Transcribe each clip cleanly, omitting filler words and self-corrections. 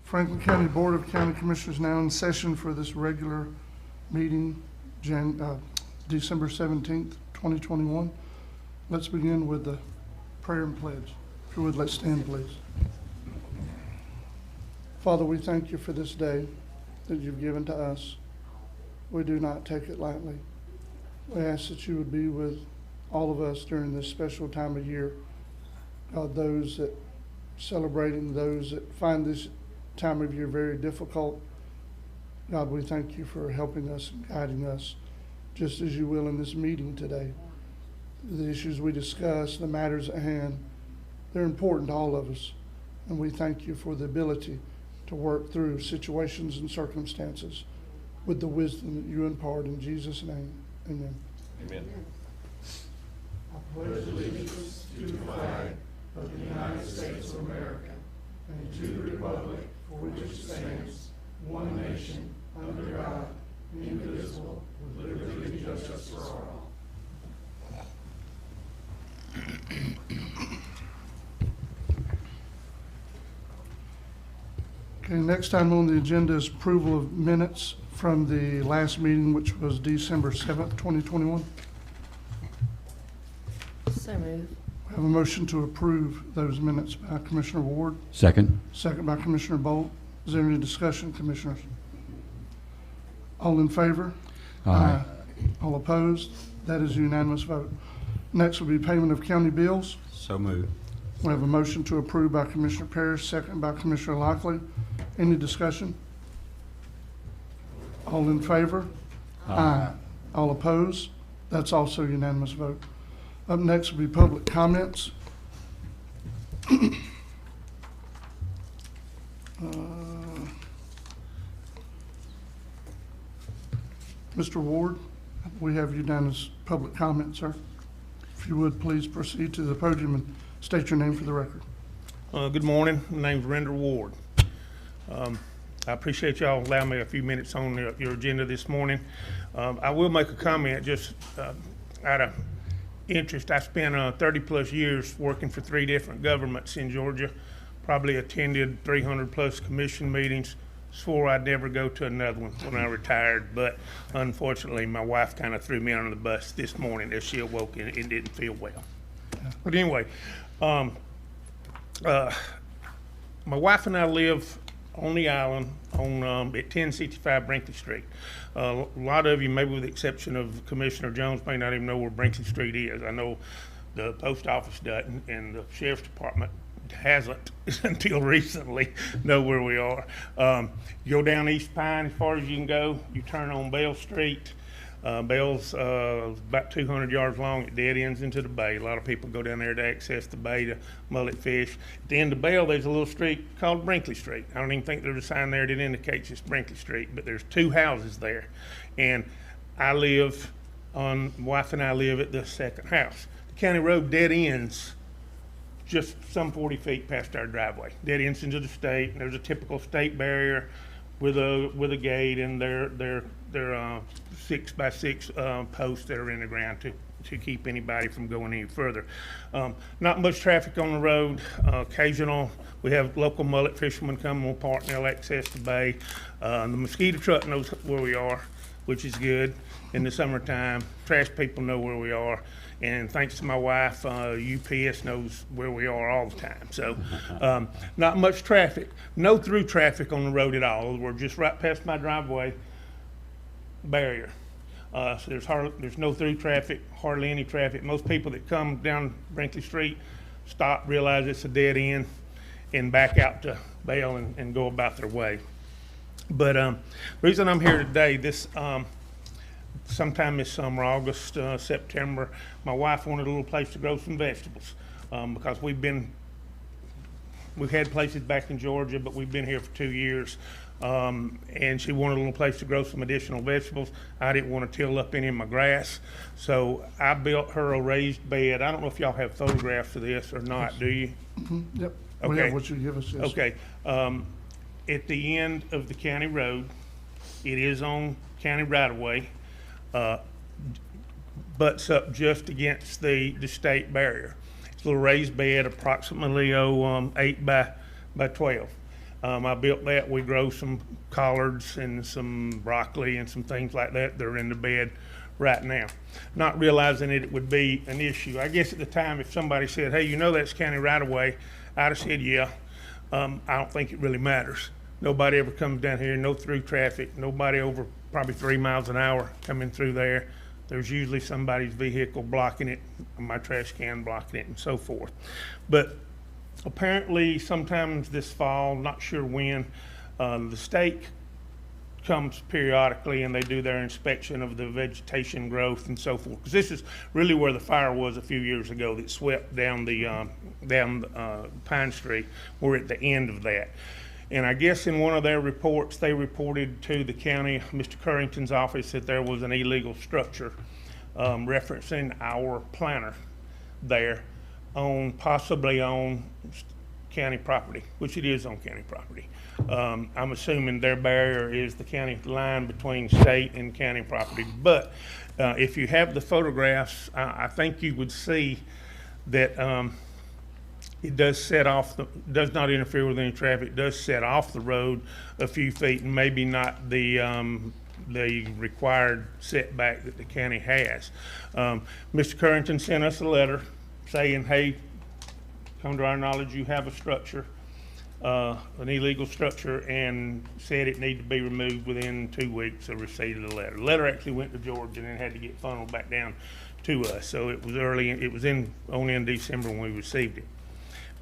Franklin County Board of County Commissioners now in session for this regular meeting, December 17th, 2021. Let's begin with the prayer and pledge. If you would, let's stand, please. Father, we thank you for this day that you've given to us. We do not take it lightly. We ask that you would be with all of us during this special time of year. God, those that celebrating, those that find this time of year very difficult, God, we thank you for helping us and guiding us, just as you will in this meeting today. The issues we discuss, the matters at hand, they're important to all of us, and we thank you for the ability to work through situations and circumstances with the wisdom that you impart. In Jesus' name, amen. Amen. I pledge allegiance to the flag of the United States of America and to the republic for which it stands, one nation, under God, indivisible, with liberty and justice for all. Okay, next item on the agenda is approval of minutes from the last meeting, which was December 7th, 2021. So moved. We have a motion to approve those minutes by Commissioner Ward, Second. second by Commissioner Bolt. Is there any discussion, Commissioners? All in favor? Aye. All opposed? That is a unanimous vote. Next will be payment of county bills. So moved. We have a motion to approve by Commissioner Parrish, second by Commissioner Lockley. Any discussion? All in favor? Aye. All opposed? That's also a unanimous vote. Up next will be public comments. Mr. Ward, we have you down as public comment, sir. If you would, please proceed to the podium and state your name for the record. Good morning. My name's Render Ward. I appreciate y'all allowing me a few minutes on your agenda this morning. I will make a comment just out of interest. I spent 30 plus years working for 3 different governments in Georgia, probably attended 300 plus commission meetings, swore I'd never go to another one when I retired, but unfortunately my wife kind of threw me under the bus this morning as she awoke and it didn't feel well. But anyway, my wife and I live on the island on at 1065 Brinkley Street. A lot of you, maybe with the exception of Commissioner Jones, may not even know where Brinkley Street is. I know the post office doesn't, and the sheriff's department hasn't until recently know where we are. You go down East Pine as far as you can go. You turn on Bell Street. Bell's about 200 yards long. It dead ends into the bay. A lot of people go down there to access the bay to mullet fish. At the end of Bell, there's a little street called Brinkley Street. I don't even think there's a sign there that indicates it's Brinkley Street, but there's 2 houses there. And my wife and I live at the second house. The county road dead ends just some 40 feet past our driveway. Dead ends into the state, and there's a typical state barrier with a gate, and they're 6x6 posts that are in the ground to keep anybody from going any further. Not much traffic on the road. Occasional, we have local mullet fishermen come on park and they'll access the bay. The mosquito truck knows where we are, which is good in the summertime. Trash people know where we are. And thanks to my wife, UPS knows where we are all the time. So not much traffic, no through traffic on the road at all. We're just right past my driveway barrier. So there's no through traffic, hardly any traffic. Most people that come down Brinkley Street stop, realize it's a dead end, and back out to Bell and go about their way. But the reason I'm here today, sometime this summer, August, September, my wife wanted a little place to grow some vegetables because we've had places back in Georgia, but we've been here for 2 years. And she wanted a little place to grow some additional vegetables. I didn't want to till up any of my grass, so I built her a raised bed. I don't know if y'all have photographs of this or not, do you? Mm-hmm. Yep. Okay. We have what you give us. Yes. Okay. At the end of the county road, it is on county right-of-way, butts up just against the state barrier. It's a little raised bed, approximately 8 by 12. I built that. We grow some collards and some broccoli and some things like that. They're in the bed right now. Not realizing that it would be an issue. I guess at the time, if somebody said, hey, you know that's county right of way, I'd have said, yeah. I don't think it really matters. Nobody ever comes down here, no through traffic, nobody over probably 3 miles an hour coming through there. There's usually somebody's vehicle blocking it, my trash can blocking it, and so forth. But apparently sometimes this fall, not sure when, the state comes periodically and they do their inspection of the vegetation growth and so forth. Because this is really where the fire was a few years ago that swept down the Pine Street. We're at the end of that. And I guess in one of their reports, they reported to the county, Mr. Currington's office, that there was an illegal structure referencing our planter there possibly on county property, which it is on county property. I'm assuming their barrier is the county line between state and county property. But if you have the photographs, I think you would see that it does set off, does not interfere with any traffic, does set off the road a few feet, and maybe not the required setback that the county has. Mr. Currington sent us a letter saying, hey, come to our knowledge you have a structure, an illegal structure, and said it needed to be removed within 2 weeks of receipt of the letter. The letter actually went to Georgia and then had to get funneled back down to us. So it was only in December when we received it.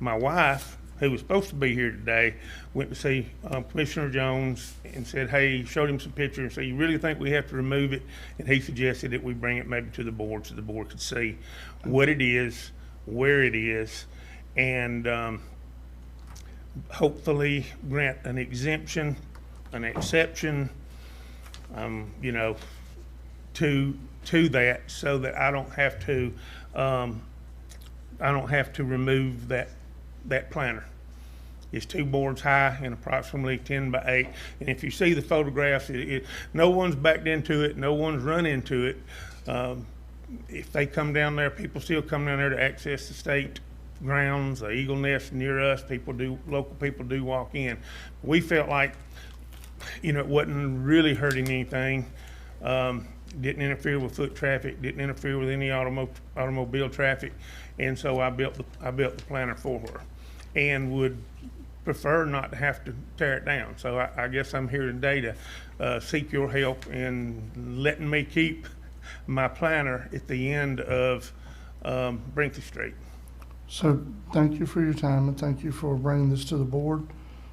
My wife, who was supposed to be here today, went to see Commissioner Jones and said, hey, showed him some pictures and said, you really think we have to remove it? And he suggested that we bring it maybe to the board so the board could see what it is, where it is, and hopefully grant an exemption, an exception, you know, to that, so that I don't have to remove that planter. It's 2 boards high and approximately 10 by 8. And if you see the photographs, no one's backed into it, no one's run into it. If they come down there, people still come down there to access the state grounds, the Eagle Nest near us. Local people do walk in. We felt like, you know, it wasn't really hurting anything. Didn't interfere with foot traffic, didn't interfere with any automobile traffic, and so I built the planter for her, and would prefer not to have to tear it down. So I guess I'm here today to seek your help in letting me keep my planter at the end of Brinkley Street. So thank you for your time, and thank you for bringing this to the board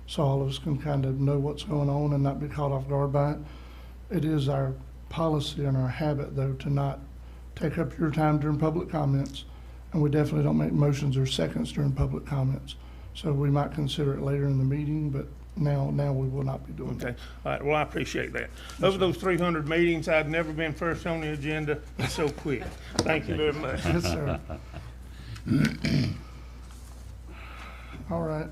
so all of us can kind of know what's going on and not be caught off guard by it. It is our policy and our habit, though, to not take up your time during public comments, and we definitely don't make motions or seconds during public comments. So we might consider it later in the meeting, but now we will not be doing that. Okay. All right. Well, I appreciate that. Over those 300 meetings, I'd never been first on the agenda so quick. Thank you very much. Yes, sir. All right.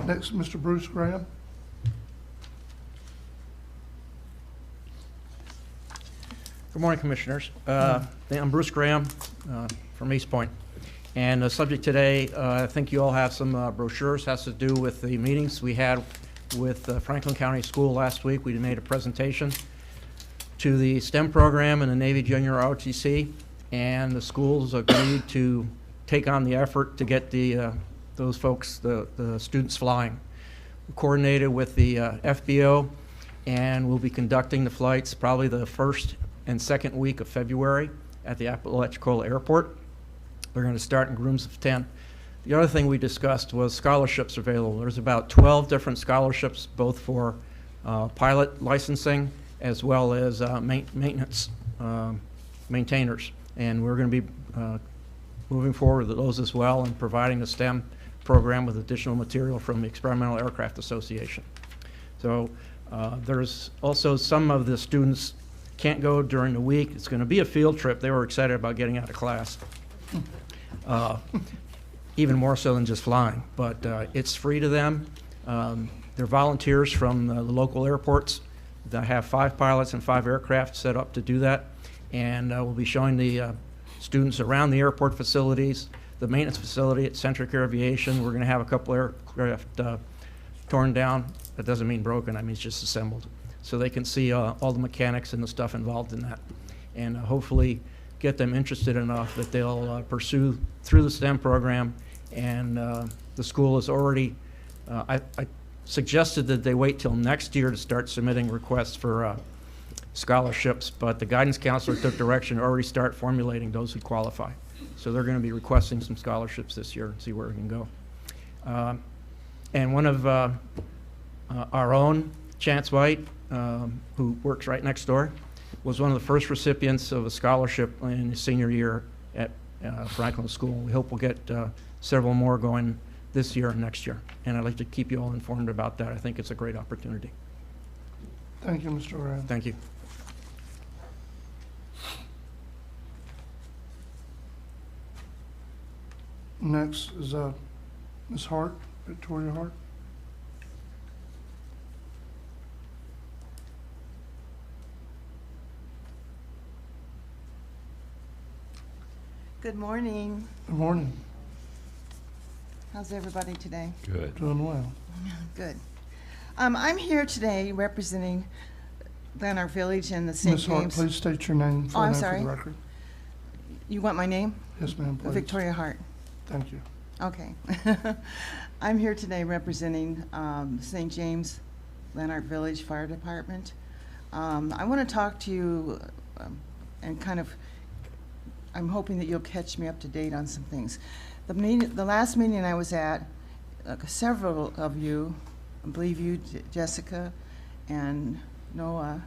Next, Mr. Bruce Graham. Good morning, Commissioners. I'm Bruce Graham from East Point. And the subject today, I think you all have some brochures, has to do with the meetings we had with Franklin County School last week. We made a presentation to the STEM program and the Navy Junior ROTC, and the schools agreed to take on the effort to get those folks, the students, flying. We coordinated with the FBO, and we'll be conducting the flights probably the first and second week of February at the Appalachia Airport. They're going to start in groups of 10. The other thing we discussed was scholarships available. There's about 12 different scholarships, both for pilot licensing as well as maintenance maintainers. And we're going to be moving forward with those as well and providing the STEM program with additional material from the Experimental Aircraft Association. So there's also some of the students can't go during the week. It's going to be a field trip. They were excited about getting out of class. Even more so than just flying, but it's free to them. They're volunteers from the local airports that have 5 pilots and 5 aircraft set up to do that, and we'll be showing the students around the airport facilities, the maintenance facility at Centric Aviation. We're going to have a couple aircraft torn down. That doesn't mean broken, I mean it's just assembled. So they can see all the mechanics and the stuff involved in that. And hopefully get them interested enough that they'll pursue through the STEM program. And the school has already, I suggested that they wait till next year to start submitting requests for scholarships, but the guidance counselor took direction to already start formulating those who qualify. So they're going to be requesting some scholarships this year and see where we can go. And one of our own, Chance White, who works right next door, was one of the first recipients of a scholarship in his senior year at Franklin School. We hope we'll get several more going this year and next year. And I'd like to keep you all informed about that. I think it's a great opportunity. Thank you, Mr. Rand. Thank you. Next is Ms. Hart, Victoria Hart. Good morning. Good morning. How's everybody today? Good. Doing well. Good. I'm here today representing Lanark Village and the St. Ms. Hart, James. please state your name, full I'm name for sorry? the record. You want my name? Yes, ma'am, please. Victoria Hart. Thank you. Okay. I'm here today representing St. James Lanark Village Fire Department. I want to talk to you and kind of, I'm hoping that you'll catch me up to date on some things. The last meeting I was at, several of you, I believe you, Jessica and Noah,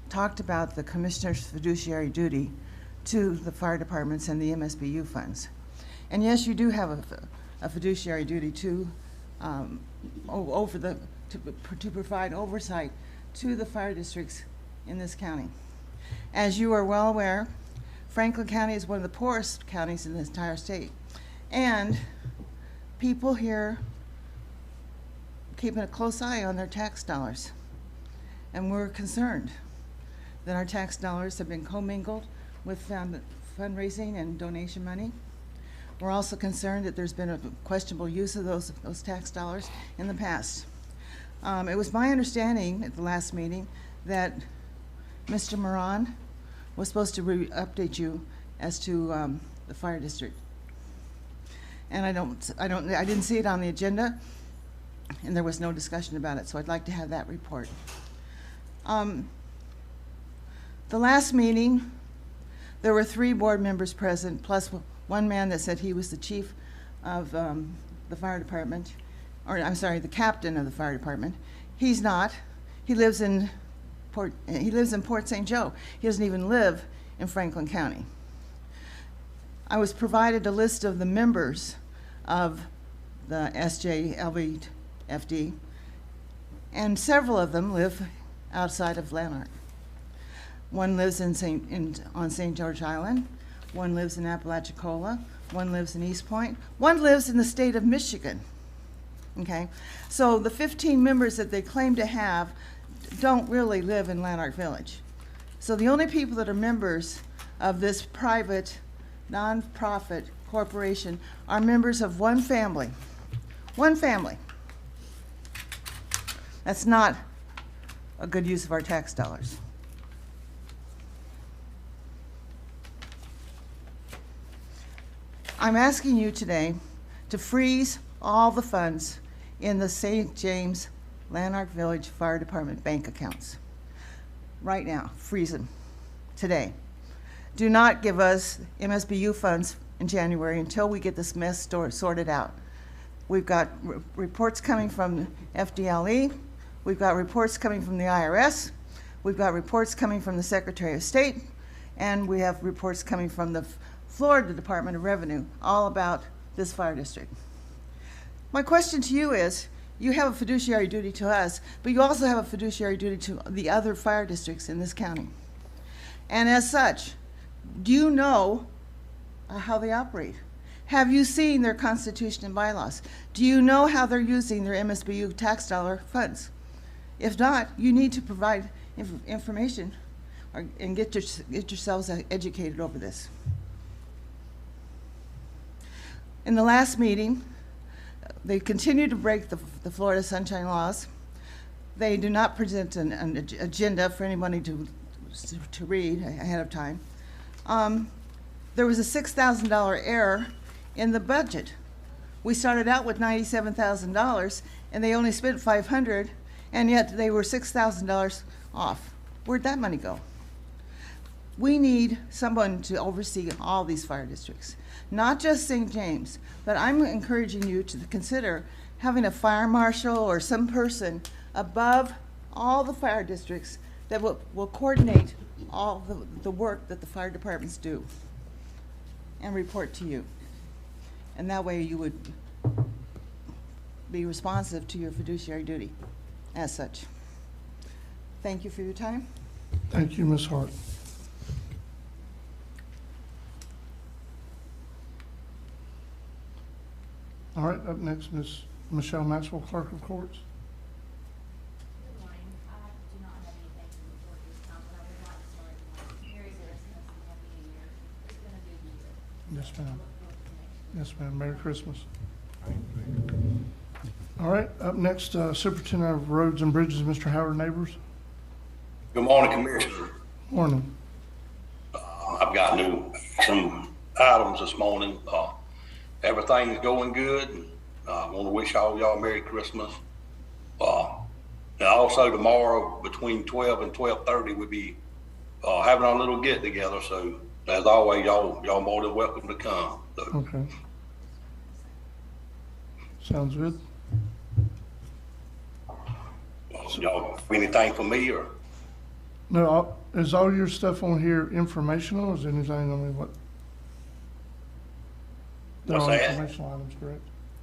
talked about the commissioner's fiduciary duty to the fire departments and the MSBU funds. And yes, you do have a fiduciary duty to provide oversight to the fire districts in this county. As you are well aware, Franklin County is one of the poorest counties in the entire state. And people here keeping a close eye on their tax dollars. And we're concerned that our tax dollars have been commingled with fundraising and donation money. We're also concerned that there's been a questionable use of those tax dollars in the past. It was my understanding at the last meeting that Mr. Moran was supposed to update you as to the fire district. And I didn't see it on the agenda, and there was no discussion about it, so I'd like to have that report. The last meeting, there were 3 board members present, plus one man that said he was the chief of the fire department, or I'm sorry, the captain of the fire department. He's not. He lives in Port St. Joe. He doesn't even live in Franklin County. I was provided a list of the members of the SJLVFD, and several of them live outside of Lanark. One lives on St. George Island, one lives in Appalachia, one lives in East Point, one lives in the state of Michigan. Okay, so the 15 members that they claim to have don't really live in Lanark Village. So the only people that are members of this private, nonprofit corporation are members of one family. One family. That's not a good use of our tax dollars. I'm asking you today to freeze all the funds in the St. James Lanark Village Fire Department bank accounts. Right now, freeze them today. Do not give us MSBU funds in January until we get this mess sorted out. We've got reports coming from FDLE, we've got reports coming from the IRS, we've got reports coming from the Secretary of State, and we have reports coming from the Florida Department of Revenue, all about this fire district. My question to you is, you have a fiduciary duty to us, but you also have a fiduciary duty to the other fire districts in this county. And as such, do you know how they operate? Have you seen their constitution and bylaws? Do you know how they're using their MSBU tax dollar funds? If not, you need to provide information and get yourselves educated over this. In the last meeting, they continue to break the Florida Sunshine Laws. They do not present an agenda for anybody to read ahead of time. There was a $6,000 error in the budget. We started out with $97,000, and they only spent $500, and yet they were $6,000 off. Where'd that money go? We need someone to oversee all these fire districts, not just St. James, but I'm encouraging you to consider having a fire marshal or some person above all the fire districts that will coordinate all the work that the fire departments do and report to you. And that way you would be responsive to your fiduciary duty as such. Thank you for your time. Thank you, Ms. Hart. All right, up next, Ms. Michelle Maxwell, Clerk of Courts. Good morning. I do not have anything to report this time, but I would like to start with Merry Christmas and Happy New Year. It's been a good year. Yes, ma'am. Look forward to next year. Yes, ma'am. Merry Christmas. All right, up next, Superintendent of Roads and Bridges, Mr. Howard Neighbors. Good morning, Commissioner. Morning. I've got some items this morning. Everything's going good. I want to wish all y'all Merry Christmas. And also tomorrow between 12 and 12:30, we'll be having our little get together. So as always, y'all more than welcome to come. So, Okay. Sounds good. y'all have anything for me or? No, is all your stuff on here informational, or is anything, I mean, what? They're What's all that? informational items, correct?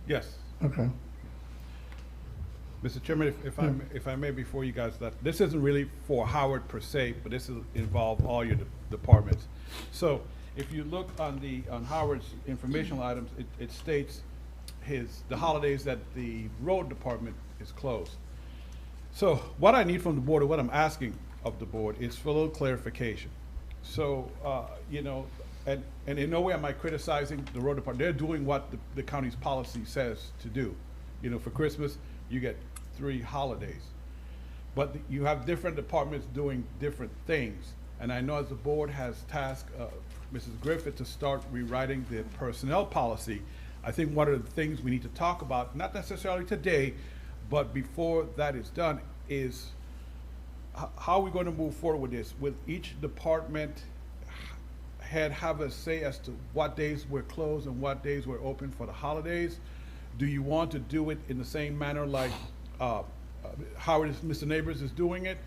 Yes. Okay. Mr. Chairman, if I may, before you guys left, this isn't really for Howard per se, but this is involve all your departments. So if you look on Howard's informational items, it states the holidays that the road department is closed. So what I need from the board, or what I'm asking of the board, is for a little clarification. So, and in no way am I criticizing the road department. They're doing what the county's policy says to do. For Christmas, you get 3 holidays. But you have different departments doing different things. And I know as the board has tasked Mrs. Griffith to start rewriting the personnel policy, I think one of the things we need to talk about, not necessarily today, but before that is done, is how are we going to move forward with this? With each department have a say as to what days we're closed and what days we're open for the holidays? Do you want to do it in the same manner like Mr. Neighbors is doing it,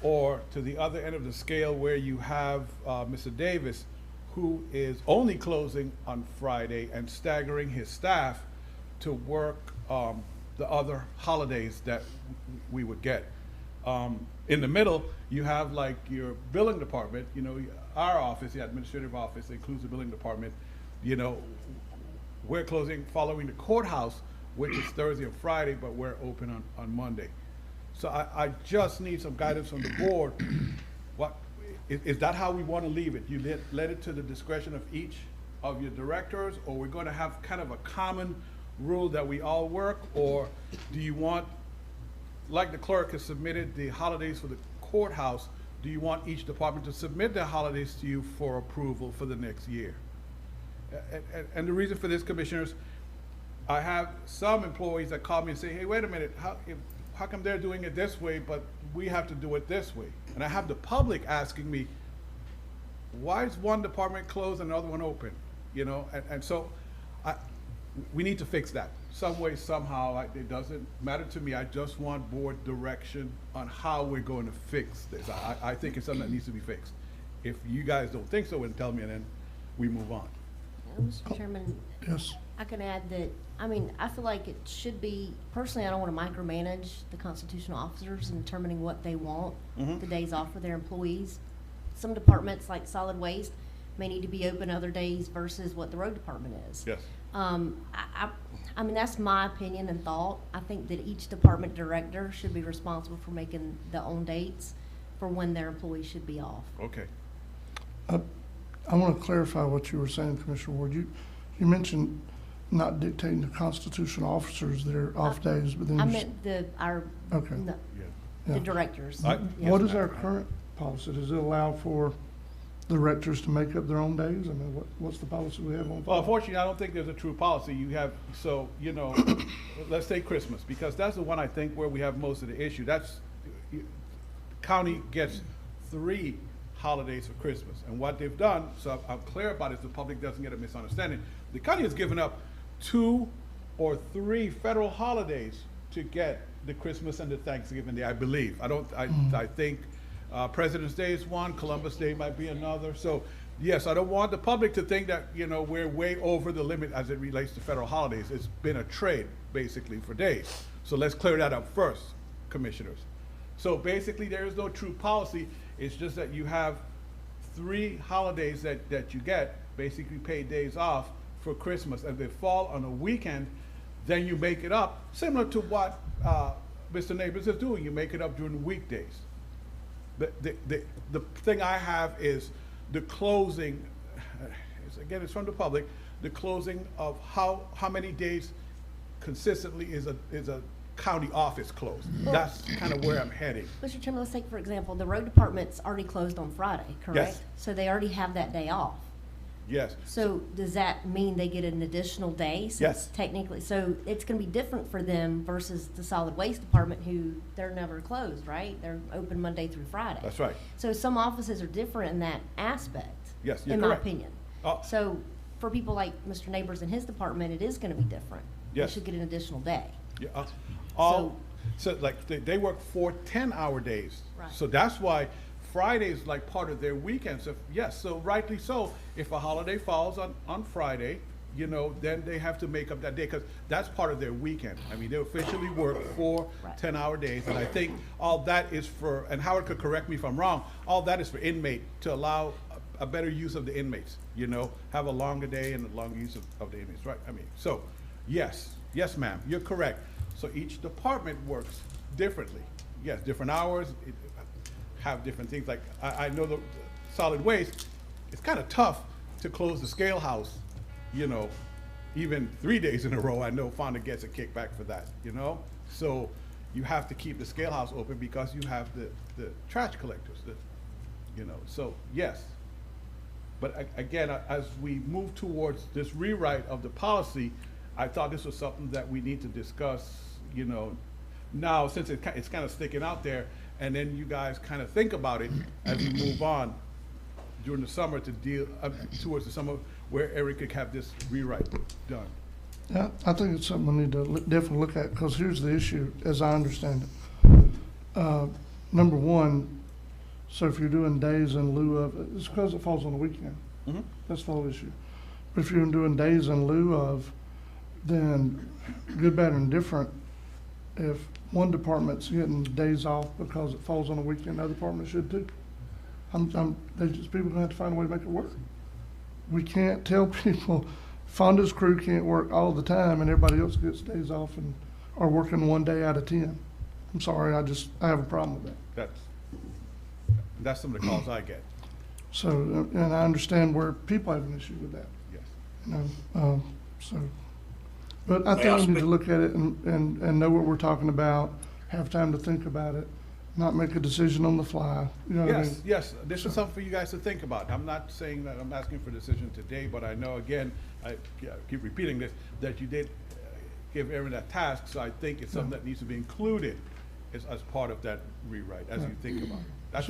or to the other end of the scale where you have Mr. Davis, who is only closing on Friday and staggering his staff to work the other holidays that we would get? In the middle, you have like your billing department, our office, the administrative office, includes the billing department. We're closing following the courthouse, which is Thursday and Friday, but we're open on Monday. So I just need some guidance from the board. What is that how we want to leave it? You let it to the discretion of each of your directors, or we're going to have kind of a common rule that we all work, or do you want, like the clerk has submitted the holidays for the courthouse, do you want each department to submit their holidays to you for approval for the next year? And the reason for this, commissioners, I have some employees that call me and say, hey, wait a minute, how come they're doing it this way, but we have to do it this way? And I have the public asking me, why is one department closed and another one open? And so we need to fix that some way, somehow. It doesn't matter to me. I just want board direction on how we're going to fix this. I think it's something that needs to be fixed. If you guys don't think so, then tell me, and then we move on. Mr. Chairman, Yes. I can add that, I feel like it should be, personally, I don't want to micromanage the constitutional officers in determining what they want the days off for their employees. Some departments, like solid waste, may need to be open other days versus what the road department is. Yes. That's my opinion and thought. I think that each department director should be responsible for making their own dates for when their employees should be off. Okay. I want to clarify what you were saying, Commissioner Ward. You mentioned not dictating to constitutional officers their off days, but then I you meant okay. no, Yeah. the directors. I- Yeah. What is our current policy? Does it allow for the directors to make up their own days? I mean, what's the policy we have on? Well, unfortunately, I don't think there's a true policy. You have, so, let's say Christmas, because that's the one I think where we have most of the issue. County gets 3 holidays for Christmas. And what they've done, so I'm clear about it, so the public doesn't get a misunderstanding. The county has given up 2 or 3 federal holidays to get the Christmas and the Thanksgiving Day, I believe. I think President's Day is one, Columbus Day might be another. So, yes, I don't want the public to think that, we're way over the limit as it relates to federal holidays. It's been a trade, basically, for days. So let's clear that up first, commissioners. So basically, there is no true policy. It's just that you have 3 holidays that you get, basically paid days off for Christmas. And they fall on a weekend, then you make it up, similar to what Mr. Neighbors is doing. You make it up during the weekdays. The thing I have is the closing, again, it's from the public, the closing of how many days consistently is a county office closed. That's kind of where I'm heading. Mr. Chairman, let's take, for example, the road department's already closed on Friday, correct? Yes. So they already have that day off. Yes. So does that mean they get an additional day? Since Yes. technically, so it's gonna be different for them versus the solid waste department, who they're never closed, right? They're open Monday through Friday. That's right. So some offices are different in that aspect. Yes, you're in my correct. opinion. Oh. So for people like Mr. Neighbors and his department, it is gonna be different. Yes. They should get an additional day. Yeah, So- so like they work 4 10-hour days. Right. So that's why Friday is like part of their weekend. So yes, so rightly so, if a holiday falls on Friday, then they have to make up that day because that's part of their weekend. I mean, they officially work 4 Right. 10-hour days. And I think all that is for, and Howard could correct me if I'm wrong, all that is for inmate to allow a better use of the inmates, have a longer day and a longer use of the inmates, right? I mean, so yes, ma'am, you're correct. So each department works differently. Yes, different hours, have different things. Like, I know the solid waste, it's kind of tough to close the scale house, even 3 days in a row. I know Fonda gets a kickback for that, So you have to keep the scale house open because you have the trash collectors, so yes. But again, as we move towards this rewrite of the policy, I thought this was something that we need to discuss, now, since it's kind of sticking out there, and then you guys kind of think about it as we move on during the summer to deal, towards the summer, where Eric could have this rewrite done. Yeah, I think it's something we need to definitely look at, because here's the issue, as I understand it. Number one, so if you're doing days in lieu of, it's because it falls on the weekend. Mhm. That's the whole issue. But if you're doing days in lieu of, then good, bad, and different, if one department's getting days off because it falls on a weekend, other departments should too. People gonna have to find a way to make it work. We can't tell people, Fonda's crew can't work all the time and everybody else gets days off and are working 1 day out of 10. I'm sorry, I have a problem with that. That's some of the calls I get, So, and I understand where people have an issue with that, yes. so. But I think we need to look at it and know what we're talking about, have time to think about it, not make a decision on the fly, you know what I mean? Yes, this is something for you guys to think about. I'm not saying that I'm asking for a decision today, but I know, again, I keep repeating this, that you did give Aaron that task, so I think it's something that needs to be included as part of that rewrite, as you think about it. That's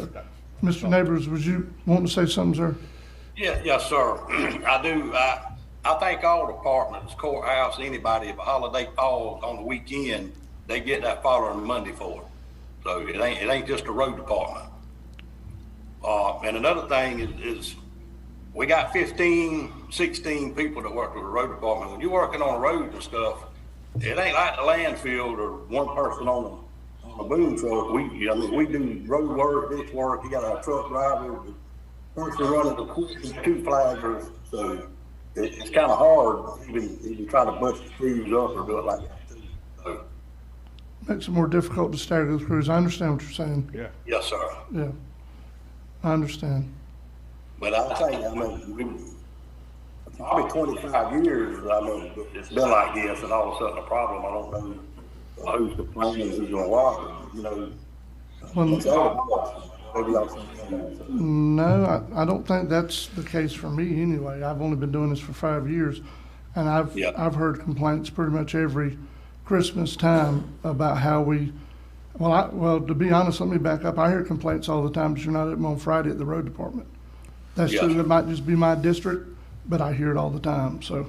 Mr. Neighbors, would you want to say something, sir? Yeah, yes, sir. I do. I think all departments, courthouse, anybody, if a holiday falls on the weekend, they get that following Monday for it. So it ain't just the road department. And another thing is we got 15, 16 people that work with the road department. When you're working on the roads and stuff, it ain't like the landfill or one person on a boom truck. We do road work, ditch work. You got our truck driver, the person running the equipment, 2 flaggers. So it's kind of hard even try to bust the crews up or do it like that too. So, Makes it more difficult to stagger the crews. I understand what you're saying. Yeah. yes, sir. Yeah, I understand. But I think, probably 25 years, I know it's been like this, and all of a sudden a problem. I don't know who's complaining, who's gonna watch it, you know. Well, It's all maybe y'all think- no, I don't think that's the case for me anyway. I've only been doing this for 5 years, and Yeah. I've heard complaints pretty much every Christmas time about how we, well, to be honest, let me back up. I hear complaints all the time that you're not open on Friday at the road department. That's Yeah. true, it might just be my district, but I hear it all the time, so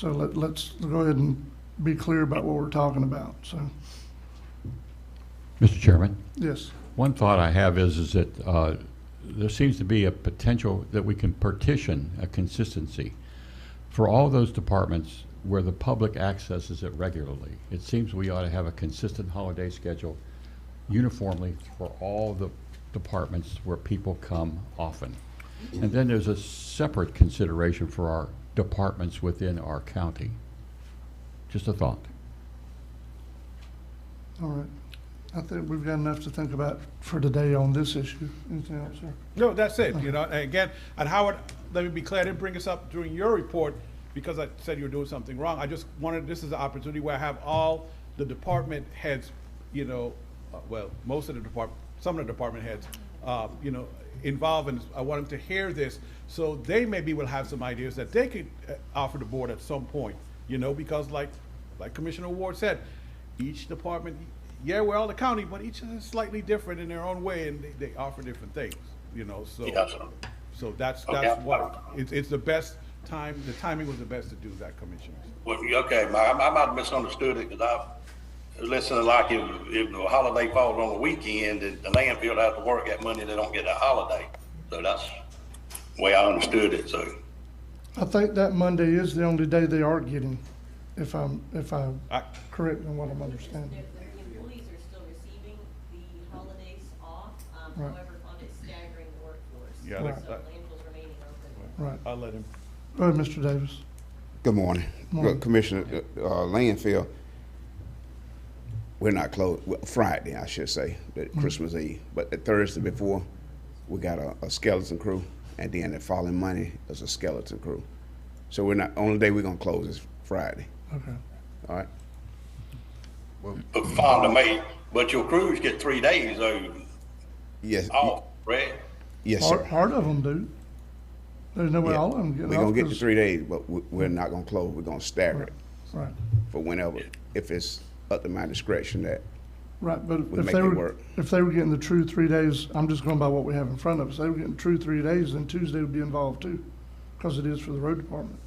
let's go ahead and be clear about what we're talking about, so, Mr. Chairman, yes. one thought I have is that there seems to be a potential that we can partition a consistency for all those departments where the public accesses it regularly. It seems we ought to have a consistent holiday schedule uniformly for all the departments where people come often. And then there's a separate consideration for our departments within our county. Just a thought. All right. I think we've got enough to think about for today on this issue. Anything else, sir? No, that's it, you know, and again, and Howard, let me be clear, I didn't bring this up during your report because I said you were doing something wrong. I just wanted, this is an opportunity where I have all the department heads, you know, well, most of the department, some of the department heads, you know, involved, and I want them to hear this, so they maybe will have some ideas that they could offer the board at some point, you know, because like Commissioner Ward said, each department, yeah, we're all the county, but each is slightly different in their own way, and they offer different things, you know, so. Yeah, sir. So that's Okay. what, it's the best time, the timing was the best to do that, Commissioners. Well, okay, I might have misunderstood it, because I was listening like if the holiday falls on the weekend, the landfill has to work that Monday, they don't get that holiday. So that's the way I understood it, so. I think that Monday is the only day they are getting, if I'm I- correct in what I'm understanding. The employees are still receiving the holidays off, Right. however, it's staggering the workforce. Yeah, Right. So landfills remaining open. Right. I'll let him. Go ahead, Mr. Davis. Good morning. Morning. Commissioner, landfill, we're not closed, well, Friday, I should say, Christmas Eve. But the Thursday before, we got a skeleton crew, and then the following Monday is a skeleton crew. So we're not, only day we're gonna close is Friday, Okay. all right? But fine to me, but your crews get 3 days though, Yes, off, right? yes, sir. Part of them do. There's no way Yeah. all of them get off. We're gonna get the 'cause- 3 days, but we're not gonna close, we're gonna stagger it Right, for whenever, if it's up to my discretion that, right, but We'll if make they it were, work. if they were getting the true 3 days, I'm just going by what we have in front of us. They were getting true 3 days, then Tuesday would be involved too, because it is for the road department.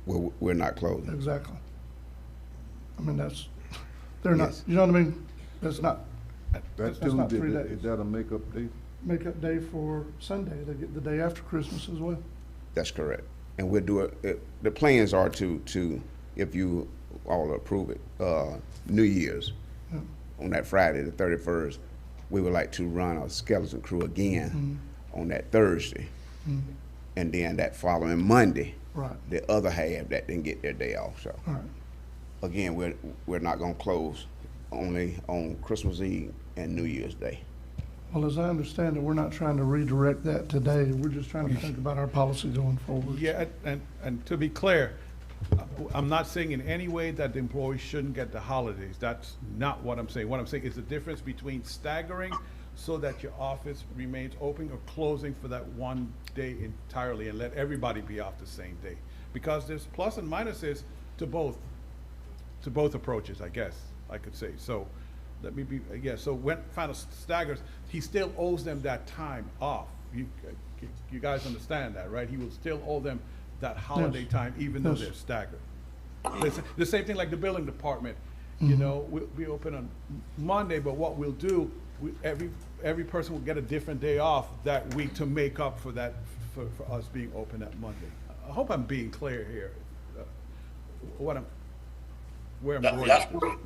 we're not closing. Exactly. I mean, they're not, Yes. you know what I mean? That's not That That's not Tuesday, 3 days. is that a makeup day? makeup day for Sunday. They get the day after Christmas as well. That's correct. And we'll do it, the plans are to, if you all approve it, New Year's, Yeah. on that Friday, the 31st, we would like to run a skeleton crew again Mm-hmm. on that Thursday. And then that following Monday, Right, the other half that didn't get their day off, so. all right. Again, we're not gonna close, only on Christmas Eve and New Year's Day. Well, as I understand it, we're not trying to redirect that today. We're just trying to think about our policy going forward. Yeah, and to be clear, I'm not saying in any way that the employees shouldn't get the holidays. That's not what I'm saying. What I'm saying is the difference between staggering so that your office remains open or closing for that one day entirely and let everybody be off the same day. Because there's plus and minuses to both approaches, I guess, I could say. So let me be, yeah, so when final staggers, he still owes them that time off. You guys understand that, right? He will still owe them that holiday Yes. time, even though Yes. they're staggered. The same thing like the billing department, you know, we'll be open on Monday, but what we'll do, every person will get a different day off that week to make up for that, for us being open that Monday. I hope I'm being clear here, where I'm going. That's correct.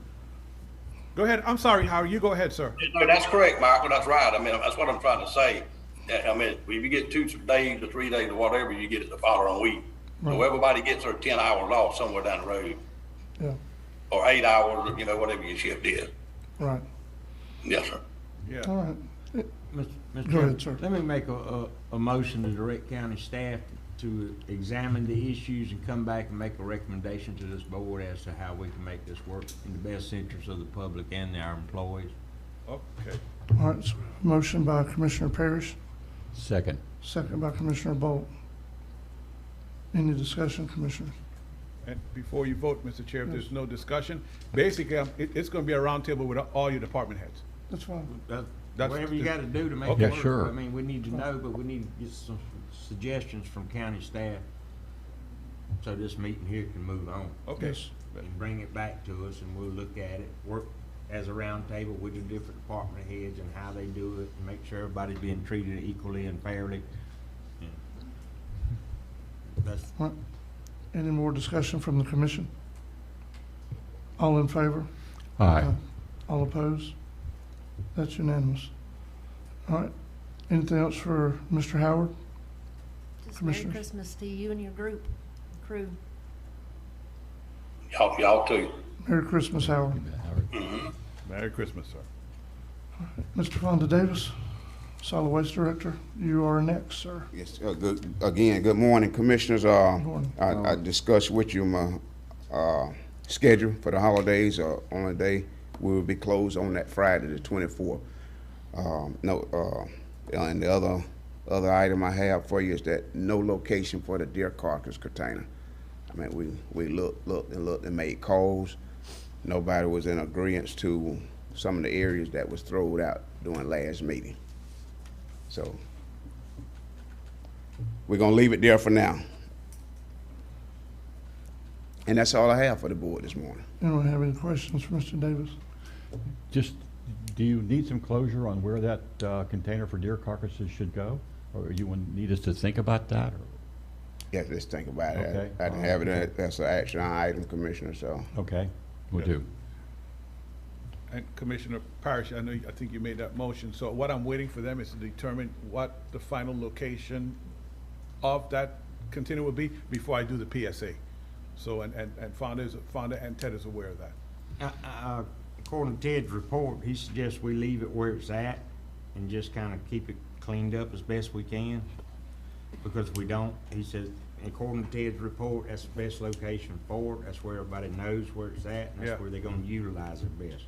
Go ahead, I'm sorry, Howard, you go ahead, sir. No, that's correct, Michael, that's right. I mean, that's what I'm trying to say. I mean, if you get 2 days or 3 days or whatever, you get it the following week. So Right. everybody gets their 10 hours off somewhere down the road, Yeah, or 8 hours, you know, whatever your shift is. right. Yes, sir. Yeah. All right. Mr. Go Chairman, ahead, sir. let me make a motion to direct county staff to examine the issues and come back and make a recommendation to this board as to how we can make this work in the best interest of the public and our employees. Okay. All right, so motion by Commissioner Parrish, Second. second by Commissioner Bolt. Any discussion, Commissioners? And before you vote, Mr. Chair, if there's no discussion, basically, it's gonna be a roundtable with all your department heads. That's fine. That's- Whatever you gotta do to make Okay. it Yeah, work. sure. I mean, we need to know, but we need to get some suggestions from county staff so this meeting here can move on. Okay. Yes. And bring it back to us and we'll look at it, work as a round table with the different department heads and how they do it and make sure everybody's being treated equally and fairly. And That's, All right. Any more discussion from the commission? All in favor? Aye. All opposed? That's unanimous. All right. Anything else for Mr. Howard? Just Merry Commissioners. Christmas to you and your group, crew. Y'all too. Merry Christmas, Howard. Merry Christmas, sir. Mr. Fonda Davis, Solid Waste Director, you are next, sir. Yes, good morning, Commissioners. morning. I discussed with you my schedule for the holidays. On a day, we will be closed on that Friday, the 24th. And the other item I have for you is that no location for the deer carcass container. I mean, we looked and made calls. Nobody was in agreement to some of the areas that was thrown out during last meeting. So we're gonna leave it there for now. And that's all I have for the board this morning. Anyone have any questions for Mr. Davis? Just, do you need some closure on where that container for deer carcasses should go? Or you need us to think about that? Or? Yeah, let's think about it. Okay. I didn't have it, that's an action item, Commissioner, so. Okay, we'll do. And Commissioner Parrish, I think you made that motion, so what I'm waiting for them is to determine what the final location of that container will be before I do the PSA. So, and Fonda and Ted is aware of that. according to Ted's report, he suggests we leave it where it's at and just kind of keep it cleaned up as best we can. Because if we don't, he says, according to Ted's report, that's the best location for it. That's where everybody knows where it's at, and Yeah. that's where they're gonna utilize it best.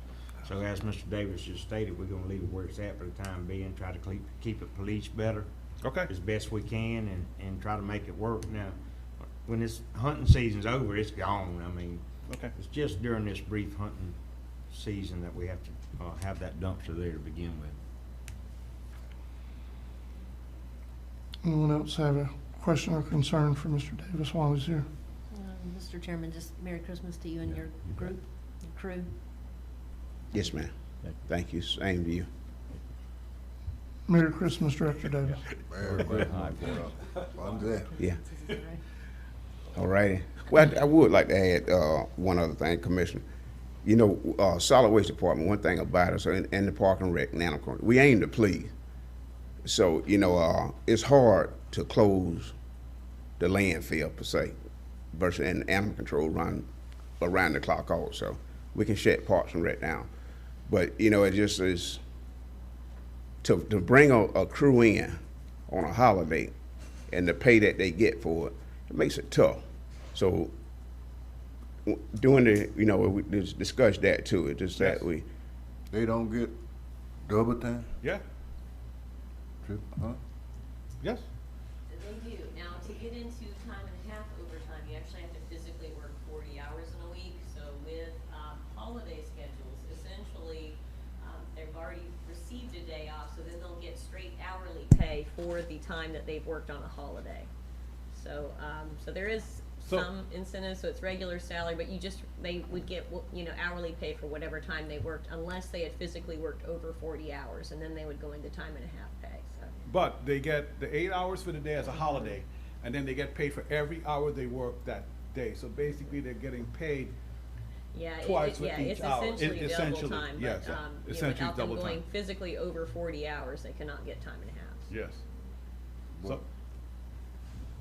So as Mr. Davis just stated, we're gonna leave it where it's at for the time being, try to keep it policed better Okay. as best we can, and try to make it work. Now, when this hunting season's over, it's gone. I mean, Okay. it's just during this brief hunting season that we have to have that dumpster there to begin with. Anyone else have a question or concern for Mr. Davis while he's here? Mr. Chairman, just Merry Christmas to you and your group, your crew. Yes, ma'am. Thank you, same to you. Merry Christmas, Director Davis. I'm good. Yeah. This is all right. All righty. Well, I would like to add one other thing, Commissioner. You know, Solid Waste Department, one thing about us, and the Park and Rec, and Animal Control, we aim to please. So, you know, it's hard to close the landfill, per se, versus and Animal Control run around the clock also. We can shut Parks and Rec down. But, you know, it just is, to bring a crew in on a holiday and the pay that they get for it, it makes it tough. So doing the, you know, we discussed that too. It's just that we, They don't get double time? Yeah. Huh? Yes. They do. Now, to get into time and a half overtime, you actually have to physically work 40 hours in a week. So with holiday schedules, essentially, they've already received a day off, so then they'll get straight hourly pay for the time that they've worked on a holiday. So, so there is some incentive, so it's regular salary, but they would get, you know, hourly pay for whatever time they worked, unless they had physically worked over 40 hours, and then they would go into time and a half pay, so. But they get the 8 hours for the day as a holiday, and then they get paid for every hour they work that day. So basically, they're getting paid Yeah, twice for yeah, each it's hour. essentially double Essentially, time, yes, but, you know, essentially without them double going time. physically over 40 hours, they cannot get time and a half. Yes. So,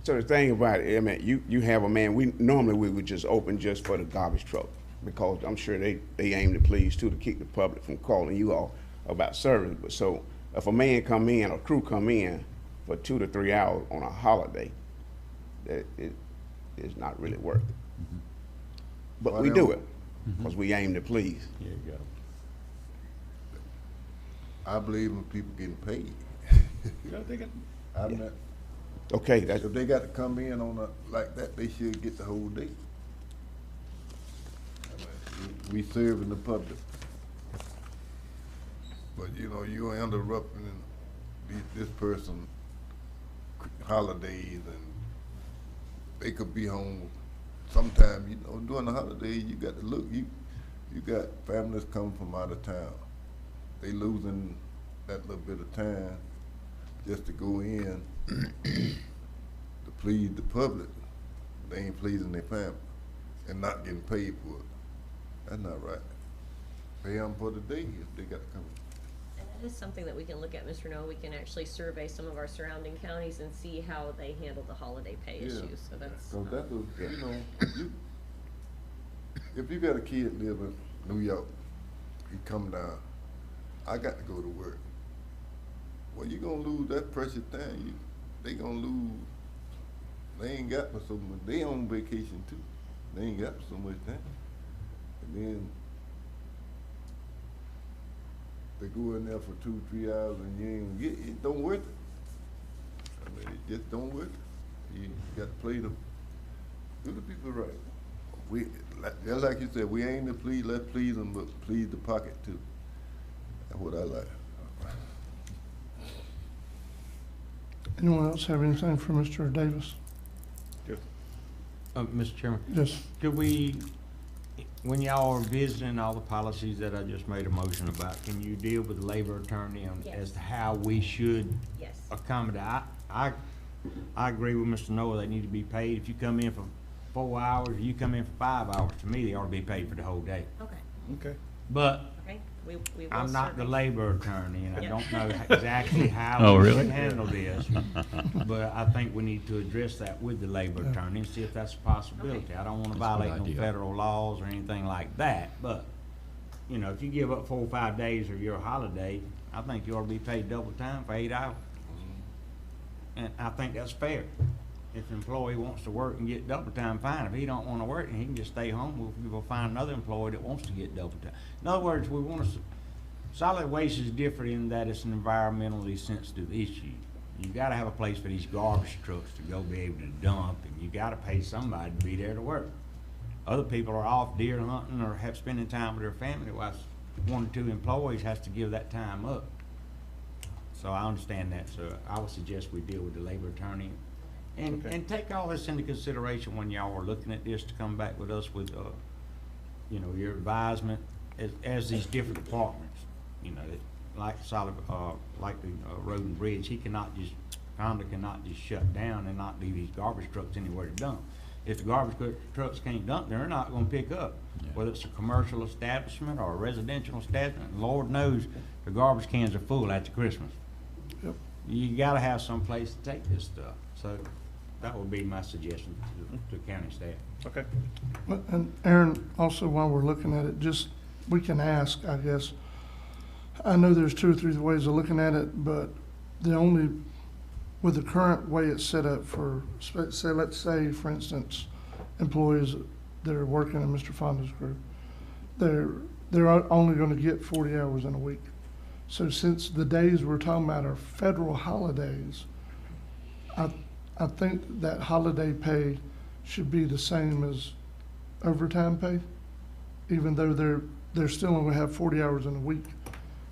so the thing about it, I mean, you have a man, we would just open just for the garbage truck, because I'm sure they aim to please too, to keep the public from calling you all about service. But so if a man come in, or crew come in for 2 to 3 hours on a holiday, that it's not really worth it. But Well, we then- do it, because we aim to please. There you go. I believe in people getting paid. Yeah, they got- I'm not, Okay, that's, if they got to come in on a, like that, they should get the whole day. I mean, we serving the public. But you know, you're interrupting this person holidays, and they could be home sometime, you know, during the holidays, you got to look, you got families coming from out of town. They losing that little bit of time just to go in to please the public. They ain't pleasing their family and not getting paid for it. That's not right. Pay them for the day if they got to come. And that is something that we can look at, Mr. Noel. We can actually survey some of our surrounding counties and see how they handle the holiday pay Yeah. issues, so that's. So that's a, you know, if you got a kid live in New York, he come down, I got to go to work. Well, you gonna lose that precious time. They gonna lose. They ain't got but so much. They on vacation too. They ain't got so much time. And then they go in there for 2-3 hours and you ain't get it. Don't worth it. I mean, it just don't work. You got to play them. Do the people right. We, just like you said, we aim to please, let's please them, but please the pocket too. That's what I like. Anyone else have anything for Mr. Davis? Mr. Chairman, Yes. could we, when y'all are visiting all the policies that I just made a motion about, can you deal with the labor attorney on, Yes. as to how we should Yes. accommodate? I agree with Mr. Noah, they need to be paid. If you come in for 4 hours, or you come in for 5 hours, to me, they ought to be paid for the whole day. Okay, Okay. But okay, we will I'm not the survey. labor attorney, and I Yeah. don't know exactly how Oh, we really? should handle this. But I think we need to address that with the labor attorney and see if that's a possibility. I don't wanna That's a good violate no idea. federal laws or anything like that, but, you know, if you give up 4 or 5 days of your holiday, I think you ought to be paid double time for 8 hours. And I think that's fair. If an employee wants to work and get double time, fine. If he don't wanna work, and he can just stay home, we'll find another employee that wants to get double time. In other words, we wanna, solid waste is different in that it's an environmentally sensitive issue. You gotta have a place for these garbage trucks to go be able to dump, and you gotta pay somebody to be there to work. Other people are off deer hunting or have spending time with their family, while 1 or 2 employees has to give that time up. So I understand that, so I would suggest we deal with the labor attorney. And take all this into consideration when y'all are looking at this, to come back with us with, you know, your advisement as these different departments. You know, like solid, like the road and bridge, Conda cannot just shut down and not leave these garbage trucks anywhere to dump. If the garbage trucks can't dump, they're not gonna pick up. Yeah. Whether it's a commercial establishment or a residential establishment, Lord knows the garbage cans are full after Christmas. Yep. You gotta have some place to take this stuff, so that would be my suggestion to county staff. Okay. And Aaron, also while we're looking at it, just, we can ask, I guess. I know there's 2 or 3 ways of looking at it, but the only, with the current way it's set up for, say, let's say, for instance, employees that are working in Mr. Fonda's group, they're only gonna get 40 hours in a week. So since the days we're talking about are federal holidays, I think that holiday pay should be the same as overtime pay, even though they're still only gonna have 40 hours in a week.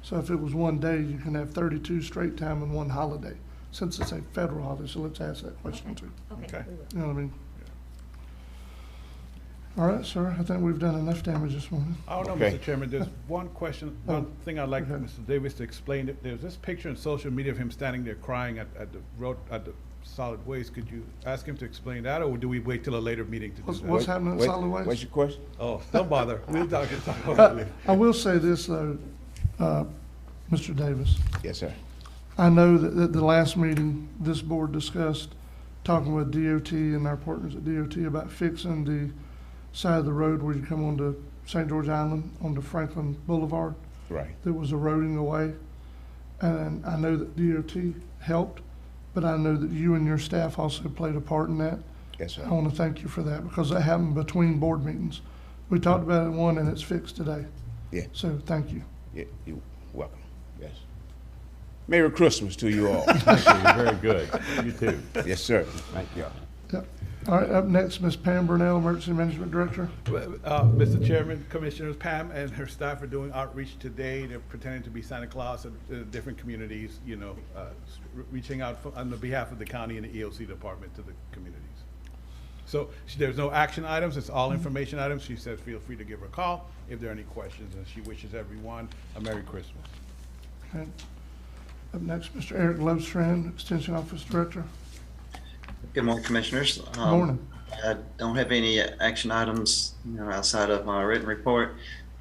So if it was one day, you can have 32 straight time and 1 holiday, since it's a federal holiday. So let's ask that question too. Okay, Okay. we will. You know what I mean? All right, sir, I think we've done enough damage this morning. I don't know, Okay. Mr. Chairman, there's one question, one thing I'd like okay. Mr. Davis to explain. There's this picture on social media of him standing there crying at the road, at the solid waste. Could you ask him to explain that, or do we wait till a later meeting to do that? What's happening at solid waste? What's your question? Oh, don't bother. We'll talk about it. I will say this though, Mr. Davis. Yes, sir. I know that at the last meeting, this board discussed talking with DOT and our partners at DOT about fixing the side of the road where you come onto St. George Island, onto Franklin Boulevard, Right. that was eroding away. And I know that DOT helped, but I know that you and your staff also played a part in that. Yes, sir. I want to thank you for that because that happened between board meetings. We talked about it in one and it's fixed today. Yeah. So thank you. Yeah, you're welcome. Yes. Merry Christmas to you all. Thank you, very good. You too. Yes, sir. Thank you. Yep. All right, up next, Ms. Pam Bernal, Emergency Management Director. Mr. Chairman, Commissioners, Pam and her staff are doing outreach today. They're pretending to be Santa Claus at different communities, you know, reaching out on the behalf of the county and the EOC department to the communities. So there's no action items, it's all information items. She says feel free to give her a call if there are any questions, and she wishes everyone a Merry Christmas. Okay. Up next, Mr. Eric Libstrom, Extension Office Director. Good morning, Commissioners. Good morning. I don't have any action items, outside of my written report,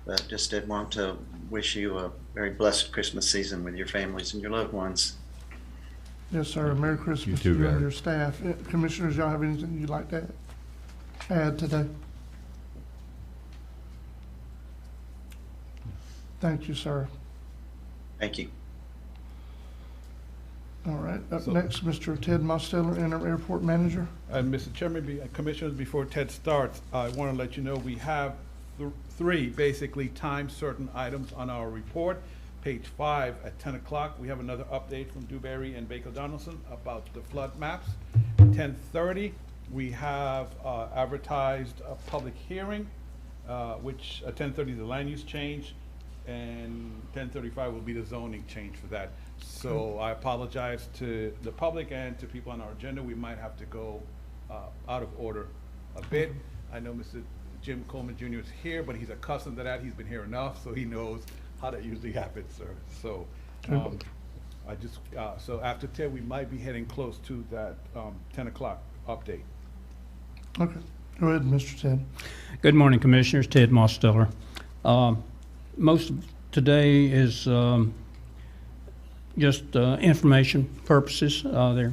but just did want to wish you a very blessed Christmas season with your families and your loved ones. Yes, sir. Merry Christmas to too, you and Eric. your staff. Commissioners, y'all have anything you'd like to add today? Thank you, sir. Thank you. All right, up So- next, Mr. Ted Mosteller, Interim Airport Manager. And Mr. Chairman, Commissioners, before Ted starts, I want to let you know we have three basically time-certain items on our report. Page 5 at 10 o'clock, we have another update from Dewberry and Baker Donaldson about the flood maps. 10:30, we have advertised a public hearing, which at 10:30 the land use change, and 10:35 will be the zoning change for that. So I apologize to the public and to people on our agenda. We might have to go out of order a bit. I know Mr. Jim Coleman Jr. is here, but he's accustomed to that. He's been here enough, so he knows how that usually happens, sir. So I just, so after 10, we might be heading close to that 10 o'clock update. Okay, go ahead, Mr. Ted. Good morning, Commissioners. Ted Mosteller. Most of today is just information purposes. I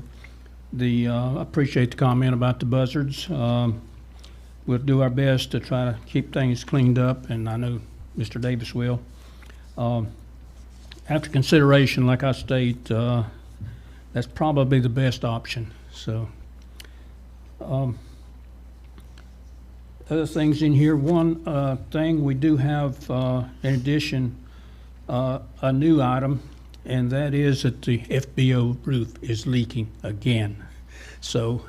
appreciate the comment about the buzzards. We'll do our best to try to keep things cleaned up, and I know Mr. Davis will. After consideration, like I state, that's probably the best option. So, other things in here. One thing we do have, in addition, a new item, and that is that the Fbo roof is leaking again. So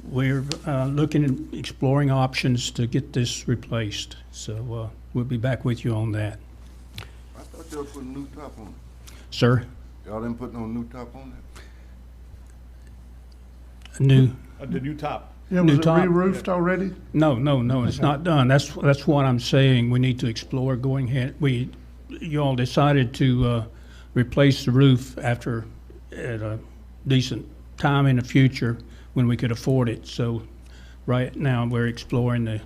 we're looking at exploring options to get this replaced. So we'll be back with you on that. I thought y'all put a new top on it. Sir? Y'all didn't put no new top on it? New? The new top. Yeah, New was it top? re-roofed already? No, it's not done. That's what I'm saying. We need to explore going ahead. You all decided to replace the roof at a decent time in the future when we could afford it. So right now we're exploring the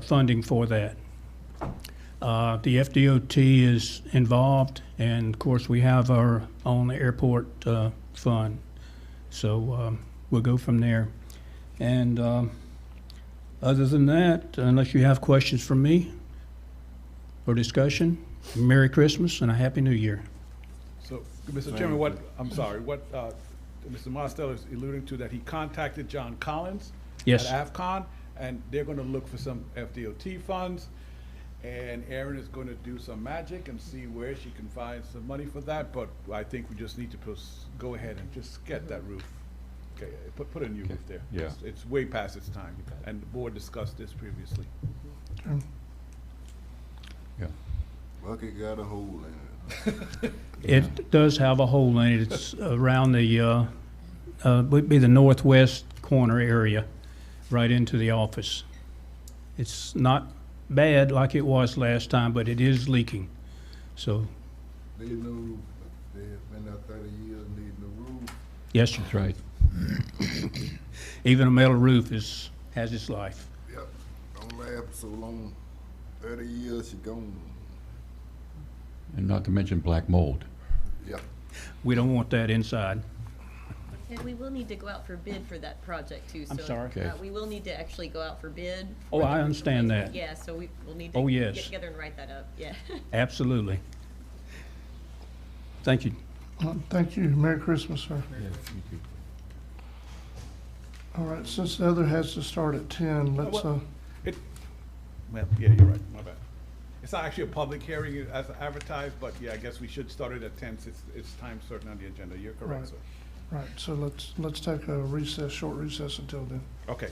funding for that. The FDOT is involved, and of course we have our own airport fund. So we'll go from there. And other than that, unless you have questions from me or discussion, Merry Christmas and a Happy New Year. So, Mr. Chairman, what Mr. Mosteller is alluding to, that he contacted John Collins Yes. at AFCON, and they're going to look for some FDOT funds, and Erin is going to do some magic and see where she can find some money for that, but I think we just need to go ahead and just get that roof. Okay, put a new roof there. Yeah. It's way past its time, and the board discussed this previously. Okay. Yeah. Bucket got a hole in it. It does have a hole in it. It's around the, would be the northwest corner area, right into the office. It's not bad like it was last time, but it is leaking. So, They know they have been out 30 years needing a roof. yes, sir. That's right. Even a metal roof has its life. Yep, don't last so long. 30 years, you gone. And not to mention black mold. Yep. We don't want that inside. And we will need to go out for bid for that project too. I'm so, sorry? Okay. We will need to actually go out for bid. Oh, for I the understand replacement. that. Yeah, so we'll need to Oh, yes. get together and write that up, yeah. Absolutely. Thank you. Thank you. Merry Christmas, sir. All right, since the other has to start at 10, let's, Well, Well, yeah, you're right, my bad. It's not actually a public hearing as advertised, but yeah, I guess we should start it at 10 since it's time certain on the agenda. You're correct, Right. sir. right, so let's take a recess, short recess until then. Okay.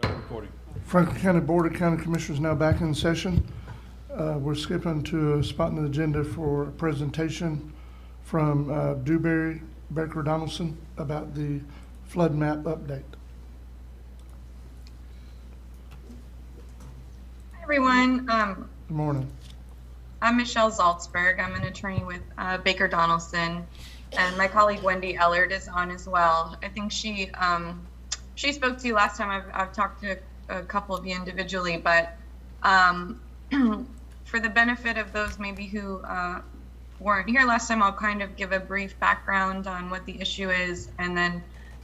recording. Franklin County Board of County Commissioners now back in session. We're skipping to a spot in the agenda for a presentation from Dewberry Baker Donaldson about the flood map update. Hi, everyone. Good morning. I'm Michelle Zaltzberg. I'm an attorney with Baker Donaldson, and my colleague Wendy Ellard is on as well. I think she spoke to you last time. I've talked to a couple of you individually, but for the benefit of those maybe who weren't here last time, I'll kind of give a brief background on what the issue is, and then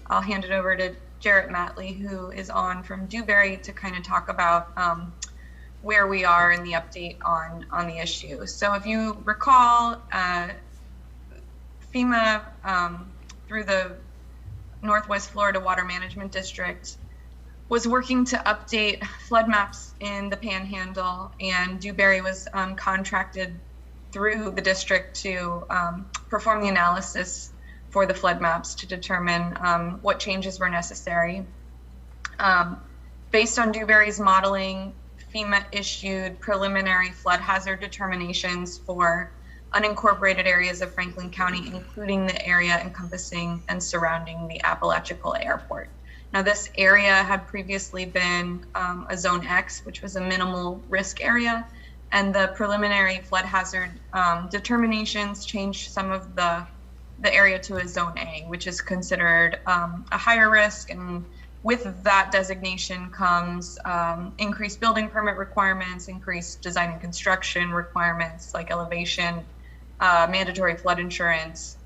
I'll hand it over to Jarrett Matley, who is on from Dewberry, to kind of talk about where we are in the update on the issue. So if you recall, FEMA, through the Northwest Florida Water Management District, was working to update flood maps in the Panhandle, and Dewberry was contracted through the district to perform the analysis for the flood maps to determine what changes were necessary. Based on Dewberry's modeling, FEMA issued preliminary flood hazard determinations for unincorporated areas of Franklin County, including the area encompassing and surrounding the Appalachia Airport. Now, this area had previously been a Zone X, which was a minimal risk area, and the preliminary flood hazard determinations changed some of the area to a Zone A, which is considered a higher risk. And with that designation comes increased building permit requirements, increased design and construction requirements like elevation, mandatory flood insurance,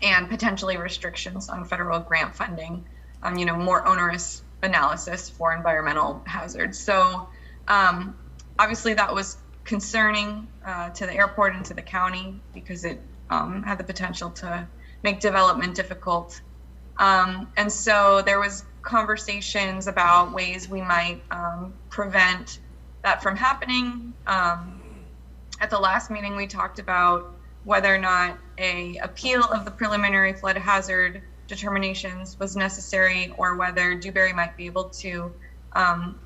and potentially restrictions on federal grant funding, more onerous analysis for environmental hazards. So obviously that was concerning to the airport and to the county because it had the potential to make development difficult. And so there was conversations about ways we might prevent that from happening. At the last meeting, we talked about whether or not a appeal of the preliminary flood hazard determinations was necessary, or whether Dewberry might be able to kind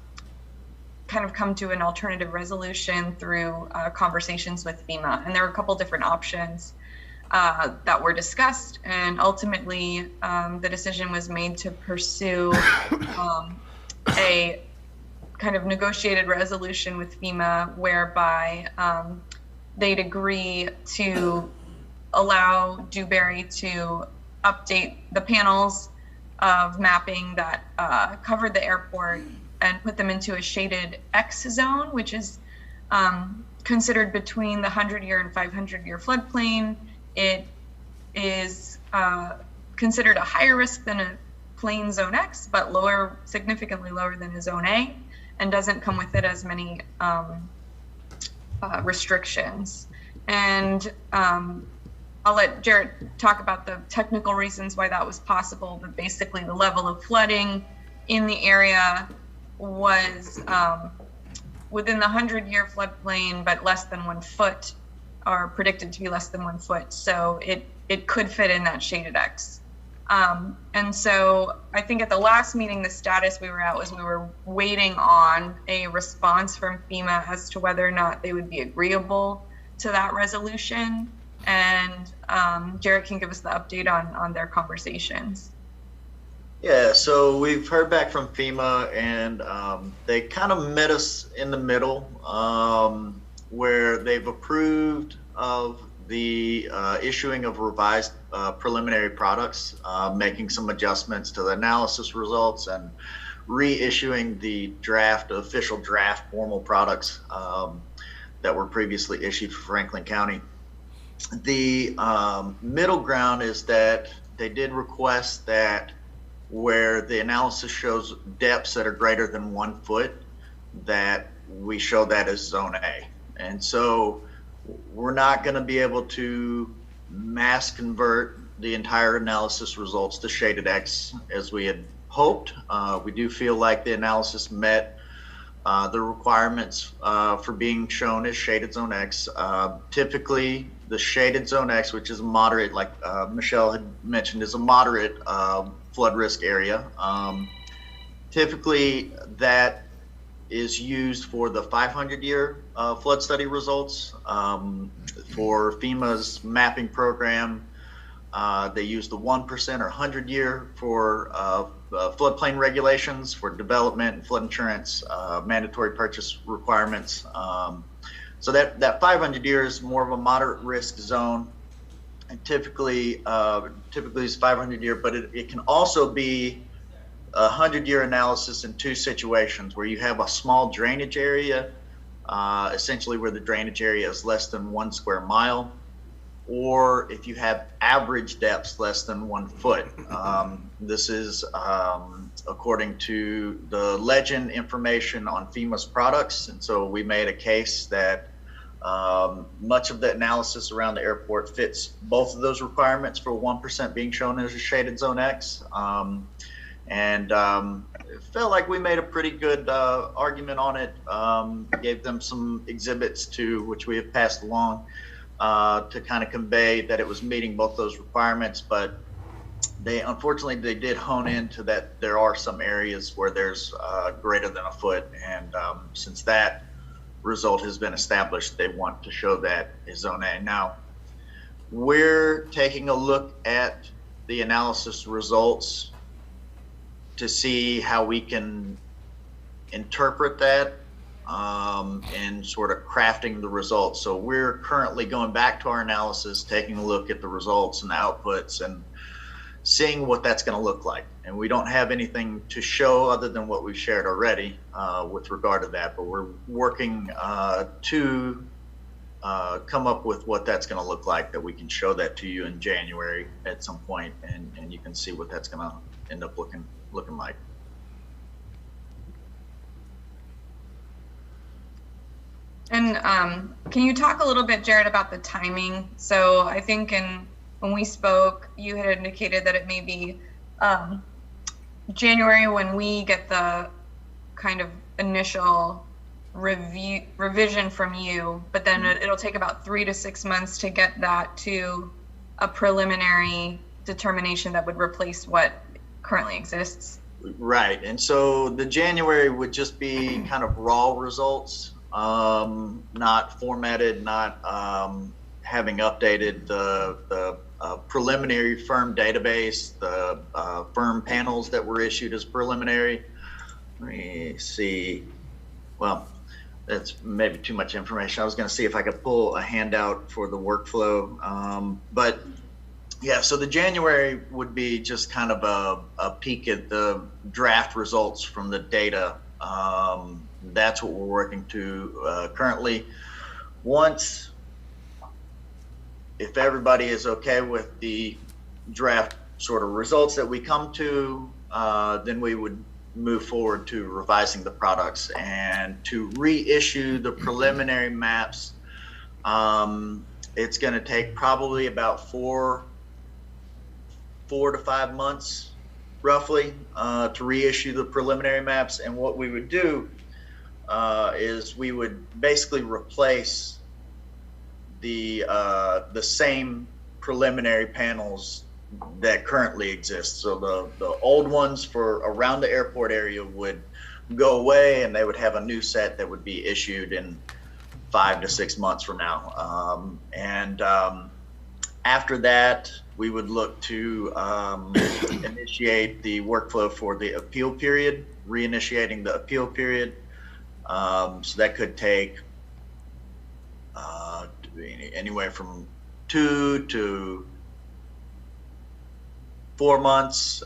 of come to an alternative resolution through conversations with FEMA. And there were a couple different options that were discussed, and ultimately the decision was made to pursue a kind of negotiated resolution with FEMA whereby they'd agree to allow Dewberry to update the panels of mapping that covered the airport and put them into a shaded X zone, which is considered between the 100-year and 500-year floodplain. It is considered a higher risk than a plain Zone X, but lower, significantly lower than a Zone A, and doesn't come with it as many restrictions. And I'll let Jarrett talk about the technical reasons why that was possible, but basically the level of flooding in the area was within the 100-year floodplain, but less than 1 foot, are predicted to be less than 1 foot. So it could fit in that shaded X. And so I think at the last meeting, the status we were at was we were waiting on a response from FEMA as to whether or not they would be agreeable to that resolution. And Jarrett can give us the update on their conversations. Yeah, so we've heard back from FEMA, and they kind of met us in the middle, where they've approved of the issuing of revised preliminary products, making some adjustments to the analysis results, and reissuing the official draft formal products that were previously issued for Franklin County. The middle ground is that they did request that where the analysis shows depths that are greater than 1 foot, that we show that as Zone A. And so we're not going to be able to mass convert the entire analysis results to shaded X as we had hoped. We do feel like the analysis met the requirements for being shown as shaded Zone X. Typically, the shaded Zone X, which is moderate, like Michelle had mentioned, is a moderate flood risk area. Typically, that is used for the 500-year flood study results. For FEMA's mapping program, they use the 1% or 100-year for floodplain regulations for development and flood insurance, mandatory purchase requirements. So that 500 year is more of a moderate risk zone, and typically is 500 year, but it can also be a 100-year analysis in two situations where you have a small drainage area, essentially where the drainage area is less than 1 square mile, or if you have average depths less than 1 foot. This is according to the legend information on FEMA's products. And so we made a case that much of the analysis around the airport fits both of those requirements for 1% being shown as a shaded zone X. It felt like we made a pretty good argument on it. Gave them some exhibits which we have passed along to kind of convey that it was meeting both those requirements, but unfortunately they did hone into that there are some areas where there's greater than 1 foot, and since that result has been established, they want to show that as zone A. Now, we're taking a look at the analysis results to see how we can interpret that and sort of crafting the results. So we're currently going back to our analysis, taking a look at the results and the outputs and seeing what that's going to look like. And we don't have anything to show other than what we've shared already with regard to that, but we're working to come up with what that's going to look like, that we can show that to you in January at some point, and you can see what that's going to end up looking like. And can you talk a little bit, Jared, about the timing? So I think when we spoke, you had indicated that it may be January when we get the kind of initial revision from you, but then it'll take about 3 to 6 months to get that to a preliminary determination that would replace what currently exists. Right, and so the January would just be kind of raw results, not formatted, not having updated the preliminary firm database, the firm panels that were issued as preliminary. Let me see. Well, that's maybe too much information. I was going to see if I could pull a handout for the workflow. But yeah, so the January would be just kind of a peek at the draft results from the data. That's what we're working to currently. Once, if everybody is okay with the draft sort of results that we come to, then we would move forward to revising the products and to reissue the preliminary maps. It's going to take probably about 4 to 5 months roughly to reissue the preliminary maps. And what we would do is we would basically replace the same preliminary panels that currently exist. So the old ones for around the airport area would go away, and they would have a new set that would be issued in 5 to 6 months from now. After that, we would look to initiate the workflow for the appeal period, reinitiating the appeal period. So that could take anywhere from 2 to 4 months.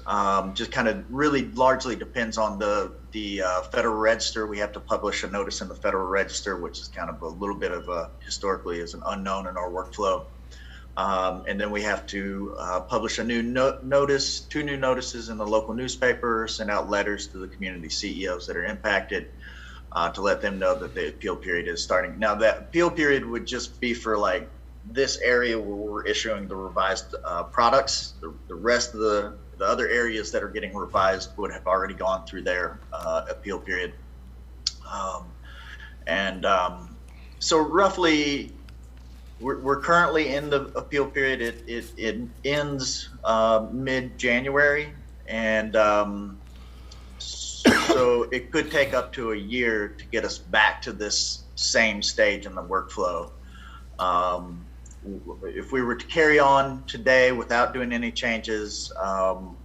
Just kind of really largely depends on the Federal Register. We have to publish a notice in the Federal Register, which is kind of a little bit of a historically is an unknown in our workflow. And then we have to publish a new notice, 2 new notices in the local newspaper, send out letters to the community CEOs that are impacted to let them know that the appeal period is starting. Now that appeal period would just be for like this area where we're issuing the revised products. The rest of the other areas that are getting revised would have already gone through their appeal period. So roughly, we're currently in the appeal period. It ends mid-January, and So it could take up to a year to get us back to this same stage in the workflow. If we were to carry on today without doing any changes, the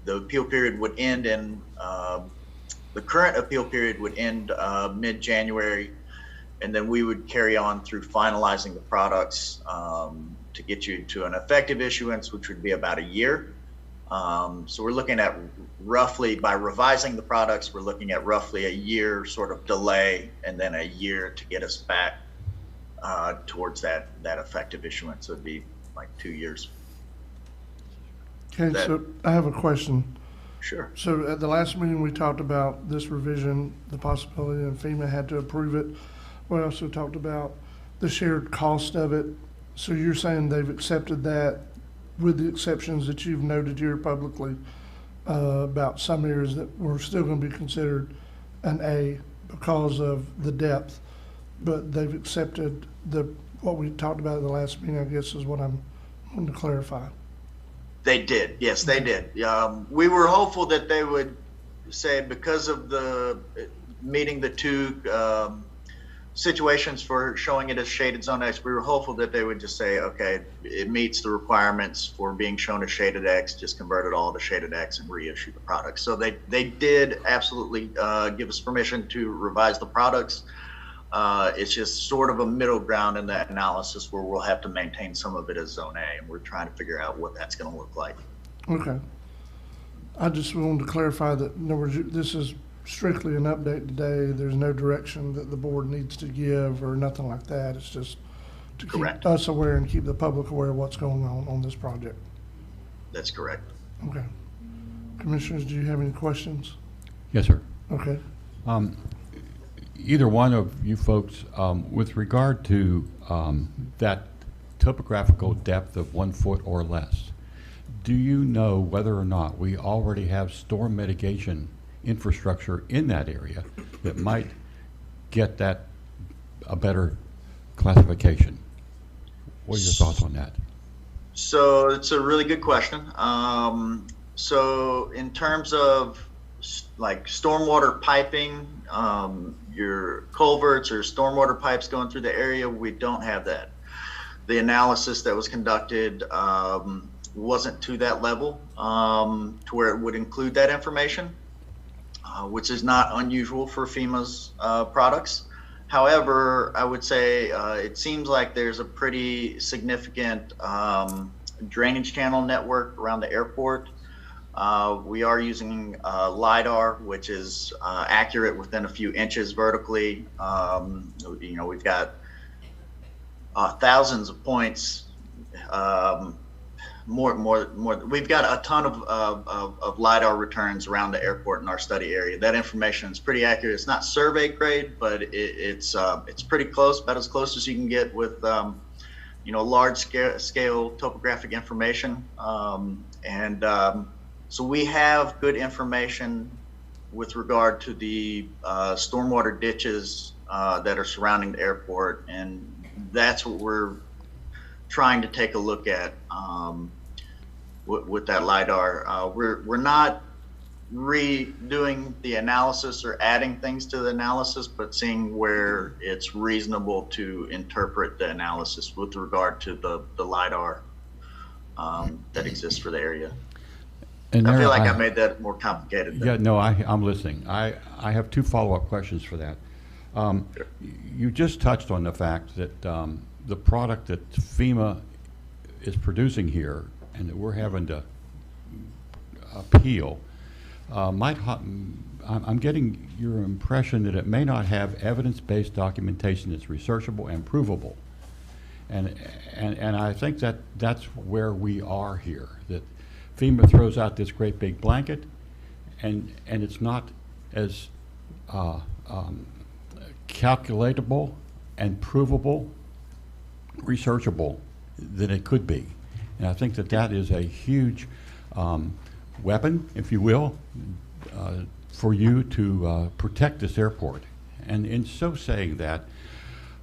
appeal period would end in, the current appeal period would end mid-January, and then we would carry on through finalizing the products to get you to an effective issuance, which would be about a year. So we're looking at roughly, by revising the products, we're looking at roughly a year sort of delay, and then a year to get us back towards that effective issuance. So it'd be like 2 years. Okay, so I have a question. Sure. So at the last meeting, we talked about this revision, the possibility, and FEMA had to approve it. We also talked about the shared cost of it. So you're saying they've accepted that, with the exceptions that you've noted here publicly about some areas that were still going to be considered an A because of the depth, but they've accepted what we talked about at the last meeting, I guess, is what I'm wanting to clarify. They did. Yes, they did. We were hopeful that they would say, because of the meeting the two situations for showing it as shaded zone X, we were hopeful that they would just say, okay, it meets the requirements for being shown as shaded X, just convert it all to shaded X and reissue the product. So they did absolutely give us permission to revise the products. It's just sort of a middle ground in that analysis where we'll have to maintain some of it as zone A, and we're trying to figure out what that's going to look like. Okay. I just wanted to clarify that, in other words, this is strictly an update today. There's no direction that the board needs to give or nothing like that. It's just to Correct. keep us aware and keep the public aware of what's going on this project. That's correct. Okay. Commissioners, do you have any questions? Yes, sir. Okay. Either one of you folks, with regard to that topographical depth of 1 foot or less, do you know whether or not we already have storm mitigation infrastructure in that area that might get that a better classification? What are your thoughts on that? So it's a really good question. So in terms of like stormwater piping, your culverts or stormwater pipes going through the area, we don't have that. The analysis that was conducted wasn't to that level to where it would include that information, which is not unusual for FEMA's products. However, I would say it seems like there's a pretty significant drainage channel network around the airport. We are using LIDAR, which is accurate within a few inches vertically. We've got thousands of points, we've got a ton of LIDAR returns around the airport in our study area. That information is pretty accurate. It's not survey grade, but it's pretty close, about as close as you can get with large scale topographic information. So we have good information with regard to the stormwater ditches that are surrounding the airport, and that's what we're trying to take a look at with that LIDAR. We're not redoing the analysis or adding things to the analysis, but seeing where it's reasonable to interpret the analysis with regard to the LIDAR that exists for the area. And I feel like I made that more complicated. Yeah, no, I'm listening. I have two follow-up questions for that. Sure. You just touched on the fact that the product that FEMA is producing here and that we're having to appeal I'm getting your impression that it may not have evidence-based documentation that's researchable and provable. And I think that's where we are here, that FEMA throws out this great big blanket, and it's not as calculatable and provable, researchable than it could be. And I think that is a huge weapon, if you will, for you to protect this airport. And in so saying that,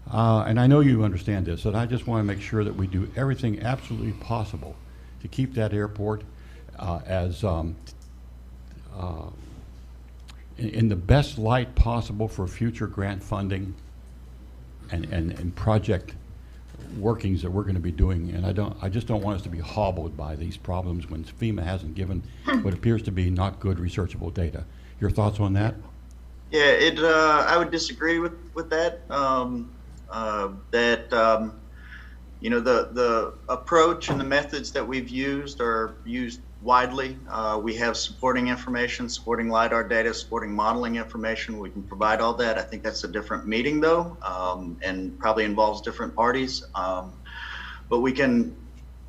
and I know you understand this, that I just want to make sure that we do everything absolutely possible to keep that airport as in the best light possible for future grant funding and project workings that we're going to be doing. And I just don't want us to be hobbled by these problems when FEMA hasn't given what appears to be not good researchable data. Your thoughts on that? Yeah, I would disagree with that. You know, the approach and the methods that we've used are used widely. We have supporting information, supporting LiDAR data, supporting modeling information. We can provide all that. I think that's a different meeting though, and probably involves different parties. But we can,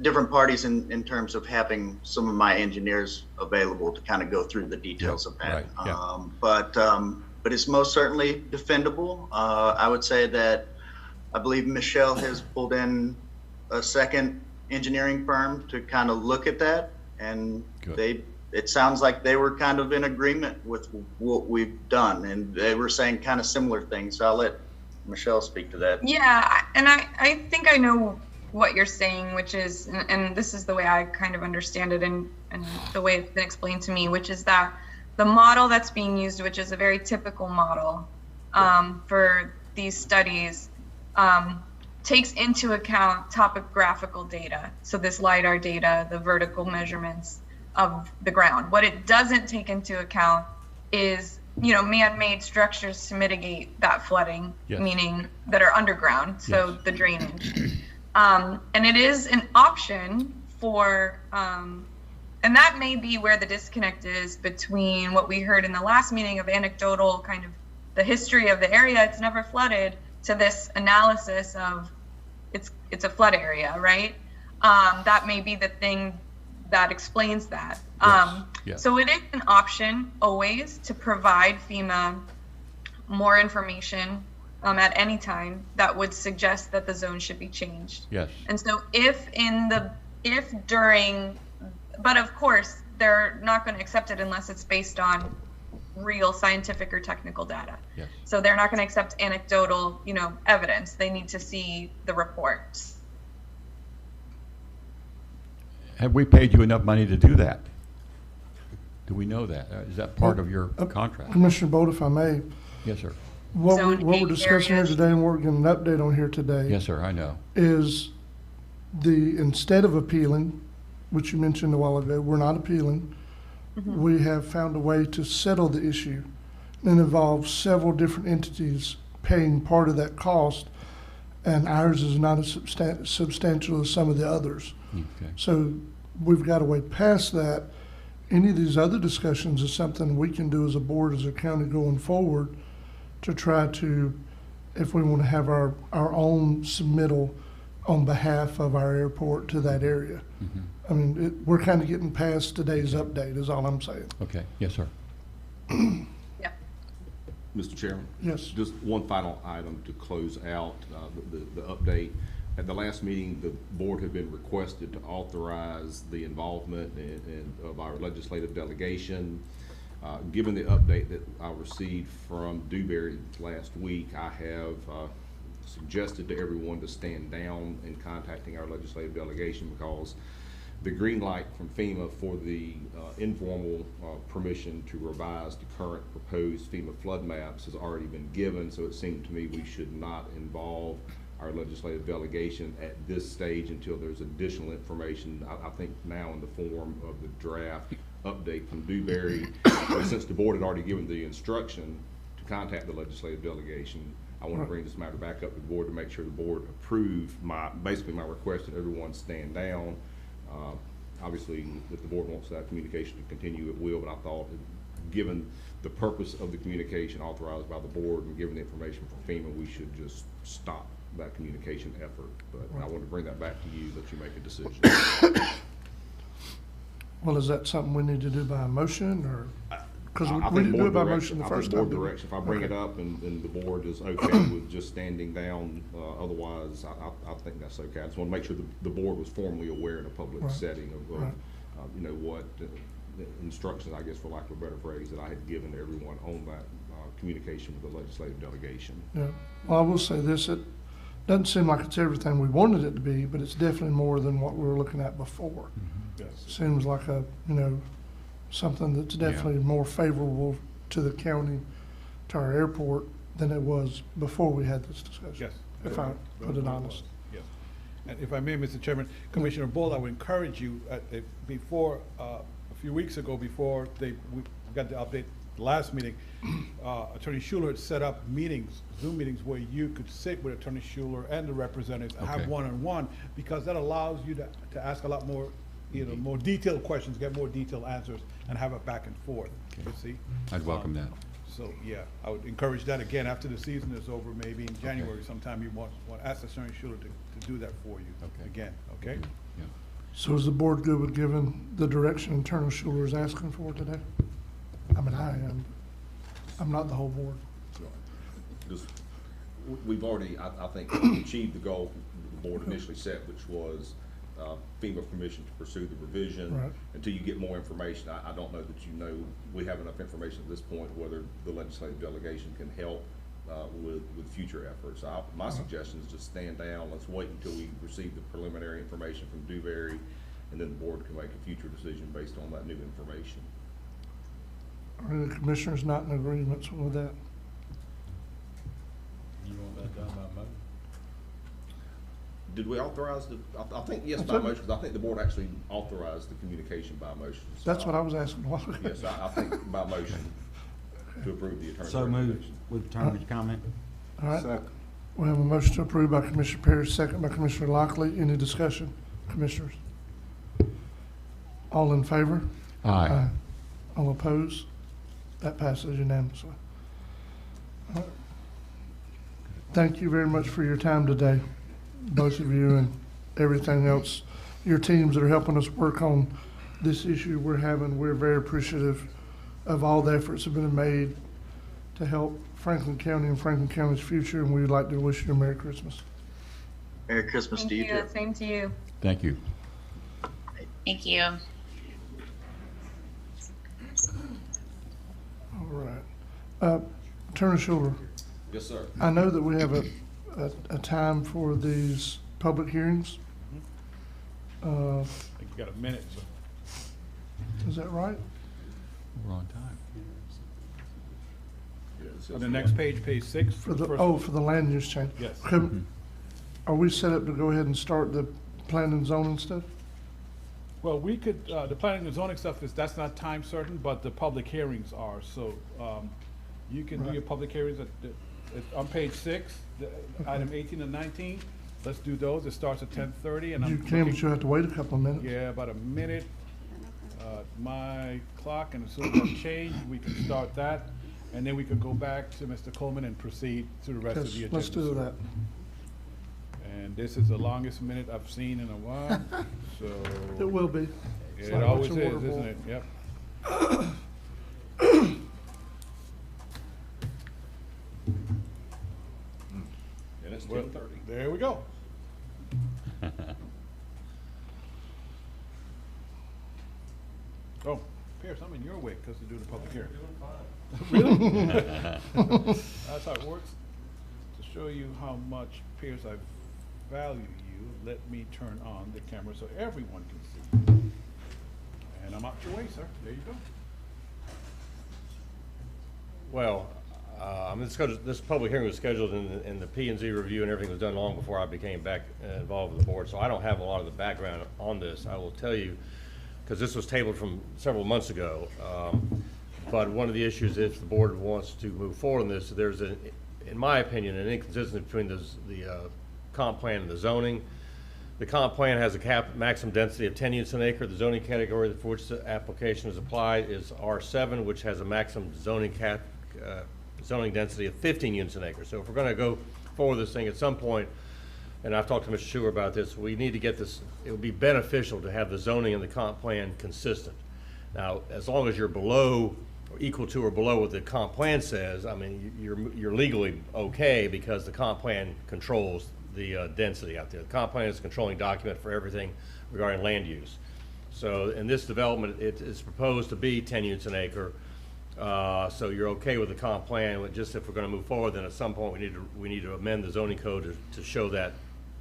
different parties in terms of having some of my engineers available to kind of go through the details of that. Right, yeah. But it's most certainly defendable. I would say that I believe Michelle has pulled in a second engineering firm to kind of look at that, and it sounds like they were kind of in agreement with what we've done, and they were saying kind of similar things. So I'll let Michelle speak to that. Yeah, and I think I know what you're saying, which is, and this is the way I kind of understand it, and the way it's been explained to me, which is that the model that's being used, which is a very typical model for these studies, takes into account topographical data. So this LiDAR data, the vertical measurements of the ground. What it doesn't take into account is, you know, man-made structures to mitigate that flooding, yes. meaning that are underground, so yes. the drainage. And it is an option for, and that may be where the disconnect is between what we heard in the last meeting of anecdotal kind of the history of the area, it's never flooded, to this analysis of it's a flood area, right? That may be the thing that explains that. Yes. So it is an option always to provide FEMA more information at any time that would suggest that the zone should be changed. Yes. And so but of course they're not going to accept it unless it's based on real scientific or technical data. Yes. So they're not going to accept anecdotal, you know, evidence. They need to see the reports. Have we paid you enough money to do that? Do we know that? Is that part of your contract? Commissioner Bolt, if I may. Yes, sir. What we're discussing here today, and we're getting an update on here today. Yes, sir, I know. Is instead of appealing, which you mentioned a while ago, we're not appealing. Mm-hmm. We have found a way to settle the issue, and involves several different entities paying part of that cost, and ours is not as substantial as some of the others. Okay. So we've got a way past that. Any of these other discussions is something we can do as a board, as a county going forward, to try to, if we want to have our own submittal on behalf of our airport to that area. Mm-hmm. I mean, we're kind of getting past today's update is all I'm saying. Okay, yes, sir. Yeah. Mr. Chairman? Yes. Just one final item to close out the update. At the last meeting, the board had been requested to authorize the involvement of our legislative delegation. Given the update that I received from Dewberry last week, I have suggested to everyone to stand down in contacting our legislative delegation, because the green light from FEMA for the informal permission to revise the current proposed FEMA flood maps has already been given. So it seemed to me we should not involve our legislative delegation at this stage until there's additional information, I think now in the form of the draft update from Dewberry. Since the board had already given the instruction to contact the legislative delegation, I want to bring this matter back up to the board to make sure the board approved basically my request that everyone stand down. Obviously, if the board wants that communication to continue, it will, but I thought, given the purpose of the communication authorized by the board and given the information from FEMA, we should just stop that communication effort. But I want to bring that back to you, let you make a decision. Well, is that something we need to do by a motion, or? Because I we think didn't do it by direction- motion the I think first board time. direction. If I bring it up and the board is okay with just standing down, otherwise, I think that's okay. I just want to make sure the board was formally aware in a public setting of you know, what the instructions, I guess, for lack of a better phrase, that I had given to everyone on that communication with the legislative delegation. Yeah. Well, I will say this: it doesn't seem like it's everything we wanted it to be, but it's definitely more than what we were looking at before. Mm-hmm. Yes. Seems like something that's definitely more favorable to the county, to our airport, than it was before we had this discussion. Yes. If I put it honest. Yes. And if I may, Mr. Chairman, Commissioner Bull, I would encourage you, before, a few weeks ago, before we got the update, the last meeting, Attorney Schuler had set up meetings, Zoom meetings, where you could sit with Attorney Schuler and the representatives and have Okay. one-on-one, because that allows you to ask a lot more, more detailed questions, get more detailed answers, and have a back and forth, you see? I'd welcome that. So, yeah, I would encourage that again after the season is over, maybe in January sometime, you want ask Attorney Schuler to do that for you again, okay? Yeah. So is the board good with giving the direction Attorney Schuler is asking for today? I mean, I am. I'm not the whole board. Just, we've already, I think, achieved the goal the board initially set, which was FEMA permission to pursue the revision. Right. Until you get more information, I don't know that we have enough information at this point whether the legislative delegation can help with future efforts. My suggestion is just stand down, let's wait until we receive the preliminary information from Dewberry, and then the board can make a future decision based on that new information. Are the commissioners not in agreement with that? You want that done by Monday? Did we authorize I think yes by motion, because I think the board actually authorized the communication by motion. So That's what I was asking a while ago. Yes, I think by motion to approve the attorney's So moved recommendation. with attorney's comment. All right. Second. We have a motion to approve by Commissioner Parrish, second by Commissioner Lockley. Any discussion, commissioners? All in favor? Aye. All opposed? That passes unanimously. All right. Thank you very much for your time today, both of you and everything else. Your teams that are helping us work on this issue we're having, we're very appreciative of all the efforts that have been made to help Franklin County and Franklin County's future, and we'd like to wish you a Merry Christmas. Merry Christmas Thank to you you. too. Same to you. Thank you. Thank you. All right. Attorney Schuler, Yes, sir. I know that we have a time for these public hearings. I think you got a minute, so. Is that right? We're on time. Yeah, it says On the next page, page 6. For the, first oh, one. for the land use change? Yes. Are we set up to go ahead and start the planning and zoning stuff? Well, we could, the planning and zoning stuff that's not time certain, but the public hearings are, so, you can do your public hearings on page 6, item 18 and 19. Let's do those. It starts at 10:30, and You can, but you'll have to wait a couple of minutes. Yeah, about a minute. My clock, and as soon as that change, we can start that, and then we could go back to Mr. Coleman and proceed to the rest of the Yes, agenda. let's do sir. that. And this is the longest minute I've seen in a while, so. It will be. It's It like always watching is, water isn't boil. it? Yep. And it's Well, 10:30. there we go. Oh, Pierce, I'm in your way because to do the public hearing. Really? That's how it works. To show you how much, Pierce, I value you, let me turn on the camera so everyone can see. And I'm out your way, sir. There you go. Well, this public hearing was scheduled and the P and Z review and everything was done long before I became back involved with the board, so I don't have a lot of the background on this. I will tell you, because this was tabled from several months ago, but one of the issues, if the board wants to move forward on this, there's, in my opinion, an inconsistency between the comp plan and the zoning. The comp plan has a maximum density of 10 units an acre. The zoning category for which the application is applied is R7, which has a maximum zoning density of 15 units an acre. So if we're going to go forward this thing at some point, and I've talked to Mr. Schuler about this, we need to get this, it would be beneficial to have the zoning and the comp plan consistent. Now, as long as you're below, or equal to or below what the comp plan says, I mean, you're legally okay because the comp plan controls the density out there. The comp plan is a controlling document for everything regarding land use. So in this development, it's proposed to be 10 units an acre. So you're okay with the comp plan, but just if we're going to move forward, then at some point we need to amend the zoning code to show that,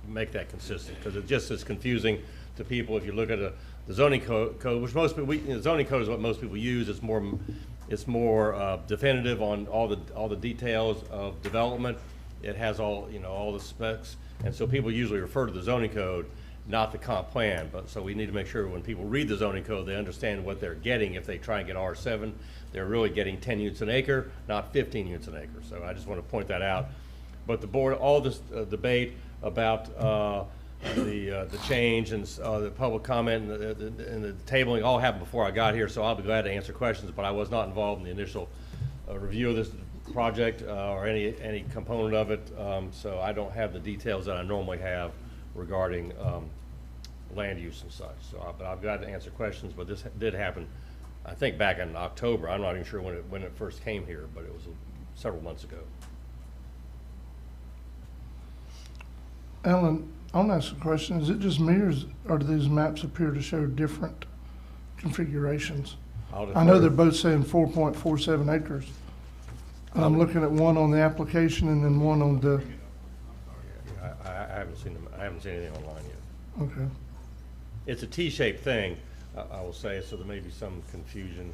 make that consistent, because it just is confusing to people if you look at the zoning code, which most people, the zoning code is what most people use. It's more It's more definitive on all the details of development. It has all, you know, all the specs, and so people usually refer to the zoning code, not the comp plan. But so we need to make sure when people read the zoning code, they understand what they're getting. If they try and get R7, they're really getting 10 units an acre, not 15 units an acre. So I just want to point that out. But the board, all this debate about the change and the public comment and the tabling all happened before I got here, so I'll be glad to answer questions, but I was not involved in the initial review of this project or any component of it, so I don't have the details that I normally have regarding land use and such. So, but I'm glad to answer questions, but this did happen, I think, back in October. I'm not even sure when it first came here, but it was several months ago. Alan, I'll ask a question. Is it just me, or do these maps appear to show different configurations? I know they're both saying 4.47 acres. I'm looking at one on the application and then one on the. I haven't seen them. I haven't seen anything online yet. Okay. It's a T-shaped thing, I will say, so there may be some confusion.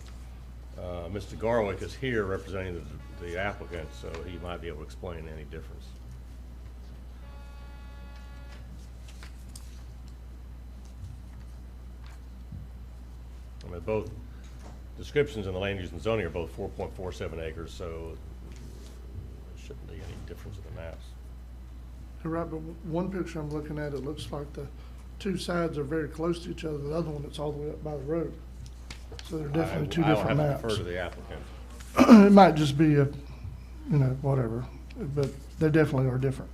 Mr. Garwick is here representing the applicant, so he might be able to explain any difference. I mean, both descriptions in the land use and zoning are both 4.47 acres, so there shouldn't be any difference in the maps. You're right, but one picture I'm looking at, it looks like the two sides are very close to each other. The other one, it's all the way up by the road. So they're definitely two different maps. I'll have to defer to the applicant. It might just be a, you know, whatever, but they definitely are different.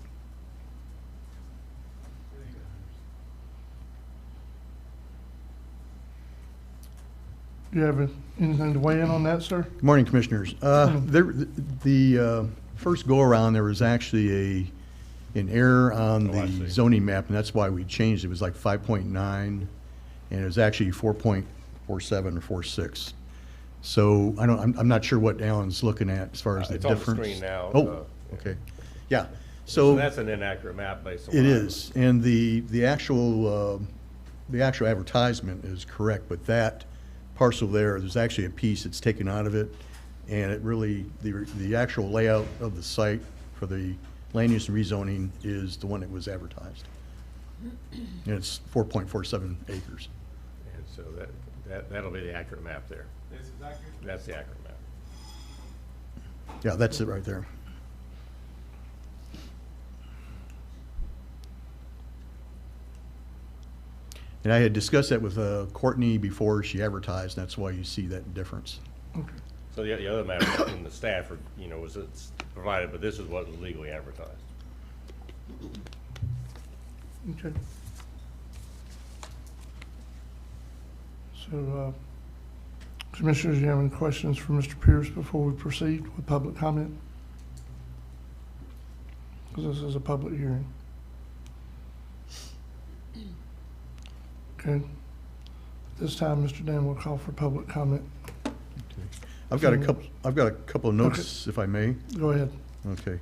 Do you have anything to weigh in on that, sir? Good morning, Commissioners. The first go-around, there was actually an error on the zoning map, and that's why we changed it. It was like 5.9, and it was actually 4.47 or 4.6. So I'm not sure what Alan's looking at as far as the difference. It's on the screen now. Oh, okay. Yeah. So that's an inaccurate map based on. It is, and the actual advertisement is correct, but that parcel there's actually a piece that's taken out of it, and it really, the actual layout of the site for the land use and rezoning is the one that was advertised. And it's 4.47 acres. And so that'll be the accurate map there. This is accurate? That's the accurate map. Yeah, that's it right there. And I had discussed that with Courtney before she advertised, and that's why you see that difference. Okay. So the other map in the staff, was it's provided, but this is what was legally advertised. Okay. So, Commissioners, do you have any questions for Mr. Pierce before we proceed with public comment? Because this is a public hearing. Okay. At this time, Mr. Dan will call for public comment. I've got a couple of notes, if I may. Go ahead. Okay.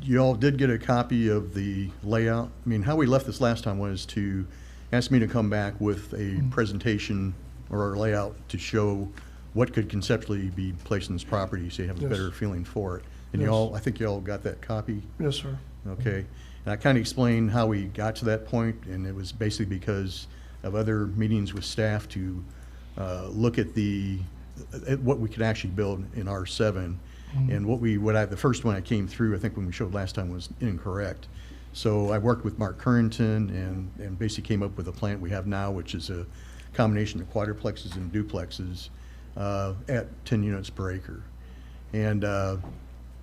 You all did get a copy of the layout. I mean, how we left this last time was to ask me to come back with a presentation or a layout to show what could conceptually be placed in this property, so you have a better feeling for it. And you all, I think you all got that copy? Yes, sir. Okay. And I kind of explained how we got to that point, and it was basically because of other meetings with staff to look at what we could actually build in R7. And the first one I came through, I think when we showed last time, was incorrect. So I worked with Mark Currington and basically came up with a plan we have now, which is a combination of quadruplexes and duplexes at 10 units per acre. And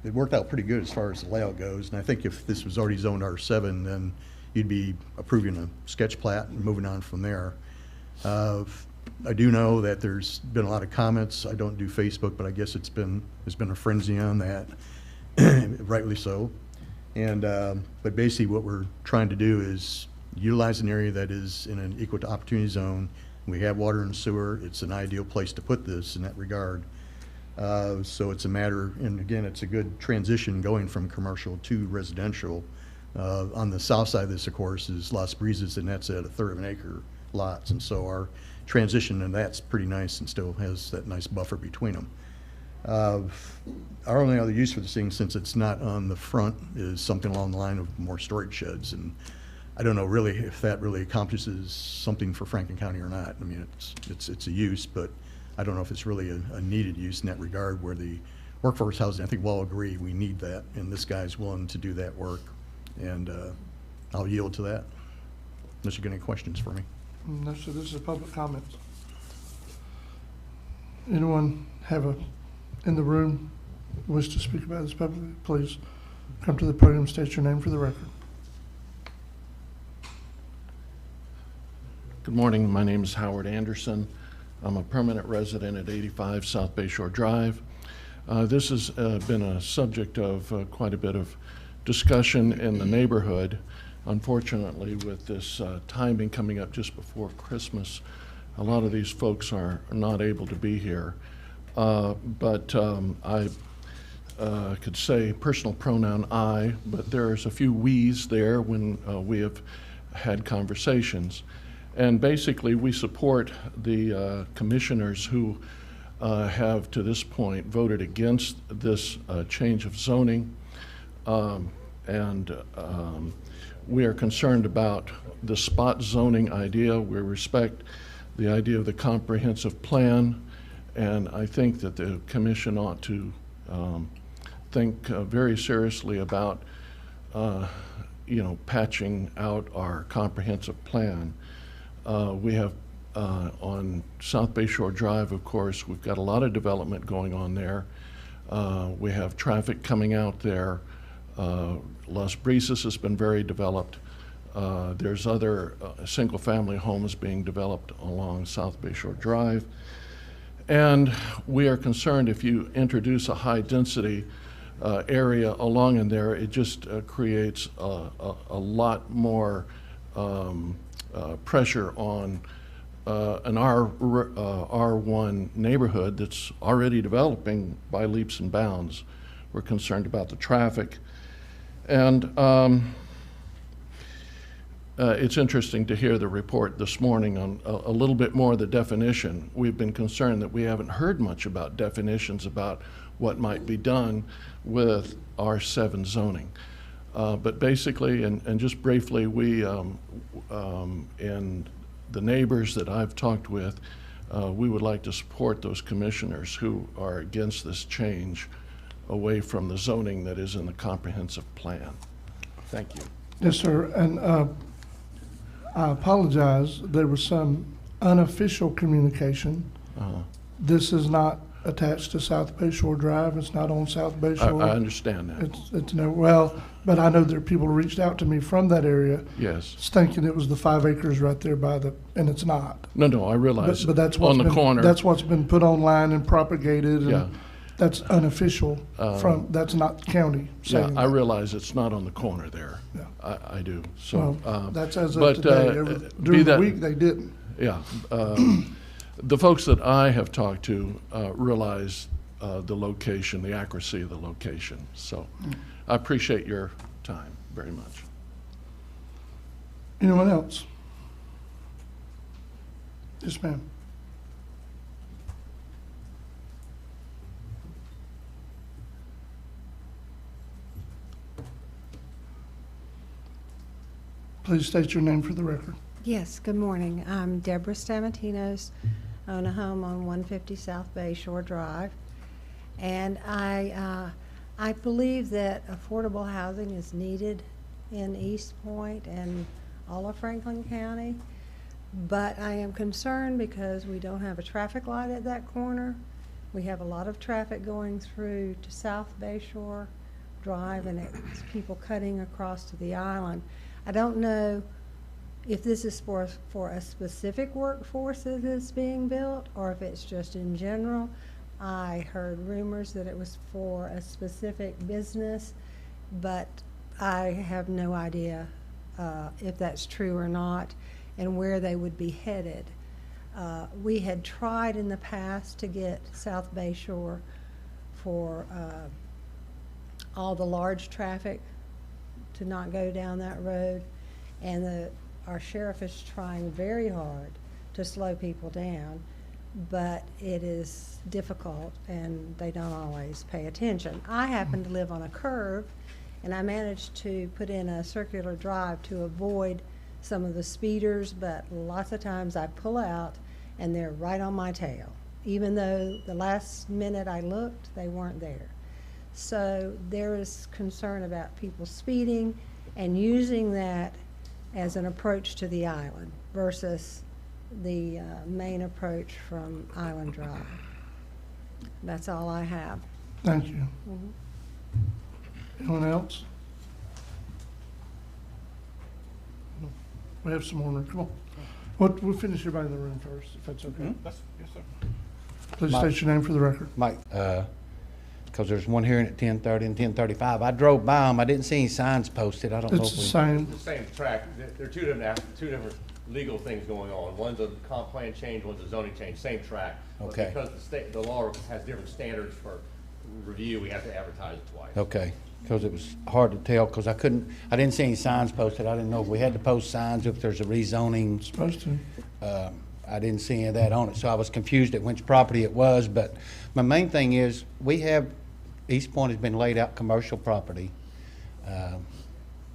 it worked out pretty good as far as the layout goes. And I think if this was already zoned R7, then you'd be approving a sketch plat and moving on from there. I do know that there's been a lot of comments. I don't do Facebook, but I guess there's been a frenzy on that, rightly so. And but basically what we're trying to do is utilize an area that is in an equal opportunity zone. We have water and sewer. It's an ideal place to put this in that regard. So it's a matter, and again, it's a good transition going from commercial to residential. On the south side of this, of course, is Las Brisas, and that's at 1/3 of an acre lots. And so our transition, and that's pretty nice and still has that nice buffer between them. Our only other use for this thing, since it's not on the front, is something along the line of more storage sheds. And I don't know really if that really accomplishes something for Franklin County or not. I mean, it's a use, but I don't know if it's really a needed use in that regard, where the workforce housing, I think we'll all agree we need that, and this guy's willing to do that work. And I'll yield to that, unless you got any questions for me. No, sir, this is public comments. Anyone in the room wish to speak about this publicly? Please come to the podium, state your name for the record. Good morning, my name is Howard Anderson. I'm a permanent resident at 85 South Bayshore Drive. This has been a subject of quite a bit of discussion in the neighborhood. Unfortunately, with this timing coming up just before Christmas, a lot of these folks are not able to be here. But I could say personal pronoun I, but there's a few we's there when we have had conversations. And basically, we support the commissioners who have, to this point, voted against this change of zoning. We are concerned about the spot zoning idea. We respect the idea of the comprehensive plan, and I think that the commission ought to think very seriously about patching out our comprehensive plan. We have on South Bayshore Drive, of course, we've got a lot of development going on there. We have traffic coming out there. Las Brisas has been very developed. There's other single-family homes being developed along South Bayshore Drive. And we are concerned if you introduce a high-density area along in there, it just creates a lot more pressure on an R1 neighborhood that's already developing by leaps and bounds. We're concerned about the traffic. And it's interesting to hear the report this morning on a little bit more of the definition. We've been concerned that we haven't heard much about definitions about what might be done with R7 zoning. But basically, and just briefly, we, and the neighbors that I've talked with, we would like to support those commissioners who are against this change away from the zoning that is in the comprehensive plan. Thank you. Yes, sir. And I apologize. There was some unofficial communication. This is not attached to South Bayshore Drive. It's not on South Bayshore. I understand that. It's no, well, but I know there are people who reached out to me from that area. Yes. Thinking it was the 5 acres right there by the, and it's not. No, I realize. But that's on the corner. That's what's been put online and propagated. And yeah. That's unofficial that's not county saying Yeah, I realize it's not on the corner there. Yeah. I do. So, well, that's as of today. During the week, they didn't. Yeah. The folks that I have talked to realize the location, the accuracy of the location. So I appreciate your time very much. Anyone else? Yes, ma'am. Please state your name for the record. Yes, good morning. I'm Deborah Stamatinos, own a home on 150 South Bayshore Drive. And I believe that affordable housing is needed in East Point and all of Franklin County. But I am concerned because we don't have a traffic light at that corner. We have a lot of traffic going through to South Bayshore Drive, and it's people cutting across to the island. I don't know if this is for a specific workforce that is being built or if it's just in general. I heard rumors that it was for a specific business, but I have no idea if that's true or not and where they would be headed. We had tried in the past to get South Bayshore for all the large traffic to not go down that road, and our sheriff is trying very hard to slow people down, but it is difficult and they don't always pay attention. I happen to live on a curve, and I managed to put in a circular drive to avoid some of the speeders, but lots of times I pull out and they're right on my tail. Even though the last minute I looked, they weren't there. So there is concern about people speeding and using that as an approach to the island versus the main approach from Island Drive. That's all I have. Thank you. Anyone else? We have some more. Come on. We'll finish everybody in the room first, if that's okay. Yes, sir. Please Mike. state your name for the record. Mike, because there's one hearing at 10:30 and 10:35. I drove by them. I didn't see any signs posted. I don't know It's if the we. same. The same track, there are two different legal things going on. One's a comp plan change, one's a zoning change, same track. But Okay. because the law has different standards for review, we have to advertise it twice. Okay, because it was hard to tell, because I didn't see any signs posted. I didn't know if we had to post signs if there's a rezoning. Supposed to. I didn't see any of that on it, so I was confused at which property it was. But my main thing is, East Point has been laid out commercial property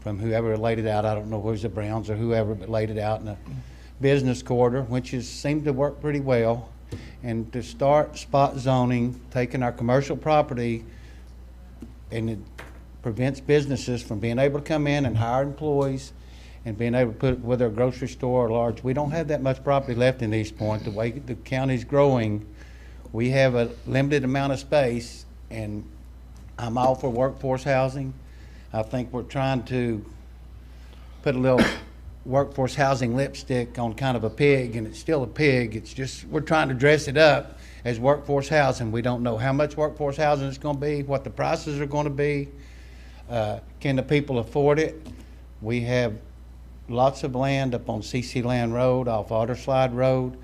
from whoever laid it out. I don't know if it was the Browns or whoever, but laid it out in a business corridor, which seemed to work pretty well. And to start spot zoning, taking our commercial property, and it prevents businesses from being able to come in and hire employees and being able to put, whether a grocery store or large, we don't have that much property left in East Point. The way the county's growing, we have a limited amount of space, and I'm all for workforce housing. I think we're trying to put a little workforce housing lipstick on kind of a pig, and it's still a pig. It's just, we're trying to dress it up as workforce housing. We don't know how much workforce housing it's going to be, what the prices are going to be. Can the people afford it? We have lots of land up on CC Land Road, off Otterslide Road,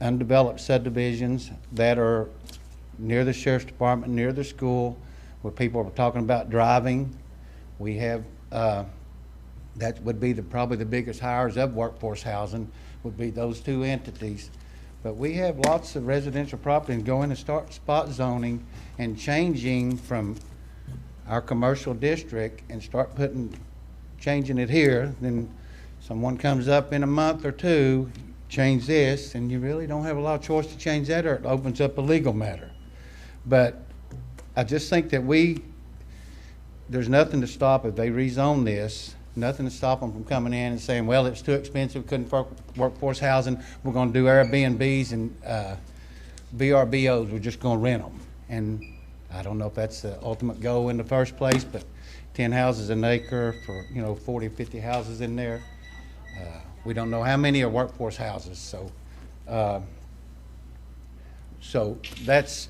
undeveloped subdivisions that are near the sheriff's department, near the school, where people are talking about driving. We have, that would be probably the biggest hires of workforce housing, would be those two entities. But we have lots of residential property, and go in and start spot zoning and changing from our commercial district and start changing it here. Then someone comes up in a month or two, change this, and you really don't have a lot of choice to change that, or it opens up a legal matter. But I just think that there's nothing to stop if they rezone this, nothing to stop them from coming in and saying, well, it's too expensive, couldn't workforce housing, we're going to do Airbnbs and VRBOs, we're just going to rent them. And I don't know if that's the ultimate goal in the first place, but 10 houses an acre for, 40, 50 houses in there. We don't know how many are workforce houses, so that's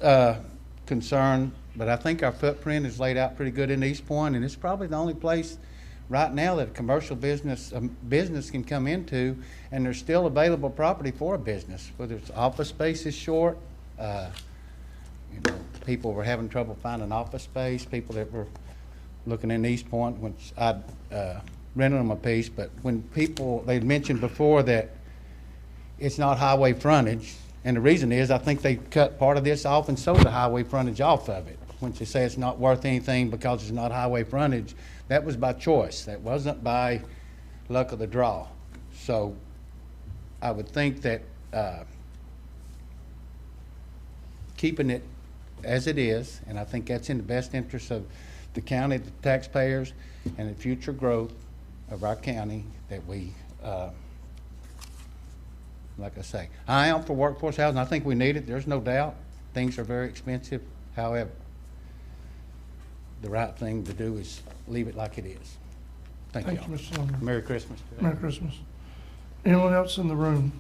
concern. But I think our footprint is laid out pretty good in East Point, and it's probably the only place right now that a commercial business can come into, and there's still available property for a business, whether it's office space is short. People were having trouble finding office space, people that were looking in East Point, which I rented them a piece, but when they mentioned before that it's not highway frontage, and the reason is I think they cut part of this off and sold the highway frontage off of it. When they say it's not worth anything because it's not highway frontage, that was by choice. That wasn't by luck of the draw. So I would think that keeping it as it is, and I think that's in the best interest of the county, the taxpayers, and the future growth of our county, that we, like I say, I am for workforce housing. I think we need it. There's no doubt. Things are very expensive. However, the right thing to do is leave it like it is. Thank you. Thank you, Mr. Lumber. Merry Christmas. Merry Christmas. Anyone else in the room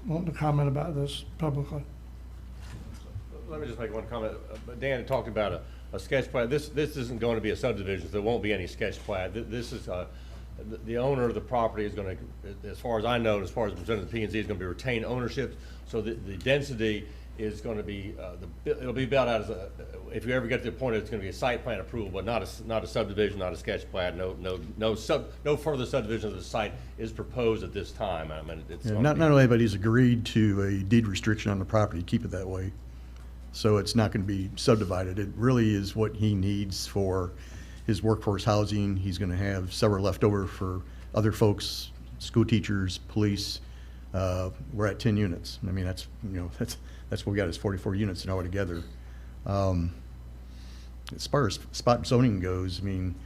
wanting to comment about this publicly? Let me just make one comment. Dan had talked about a sketch plat. This isn't going to be a subdivision, so there won't be any sketch plat. This is the owner of the property is going to, as far as I know, as far as I'm concerned, the P&Z is going to be retained ownership. So the density is going to be, it'll be built out as a, if you ever get to the point, it's going to be a site plan approval, but not a subdivision, not a sketch plan, no further subdivision of the site is proposed at this time. I mean, it's Yeah, not only that, but he's agreed to a deed restriction on the property, keep it that way. So it's not going to be subdivided. It really is what he needs for his workforce housing. He's going to have several left over for other folks, school teachers, police. We're at 10 units. I mean, that's what we got is 44 units now altogether. As far as spot zoning goes, I mean,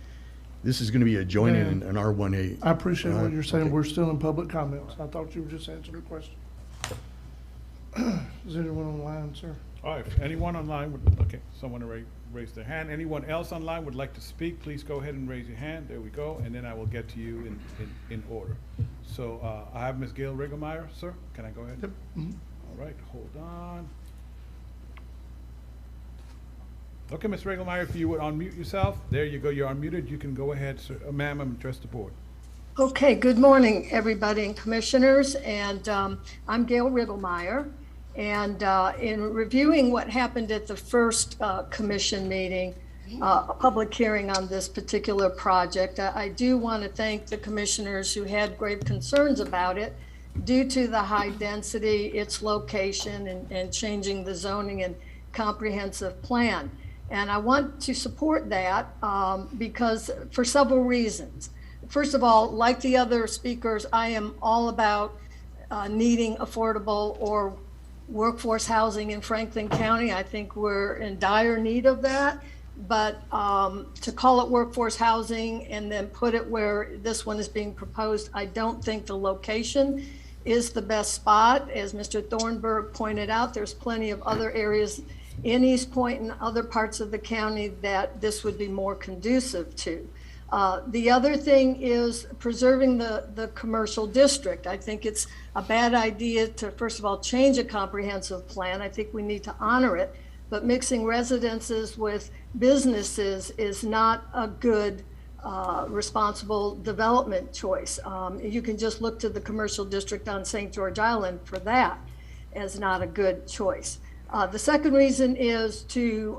this is going to be adjoining an R1A. I appreciate what you're saying. Okay. We're still in public comments. I thought you were just answering a question. Is anyone online, sir? All right, if anyone online would, okay, someone to raise their hand. Anyone else online would like to speak, please go ahead and raise your hand. There we go, and then I will get to you in order. So I have Ms. Gail Rigglemeyer, sir. Can I go ahead? Yep. Mm-hmm. All right, hold on. Okay, Ms. Rigglemeyer, if you would unmute yourself. There you go, you're unmuted. You can go ahead, sir. Ma'am, and address the board. Okay, good morning, everybody and commissioners, and I'm Gail Rigglemeyer. And in reviewing what happened at the first commission meeting, a public hearing on this particular project, I do want to thank the commissioners who had grave concerns about it due to the high density, its location, and changing the zoning and comprehensive plan. And I want to support that because for several reasons. First of all, like the other speakers, I am all about needing affordable or workforce housing in Franklin County. I think we're in dire need of that. But to call it workforce housing and then put it where this one is being proposed, I don't think the location is the best spot. As Mr. Thornburg pointed out, there's plenty of other areas in East Point and other parts of the county that this would be more conducive to. The other thing is preserving the commercial district. I think it's a bad idea to, first of all, change a comprehensive plan. I think we need to honor it, but mixing residences with businesses is not a good responsible development choice. You can just look to the commercial district on St. George Island for that as not a good choice. The second reason is to,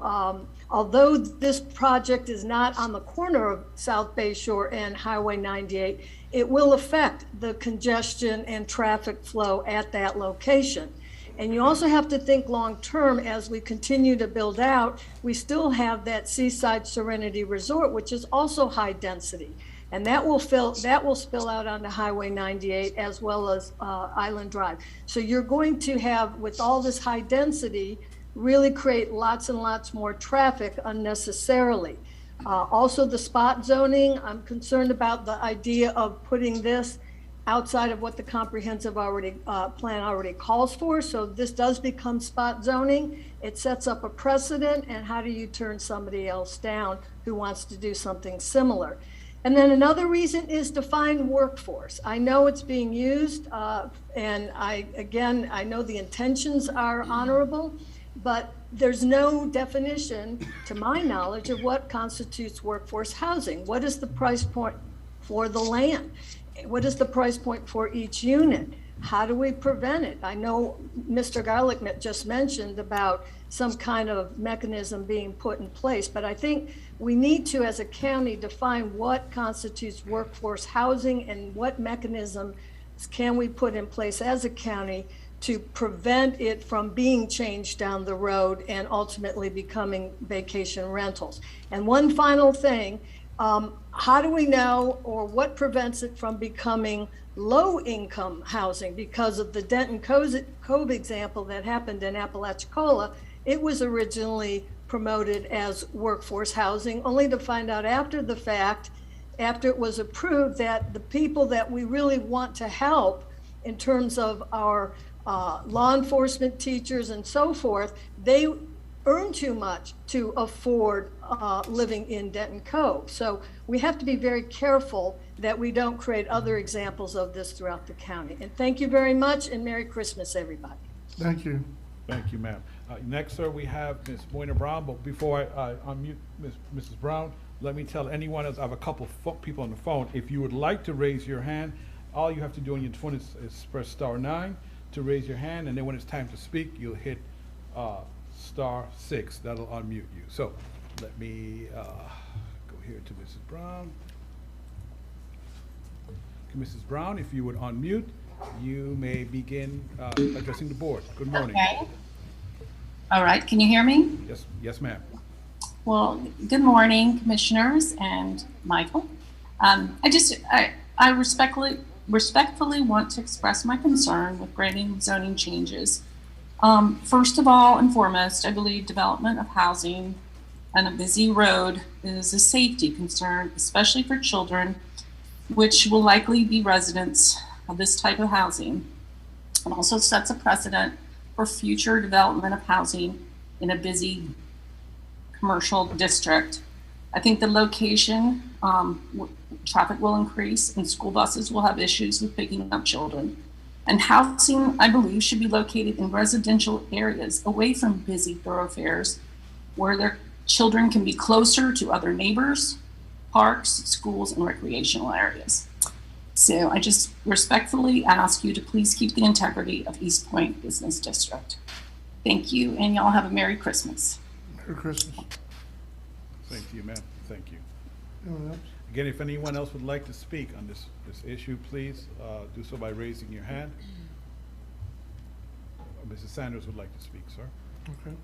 although this project is not on the corner of South Bay Shore and Highway 98, it will affect the congestion and traffic flow at that location. And you also have to think long-term as we continue to build out. We still have that Seaside Serenity Resort, which is also high density. And that will spill out onto Highway 98 as well as Island Drive. So you're going to have, with all this high density, really create lots and lots more traffic unnecessarily. Also the spot zoning, I'm concerned about the idea of putting this outside of what the comprehensive plan already calls for. So this does become spot zoning. It sets up a precedent, and how do you turn somebody else down who wants to do something similar? And then another reason is define workforce. I know it's being used, and I know the intentions are honorable, but there's no definition, to my knowledge, of what constitutes workforce housing. What is the price point for the land? What is the price point for each unit? How do we prevent it? I know Mr. Garlick just mentioned about some kind of mechanism being put in place, but I think we need to, as a county, define what constitutes workforce housing and what mechanisms can we put in place as a county to prevent it from being changed down the road and ultimately becoming vacation rentals. And one final thing, how do we know, or what prevents it from becoming low-income housing? Because of the Denton Cove example that happened in Appalachia, it was originally promoted as workforce housing, only to find out after the fact, after it was approved, that the people that we really want to help in terms of our law enforcement, teachers, and so forth, they earn too much to afford living in Denton Cove. So we have to be very careful that we don't create other examples of this throughout the county. And thank you very much, and Merry Christmas, everybody. Thank you. Thank you, ma'am. Next, sir, we have Ms. Moyna Brown, but before I unmute Mrs. Brown, let me tell anyone else, I have a couple of people on the phone. If you would like to raise your hand, all you have to do on your phone is press *9 to raise your hand, and then when it's time to speak, you'll hit *6. That'll unmute you. So let me go here to Mrs. Brown. Mrs. Brown, if you would unmute, you may begin addressing the board. Good morning. Okay. All right, can you hear me? Yes, ma'am. Well, good morning, commissioners and Michael. I respectfully want to express my concern with granting zoning changes. First of all and foremost, I believe development of housing on a busy road is a safety concern, especially for children, which will likely be residents of this type of housing. It also sets a precedent for future development of housing in a busy commercial district. I think the location, traffic will increase and school buses will have issues with picking up children. And housing, I believe, should be located in residential areas away from busy thoroughfares where their children can be closer to other neighbors, parks, schools, and recreational areas. So I just respectfully ask you to please keep the integrity of East Point Business District. Thank you, and y'all have a Merry Christmas. Merry Christmas. Thank you, ma'am. Thank you. Anyone else? Again, if anyone else would like to speak on this issue, please do so by raising your hand. Mrs. Sanders would like to speak, sir. Okay.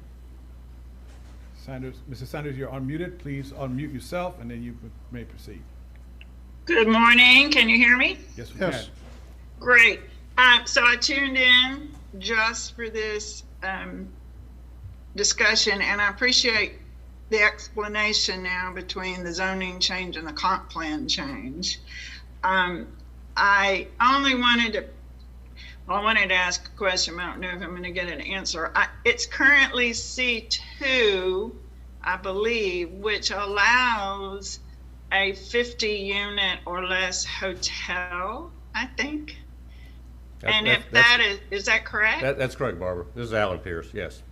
Mrs. Sanders, you're unmuted. Please unmute yourself, and then you may proceed. Good morning. Can you hear me? Yes, we can. Great. So I tuned in just for this discussion, and I appreciate the explanation now between the zoning change and the comp plan change. I only wanted to, I wanted to ask a question. I don't know if I'm going to get an answer. It's currently C2, I believe, which allows a 50 unit or less hotel, I think. And if that is that correct? That's correct, Barbara. This is Alan Pierce, yes.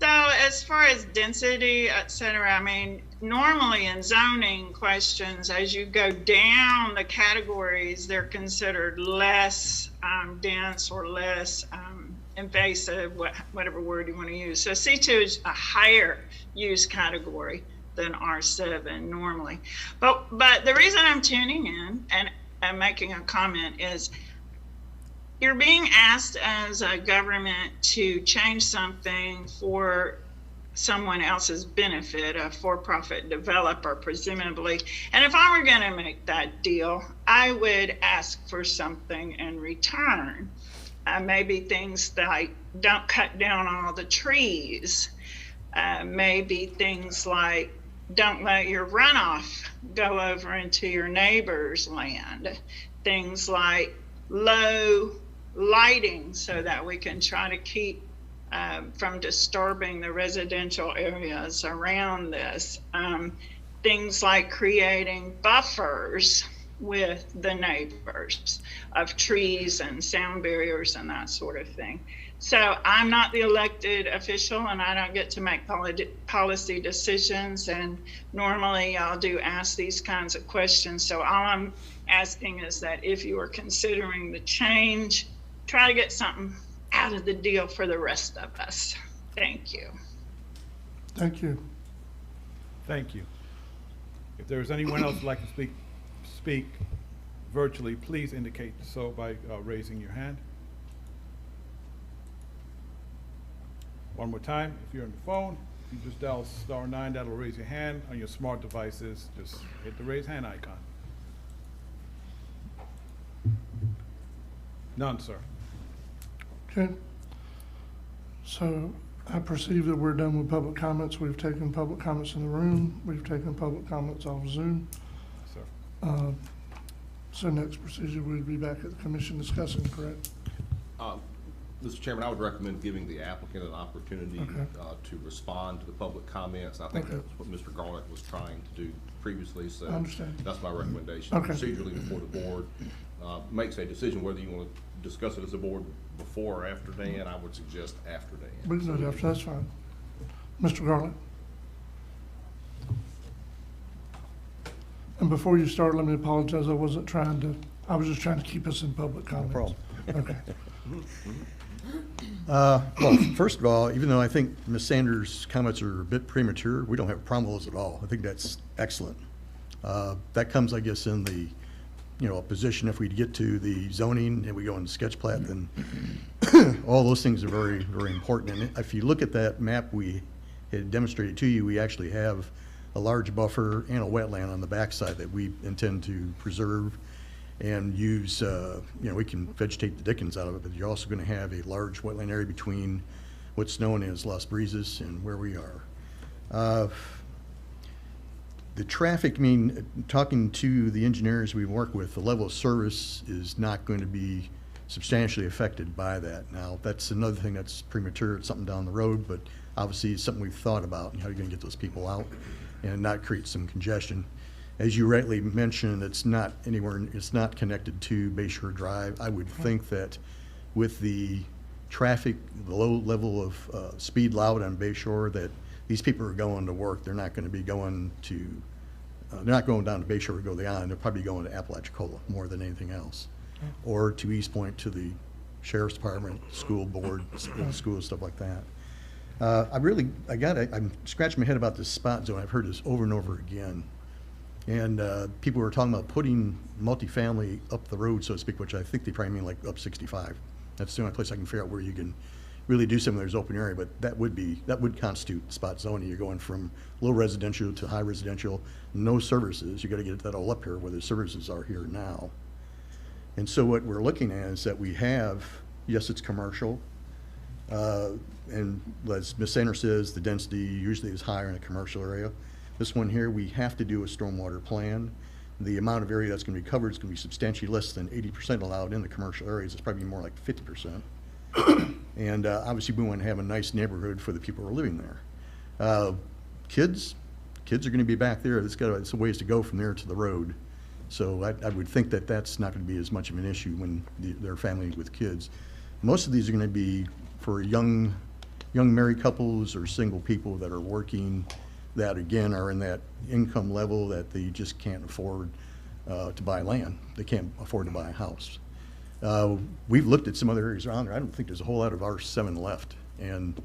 So as far as density, et cetera, I mean, normally in zoning questions, as you go down the categories, they're considered less dense or less invasive, whatever word you want to use. So C2 is a higher use category than R7 normally. But the reason I'm tuning in and I'm making a comment is you're being asked as a government to change something for someone else's benefit, a for-profit developer, presumably. And if I were going to make that deal, I would ask for something in return. Maybe things like don't cut down all the trees. Maybe things like don't let your runoff go over into your neighbor's land. Things like low lighting so that we can try to keep from disturbing the residential areas around this. Things like creating buffers with the neighbors of trees and sound barriers and that sort of thing. So I'm not the elected official and I don't get to make policy decisions, and normally I'll ask these kinds of questions. So all I'm asking is that if you are considering the change, try to get something out of the deal for the rest of us. Thank you. Thank you. Thank you. If there's anyone else who'd like to speak virtually, please indicate so by raising your hand. One more time, if you're on the phone, you just dial *9, that'll raise your hand. On your smart devices, just hit the raise hand icon. None, sir. Okay. So I perceive that we're done with public comments. We've taken public comments in the room. We've taken public comments off Zoom. Sir. So next procedure, we'd be back at the commission discussing, correct? Mr. Chairman, I would recommend giving the applicant an opportunity to respond to the public comments. I think that's what Mr. Garlick was trying to do previously, so I understand. That's my recommendation. Procedurally, before the board makes a decision whether you want to discuss it as a board before or after Dan, I would suggest after Dan. We can do it after, that's fine. Mr. Garlick? And before you start, let me apologize. I was just trying to keep us in public comments. No problem. Okay. Well, first of all, even though I think Ms. Sanders' comments are a bit premature, we don't have a problem with those at all. I think that's excellent. That comes, I guess, in the, a position if we get to the zoning and we go into sketch plat, then all those things are very, very important. And if you look at that map we had demonstrated to you, we actually have a large buffer and a wetland on the backside that we intend to preserve and use, we can vegetate the dickens out of it, but you're also going to have a large wetland area between what's known as Las Brisas and where we are. The traffic, talking to the engineers we work with, the level of service is not going to be substantially affected by that. Now, that's another thing that's premature. It's something down the road, but obviously it's something we've thought about, how you're going to get those people out and not create some congestion. As you rightly mentioned, it's not connected to Bayshore Drive. I would think that with the traffic, the low level of speed allowed on Bayshore, that these people are going to work. They're not going to be going to, they're not going down to Bayshore to go to the island. They're probably going to Appalachia more than anything else. Or to East Point, to the Sheriff's Department, school board, school, stuff like that. I'm scratching my head about this spot zone. I've heard this over and over again. And people were talking about putting multifamily up the road, so to speak, which I think they probably mean like up 65. That's the only place I can figure out where you can really do something there's open area, but that would constitute spot zoning. You're going from low residential to high residential, no services. You got to get that all up here where the services are here now. And so what we're looking at is that we have, yes, it's commercial, and as Ms. Sanders says, the density usually is higher in a commercial area. This one here, we have to do a stormwater plan. The amount of area that's going to be covered is going to be substantially less than 80% allowed in the commercial areas. It's probably more like 50%. And obviously we want to have a nice neighborhood for the people who are living there. Kids are going to be back there. It's a ways to go from there to the road. So I would think that that's not going to be as much of an issue when they're families with kids. Most of these are going to be for young married couples or single people that are working, that again are in that income level that they just can't afford to buy land. They can't afford to buy a house. We've looked at some other areas around there. I don't think there's a whole lot of R7 left. And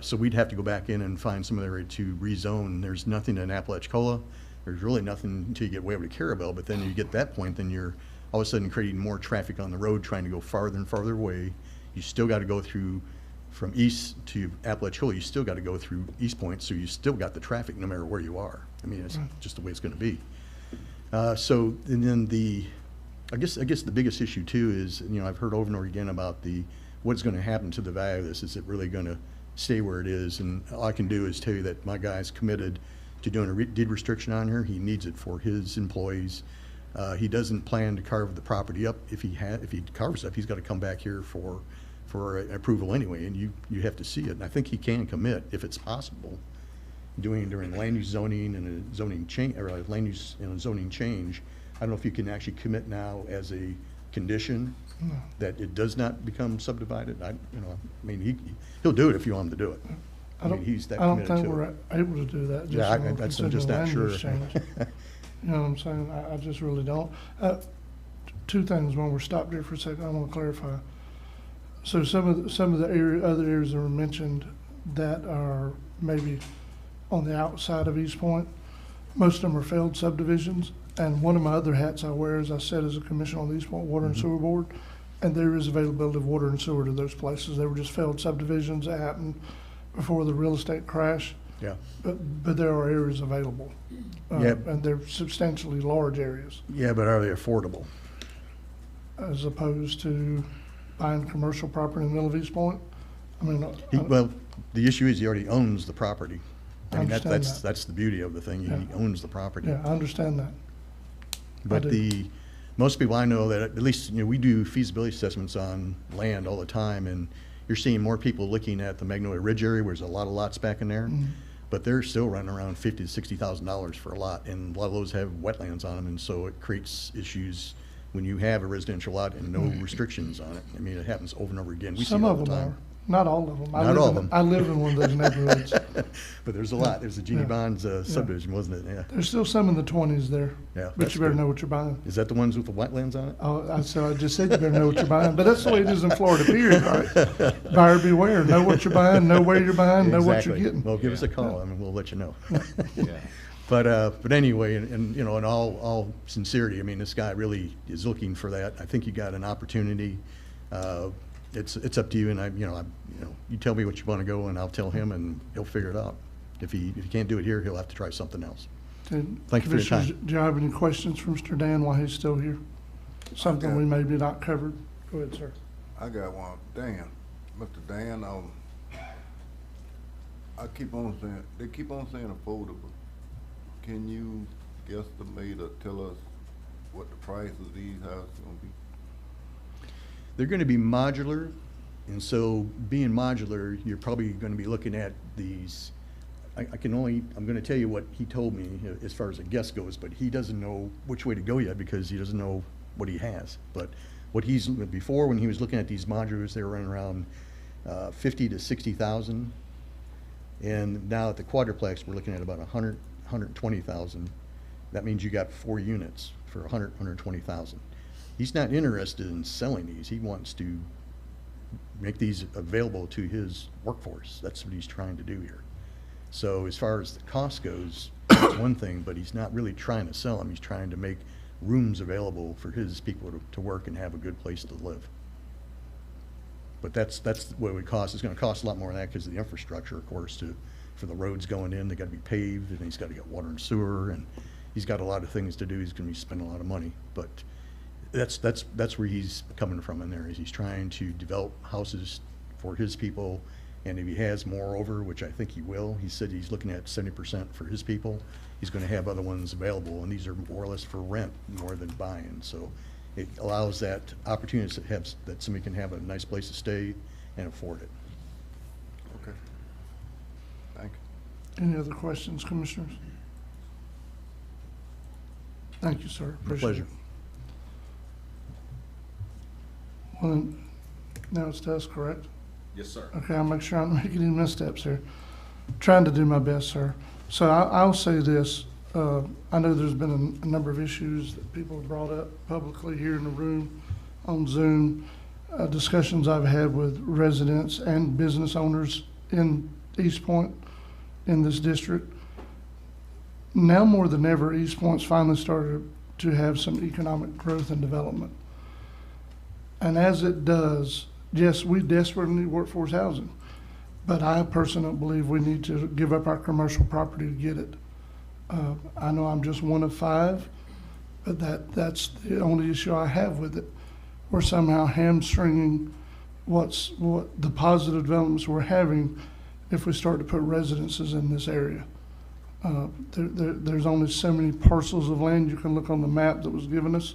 so we'd have to go back in and find some other area to rezone. There's nothing in Appalachia. There's really nothing until you get way over to Carabel, but then you get that point, then you're all of a sudden creating more traffic on the road, trying to go farther and farther away. You still got to go through, from east to Appalachia, you still got to go through East Point, so you still got the traffic no matter where you are. I mean, it's just the way it's going to be. So, and then I guess the biggest issue too is, I've heard over and over again about what's going to happen to the value of this. Is it really going to stay where it is? And all I can do is tell you that my guy's committed to doing a deed restriction on here. He needs it for his employees. He doesn't plan to carve the property up. If he carves it up, he's got to come back here for approval anyway, and you have to see it. And I think he can commit, if it's possible, during land use zoning and a zoning change, or a land use and a zoning change. I don't know if you can actually commit now as a condition that it does not become subdivided. He'll do it if you want him to do it. He's that committed to it. I don't think we're able to do that. I'm just not sure. You know what I'm saying? I just really don't. Two things when we're stopped here for a second, I want to clarify. So some of the other areas that were mentioned that are maybe on the outside of East Point, most of them are failed subdivisions. And one of my other hats I wear, as I said, as a commissioner on the East Point Water and Sewer Board, and there is availability of water and sewer to those places. They were just failed subdivisions that happened before the real estate crash. Yeah. But there are areas available. And they're substantially large areas. Yeah, but are they affordable? As opposed to buying commercial property in the middle of East Point? Well, the issue is he already owns the property. That's the beauty of the thing. Yeah. He owns the property. Yeah, I understand that. But most people I know that, at least, we do feasibility assessments on land all the time, and you're seeing more people looking at the Magnolia Ridge area where there's a lot of lots back in there. Mm-hmm. But they're still running around $50,000 to $60,000 for a lot, and a lot of those have wetlands on them, and so it creates issues when you have a residential lot and no restrictions on it. It happens over and over again. We see it all the time. Not all of them. Not all of them. I live in one of those neighborhoods. But there's a lot. There's a Jeannie Yeah. Bonds subdivision, wasn't it? Yeah. There's still some in the 20s there. Yeah, But that's you better good. know what you're buying. Is that the ones with the wetlands on it? Oh, I just said you better know what you're buying. But that's the way it is in Florida, period, right? Buyer beware. Know what you're buying, know where you're buying, know what you're Exactly. getting. Well, give us a call, and we'll let you know. Yeah. But anyway, and you know, in all sincerity, I mean, this guy really is looking for that. I think you got an opportunity. It's up to you, and you tell me what you want to go, and I'll tell him, and he'll figure it out. If he can't do it here, he'll have to try something else. And Thank you for your time. Commissioners, do you have any questions for Mr. Dan while he's still here? Something we maybe not covered? Go ahead, sir. I got one. Dan, Mr. Dan, they keep on saying affordable. Can you guesstimate or tell us what the price of these houses gonna be? They're going to be modular, and so being modular, you're probably going to be looking at these. I'm going to tell you what he told me as far as a guess goes, but he doesn't know which way to go yet because he doesn't know what he has. But what before, when he was looking at these modulars, they were running around 50 to 60,000, and now at the quadruplex, we're looking at about 120,000. That means you got 4 units for 120,000. He's not interested in selling these. He wants to make these available to his workforce. That's what he's trying to do here. So as far as the cost goes, it's one thing, but he's not really trying to sell them. He's trying to make rooms available for his people to work and have a good place to live. But that's what it would cost. It's going to cost a lot more than that because of the infrastructure, of course, for the roads going in. They got to be paved, and he's got to get water and sewer, and he's got a lot of things to do. He's going to be spending a lot of money, but that's where he's coming from in there. Is he's trying to develop houses for his people, and if he has more over, which I think he will, he said he's looking at 70% for his people. He's going to have other ones available, and these are more or less for rent more than buying. So it allows that opportunity to have that somebody can have a nice place to stay and afford it. Okay. Thank you. Any other questions, commissioners? Thank you, sir. My pleasure. Well, now it's to us, correct? Yes, sir. Okay, I'll make sure I don't make any missteps here. Trying to do my best, sir. So I'll say this. I know there's been a number of issues that people have brought up publicly here in the room, on Zoom, discussions I've had with residents and business owners in East Point, in this district. Now more than ever, East Point's finally started to have some economic growth and development. And as it does, yes, we desperately need workforce housing, but I personally don't believe we need to give up our commercial property to get it. I know I'm just one of 5, but that's the only issue I have with it. We're somehow hamstringing what the positive developments we're having if we start to put residences in this area. There's only so many parcels of land you can look on the map that was given us.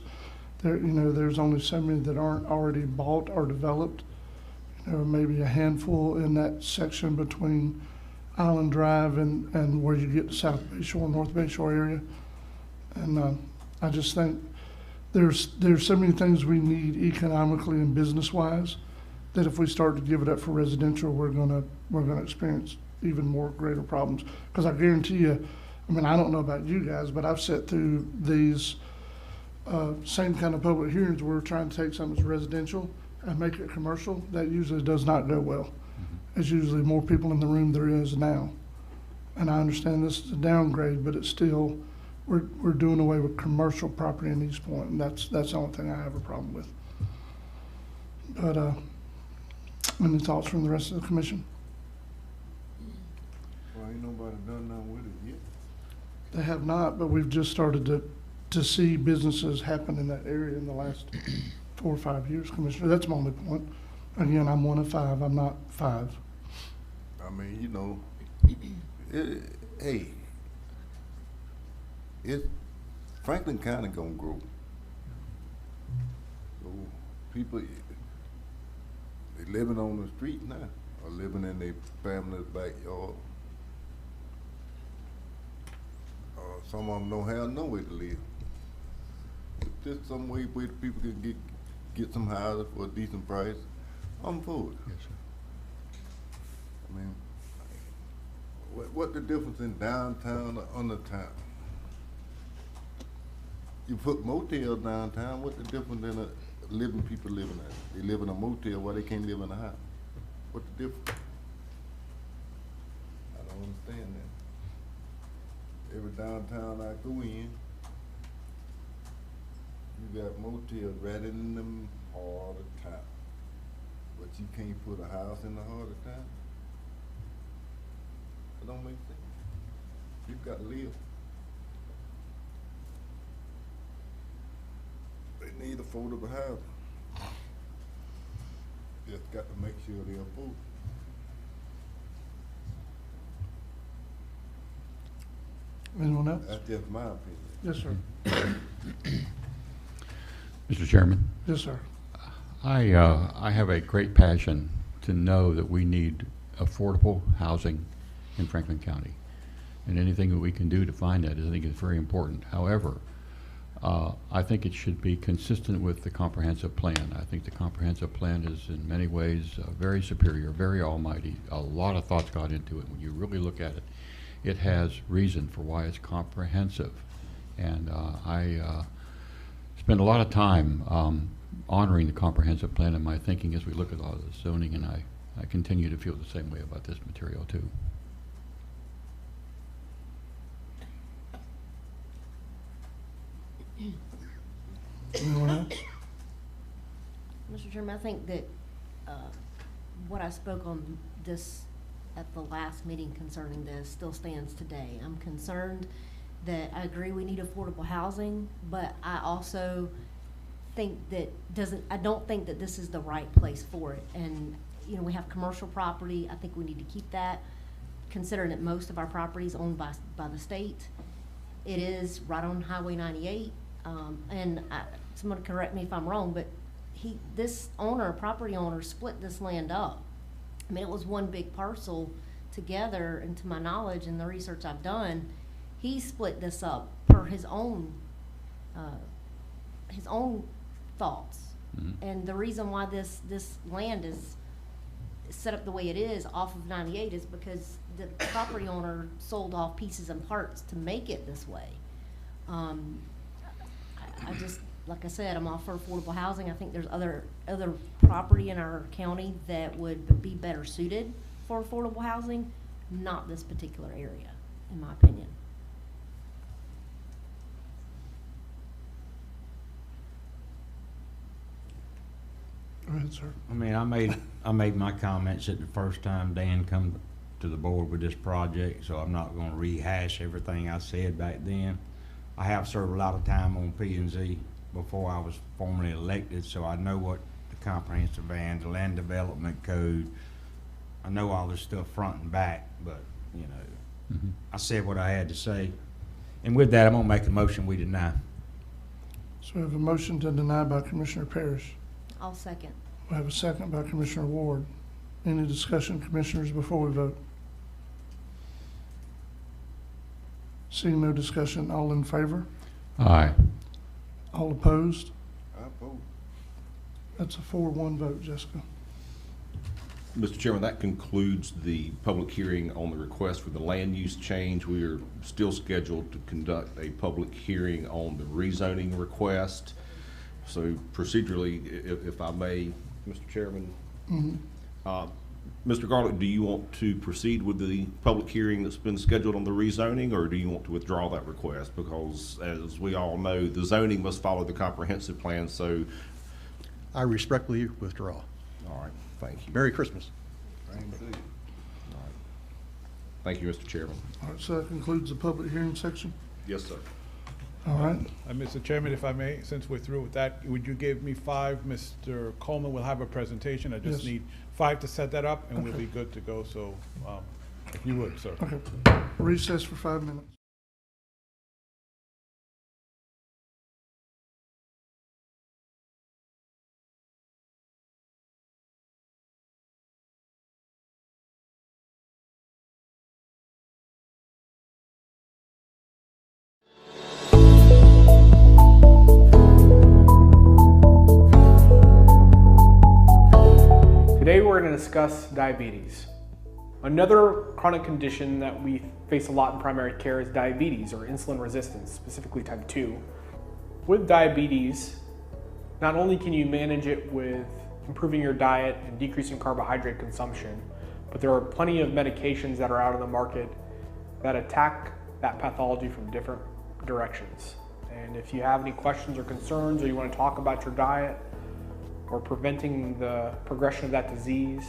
There's only so many that aren't already bought or developed. Maybe a handful in that section between Island Drive and where you get to South Bay Shore, North Bay Shore area. And I just think there's so many things we need economically and business wise that if we start to give it up for residential, we're gonna experience even more greater problems. Because I guarantee you, I mean, I don't know about you guys, but I've sat through these same kind of public hearings where we're trying to take something that's residential and make it commercial. That usually does not go well. There's usually more people in the room there is now. And I understand this is a downgrade, but it's still, we're doing away with commercial property in East Point, and that's the only thing I have a problem with. But any thoughts from the rest of the commission? Well, ain't nobody done nothing with it yet. They have not, but we've just started to see businesses happen in that area in the last 4 or 5 years, Commissioner. That's my only point. Again, I'm one of 5. I'm not 5. I mean, Franklin County gonna grow. So people, they living on the street now, or living in their family's backyard. Some of them don't have nowhere to live. If there's some way where people can get some houses for a decent price, I'm for it. Yes, sir. I mean, what the difference in downtown or undertown? You put motel downtown, what the difference in a living people living at? They live in a motel while they can't live in a house. What the difference? I don't understand that. Every downtown I go in, you got motels right in the heart of town. But you can't put a house in the heart of town? It don't make sense. You've got to live. They need affordable housing. Just got to make sure they're affordable. Anyone else? That's just my opinion. Yes, sir. Mr. Chairman, Yes, sir. I have a great passion to know that we need affordable housing in Franklin County. And anything that we can do to find that, I think is very important. However, I think it should be consistent with the comprehensive plan. I think the comprehensive plan is in many ways very superior, very almighty. A lot of thoughts got into it. When you really look at it, it has reason for why it's comprehensive. And I spend a lot of time honoring the comprehensive plan in my thinking as we look at all of the zoning, and I continue to feel the same way about this material too. Anyone else? Mr. Chairman, I think that what I spoke on this at the last meeting concerning this still stands today. I'm concerned that I agree we need affordable housing, but I also think that I don't think that this is the right place for it. And, you know, we have commercial property. I think we need to keep that, considering that most of our property is owned by the state. It is right on Highway 98. And someone correct me if I'm wrong, but this property owner split this land up. I mean, it was one big parcel together, and to my knowledge and the research I've done, he split this up per his own thoughts. Mm-hmm. And the reason why this land is set up the way it is off of 98 is because the property owner sold off pieces and parts to make it this way. I just, like I said, I'm all for affordable housing. I think there's other property in our county that would be better suited for affordable housing, not this particular area, in my opinion. Go ahead, sir. I mean, I made my comments at the first time Dan come to the board with this project, so I'm not gonna rehash everything I said back then. I have served a lot of time on P&Z before I was formally elected, so I know what the comprehensive plan, the land development code, I know all this stuff front and back, but, you know, I said what I had to say. And with that, I'm gonna make a motion we deny. So we have a motion to deny by Commissioner Parrish. I'll second. We have a second by Commissioner Ward. Any discussion, commissioners, before we vote? Seeing no discussion, all in favor? Aye. All opposed? I vote. That's a 4-1 vote, Jessica. Mr. Chairman, that concludes the public hearing on the request for the land use change. We are still scheduled to conduct a public hearing on the rezoning request. So procedurally, if I may, Mr. Chairman, Mr. Garlick, do you want to proceed with the public hearing that's been scheduled on the rezoning, or do you want to withdraw that request? Because as we all know, the zoning must follow the comprehensive plan, so. I respectfully withdraw. All right, thank you. Merry Christmas. Same to you. All right. Thank you, Mr. Chairman. All right, so that concludes the public hearing section. Yes, sir. All right. Mr. Chairman, if I may, since we're through with that, would you give me 5? Mr. Coleman will have a presentation. I just Yes. need 5 to set that up, and we'll Okay. be good to go. So if you would, sir. Okay. Recess for 5 minutes. Today we're going to discuss diabetes. Another chronic condition that we face a lot in primary care is diabetes or insulin resistance, specifically type 2. With diabetes, not only can you manage it with improving your diet and decreasing carbohydrate consumption, but there are plenty of medications that are out on the market that attack that pathology from different directions. And if you have any questions or concerns, or you want to talk about your diet or preventing the progression of that disease,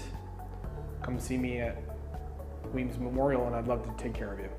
come see me at Weems Memorial, and I'd love to take care of you.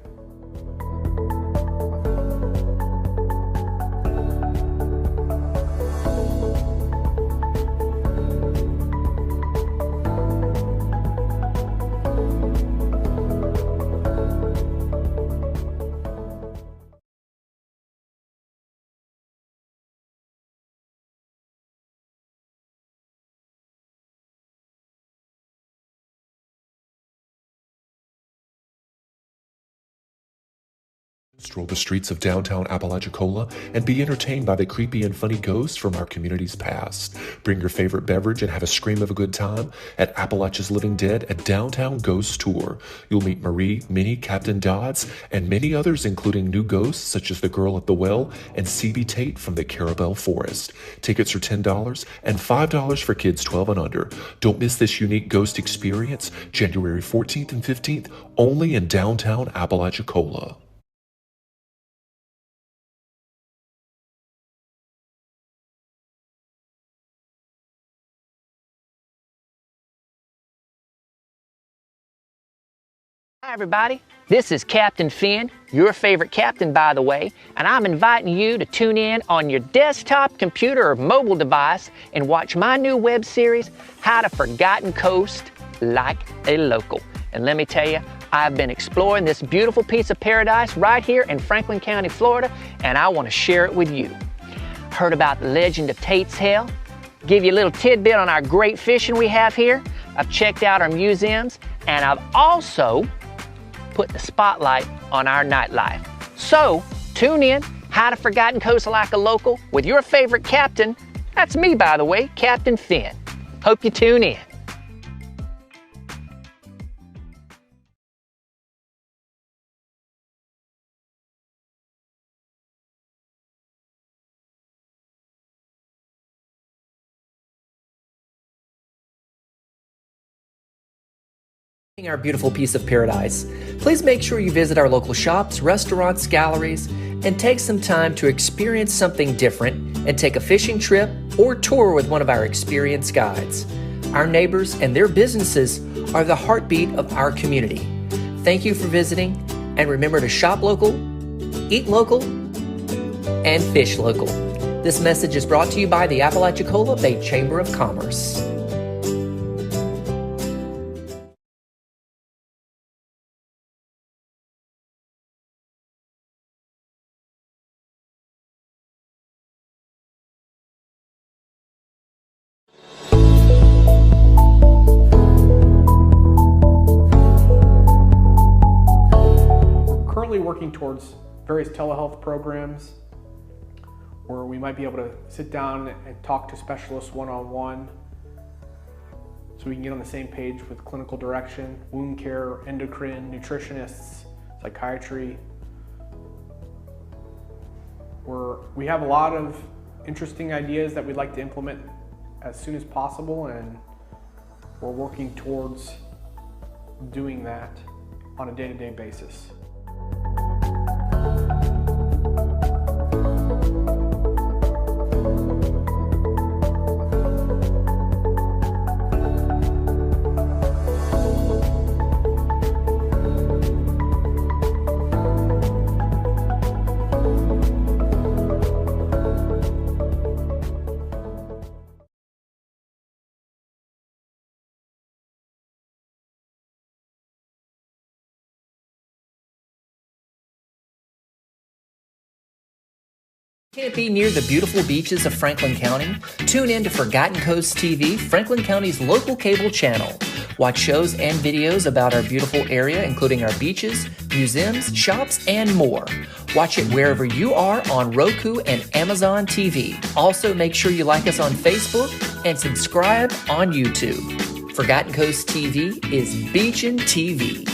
Stroll the streets of downtown Appalachia and be entertained by the creepy and funny ghosts from our community's past. Bring your favorite beverage and have a scream of a good time at Appalachia's Living Dead, a downtown ghost tour. You'll meet Marie, Minnie, Captain Dodds, and many others, including new ghosts such as the Girl at the Well and CB Tate from the Carabel Forest. Tickets are $10 and $5 for kids 12 and under. Don't miss this unique ghost experience, January 14th and 15th, only in downtown Appalachia. Hi everybody, this is Captain Finn, your favorite captain by the way, and I'm inviting you to tune in on your desktop, computer, or mobile device and watch my new web series, How to Forgotten Coast Like a Local. And let me tell you, I've been exploring this beautiful piece of paradise right here in Franklin County, Florida, and I want to share it with you. Heard about the legend of Tate's Hell? Give you a little tidbit on our great fishing we have here. I've checked out our museums, and I've also put the spotlight on our nightlife. So, tune in, How to Forgotten Coast Like a Local, with your favorite captain. That's me, by the way, Captain Finn. Hope you tune in. Our beautiful piece of paradise, please make sure you visit our local shops, restaurants, galleries, and take some time to experience something different and take a fishing trip or tour with one of our experienced guides. Our neighbors and their businesses are the heartbeat of our community. Thank you for visiting, and remember to shop local, eat local, and fish local. This message is brought to you by the Appalachia Bay Chamber of Commerce. Working towards various telehealth programs where we might be able to sit down and talk to specialists one-on-one so we can get on the same page with clinical direction, wound care, endocrine, nutritionists, psychiatry. We have a lot of interesting ideas that we'd like to implement as soon as possible, and we're working towards doing that on a day-to-day basis. Can't be near the beautiful beaches of Franklin County? Tune in to Forgotten Coast TV, Franklin County's local cable channel. Watch shows and videos about our beautiful area, including our beaches, museums, shops, and more. Watch it wherever you are on Roku and Amazon TV. Also, make sure you like us on Facebook and subscribe on YouTube. Forgotten Coast TV is Beachin TV.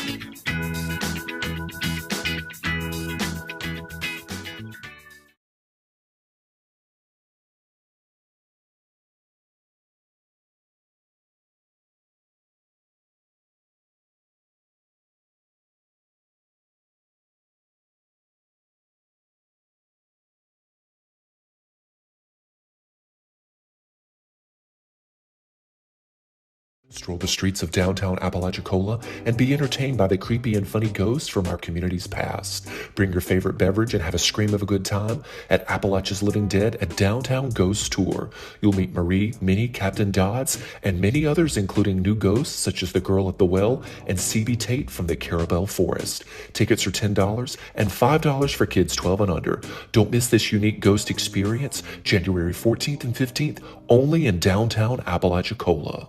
Stroll the streets of downtown Appalachia and be entertained by the creepy and funny ghosts from our community's past. Bring your favorite beverage and have a scream of a good time at Appalachia's Living Dead at Downtown Ghost Tour. You'll meet Marie, Minnie, Captain Dodds, and many others, including new ghosts such as the Girl at the Well and C.B. Tate from the Carabel Forest. Tickets are $10 and $5 for kids 12 and under. Don't miss this unique ghost experience, January 14th and 15th, only in downtown Appalachia.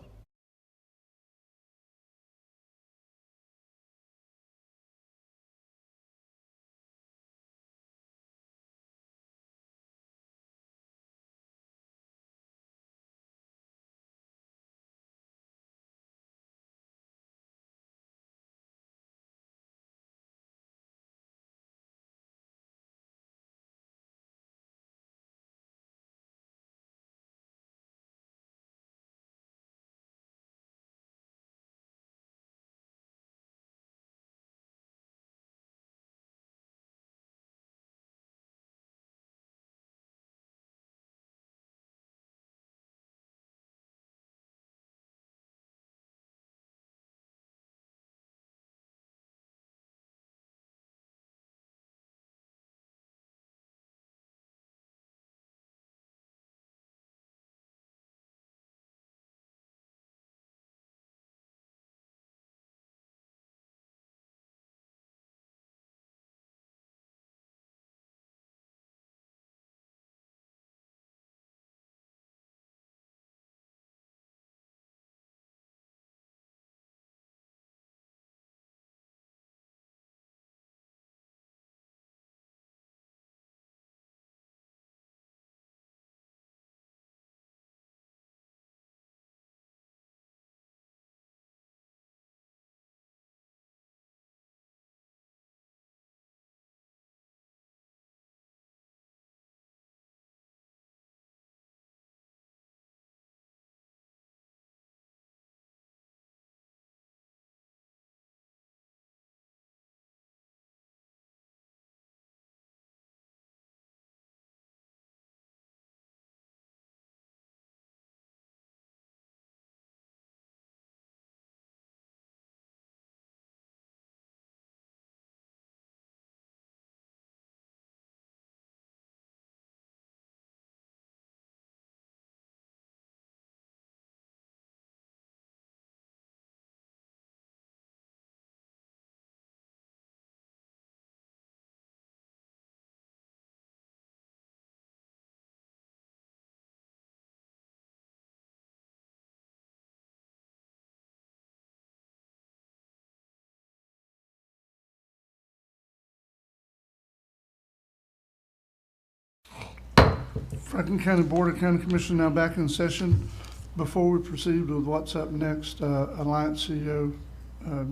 Franklin County Board of County Commissioners now back in session. Before we proceed with what's up next, Alliance CEO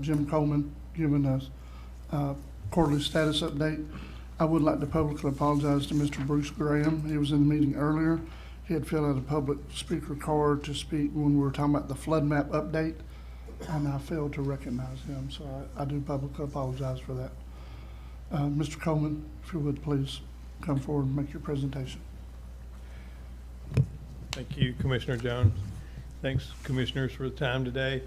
Jim Coleman giving us quarterly status update. I would like to publicly apologize to Mr. Bruce Graham. He was in the meeting earlier. He had filled out a public speaker card to speak when we were talking about the flood map update, and I failed to recognize him, so I do publicly apologize for that. Mr. Coleman, if you would please come forward and make your presentation. Thank you, Commissioner Jones. Thanks, Commissioners, for the time today.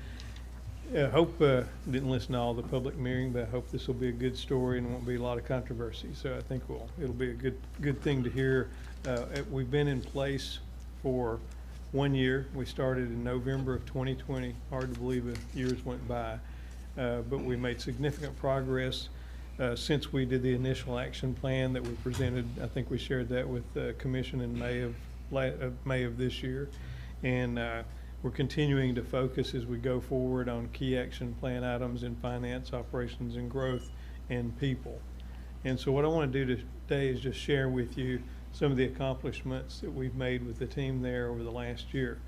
I hope, didn't listen to all the public hearing, but I hope this will be a good story and won't be a lot of controversy. So I think it'll be a good thing to hear. We've been in place for 1 year. We started in November of 2020. Hard to believe the years went by, but we made significant progress since we did the initial action plan that we presented. I think we shared that with the Commission in May of this year, and we're continuing to focus as we go forward on key action plan items in finance, operations and growth, and people. And so what I want to do today is just share with you some of the accomplishments that we've made with the team there over the last year.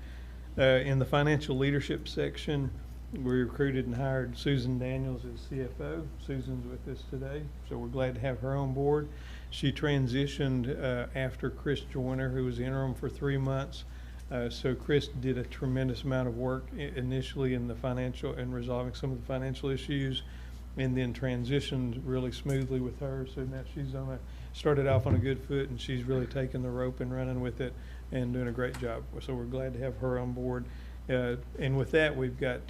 In the financial leadership section, we recruited and hired Susan Daniels as CFO. Susan's with us today, so we're glad to have her on board. She transitioned after Chris joined her, who was interim for 3 months. So Chris did a tremendous amount of work initially in the financial and resolving some of the financial issues, and then transitioned really smoothly with her. So now she's started off on a good foot, and she's really taken the rope and running with it and doing a great job. So we're glad to have her on board. And with that, we've got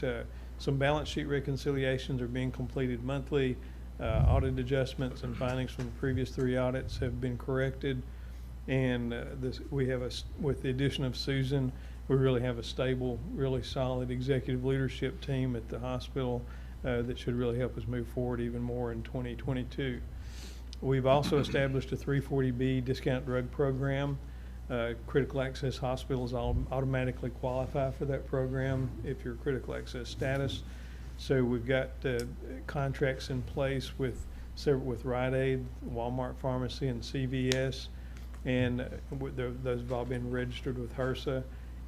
some balance sheet reconciliations are being completed monthly. Audit adjustments and findings from the previous 3 audits have been corrected. And with the addition of Susan, we really have a stable, really solid executive leadership team at the hospital that should really help us move forward even more in 2022. We've also established a 340B discount drug program. Critical access hospitals automatically qualify for that program if you're critical access status. So we've got contracts in place with Rite Aid, Walmart Pharmacy, and CVS, and those have all been registered with HRSA.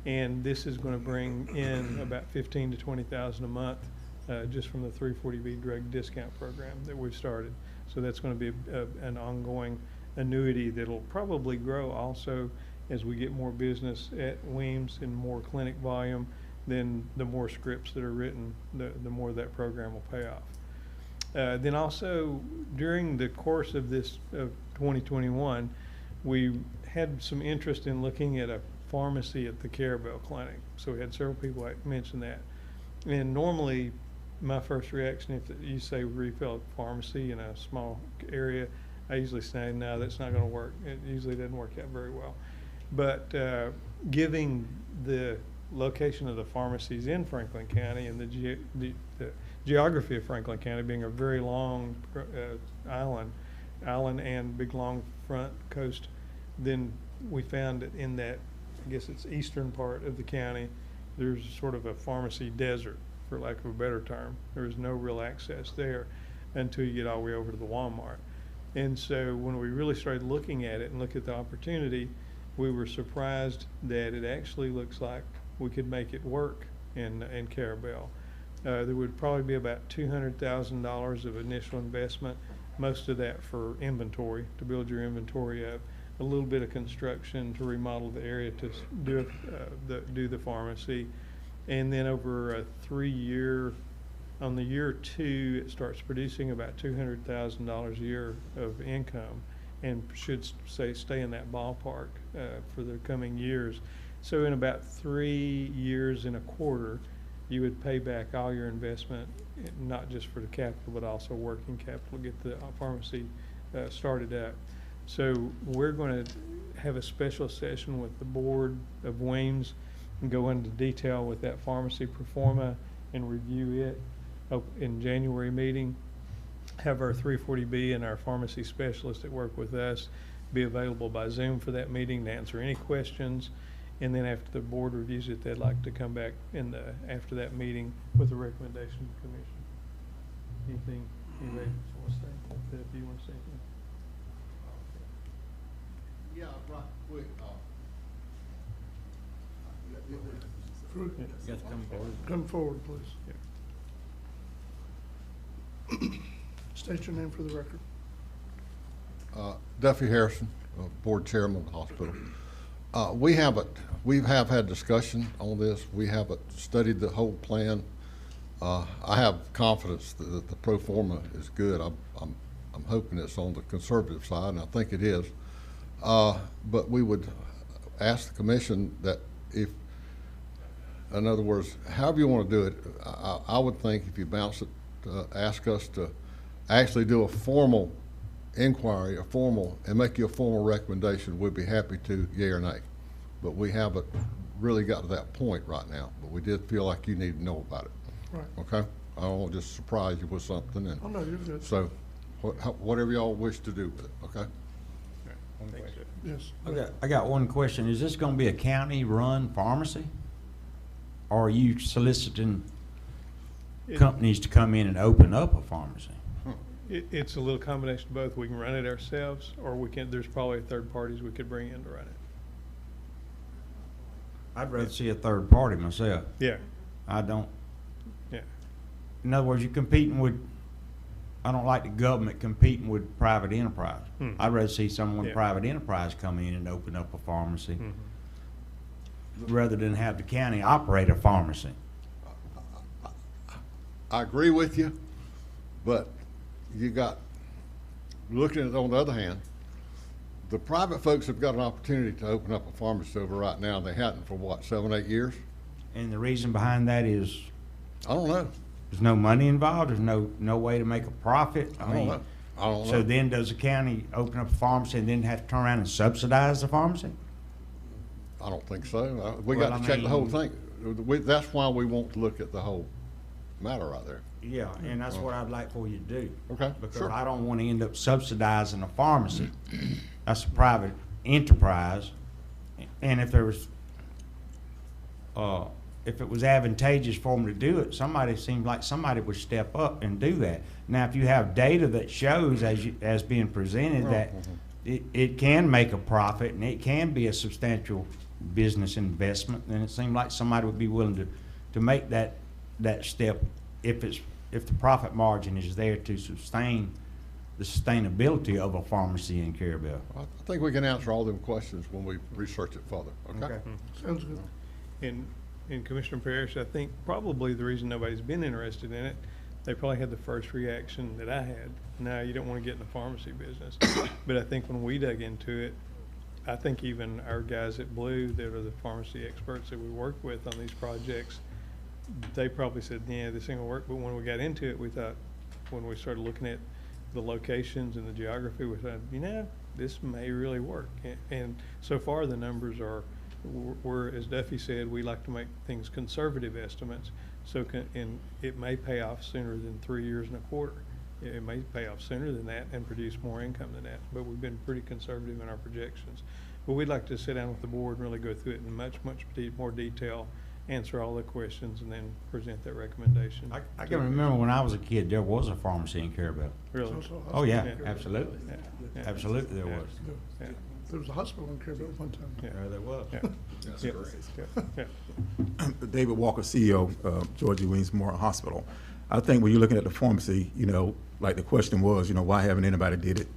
And this is going to bring in about $15,000 to $20,000 a month just from the 340B drug discount program that we've started. So that's going to be an ongoing annuity that'll probably grow also as we get more business at Weems and more clinic volume. Then the more scripts that are written, the more that program will pay off. Then also during the course of this of 2021, we had some interest in looking at a pharmacy at the Carabel Clinic. So we had several people that mentioned that. And normally my first reaction, if you say refill pharmacy in a small area, I usually say, no, that's not going to work. It usually doesn't work out very well. But giving the location of the pharmacies in Franklin County and the geography of Franklin County being a very long island and big long front coast, then we found that in that, I guess it's eastern part of the county, there's sort of a pharmacy desert, for lack of a better term. There is no real access there until you get all the way over to the Walmart. And so when we really started looking at it and look at the opportunity, we were surprised that it actually looks like we could make it work in Carabel. There would probably be about $200,000 of initial investment, most of that for inventory, to build your inventory up, a little bit of construction to remodel the area to do the pharmacy, and then over a 3-year, on the year 2, it starts producing about $200,000 a year of income, and should stay in that ballpark for the coming years. So in about 3 years and a quarter, you would pay back all your investment, not just for the capital, but also working capital to get the pharmacy started up. So we're going to have a special session with the board of Weems and go into detail with that pharmacy pro forma and review it in January meeting. Have our 340B and our pharmacy specialists that work with us be available by Zoom for that meeting to answer any questions. And then after the board reviews it, they'd like to come back after that meeting with a recommendation to the commission. Anybody want to say? If you want to say anything. Yeah, right, quick. You got to come forward. Come forward, please. Yeah. State your name for the record. Duffy Harrison, board chairman of the hospital. We have had discussion on this. We haven't studied the whole plan. I have confidence that the pro forma is good. I'm hoping it's on the conservative side, and I think it is. But we would ask the commission that if, in other words, however you want to do it, I would think if you bounce it, ask us to actually do a formal inquiry, and make you a formal recommendation, we'd be happy to, yea or nay. But we haven't really got to that point right now, but we did feel like you need to know about it. Right. Okay? I don't want to just surprise you with something. And oh, no, you're good. So whatever y'all wish to do with it, okay? Yes. I got one question. Is this going to be a county-run pharmacy? Or are you soliciting companies to come in and open up a pharmacy? It's a little combination of both. We can run it ourselves, or there's probably third parties we could bring in to run it. I'd rather see a third party myself. Yeah. I don't. Yeah. In other words, you're competing with, I don't like the government competing with private enterprise. I'd rather see someone private enterprise come in and open up a pharmacy rather than have the county operate a pharmacy. I agree with you, but you got, looking at it on the other hand, the private folks have got an opportunity to open up a pharmacy over right now. They hadn't for what, 7, 8 years? And the reason behind that is? I don't know. There's no money involved. There's no way to make a profit. I don't know. So then does the county open up a pharmacy and then have to turn around and subsidize the pharmacy? I don't think so. We got to check the whole thing. That's why we want to look at the whole matter right there. Yeah, and that's what I'd like for you to do. Okay, because sure. I don't want to end up subsidizing a pharmacy. That's a private enterprise, and if there was, if it was advantageous for them to do it, seemed like somebody would step up and do that. Now, if you have data that shows, as being presented, that it can make a profit and it can be a substantial business investment, then it seemed like somebody would be willing to make that step if the profit margin is there to sustain the sustainability of a pharmacy in Carabel. I think we can answer all them questions when we research it further. Okay. Sounds good. And Commissioner Parrish, I think probably the reason nobody's been interested in it, they probably had the first reaction that I had. Now, you don't want to get in the pharmacy business. But I think when we dug into it, I think even our guys at Blue that are the pharmacy experts that we work with on these projects, they probably said, yeah, this ain't gonna work. But when we got into it, we thought, when we started looking at the locations and the geography, we thought, this may really work. And so far the numbers are, we're, as Duffy said, we like to make things conservative estimates. And it may pay off sooner than 3 years and a quarter. It may pay off sooner than that and produce more income than that. But we've been pretty conservative in our projections. But we'd like to sit down with the board and really go through it in much more detail, answer all the questions, and then present that recommendation. I can remember when I was a kid, there was a pharmacy in Carabel. Really? Oh, yeah, absolutely. Absolutely there was. Yeah. There was a hospital in Carabel at one time. Yeah, there was. David Walker, CEO of Georgia Williams Memorial Hospital. I think when you're looking at the pharmacy, like the question was, why haven't anybody did it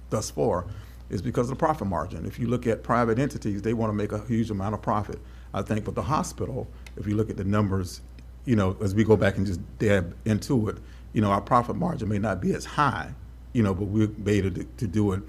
thus far? Is because of the profit margin. If you look at private entities, they want to make a huge amount of profit. I think with the hospital, if you look at the numbers, as we go back and just dab into it, our profit margin may not be as high, but we'll be able to do it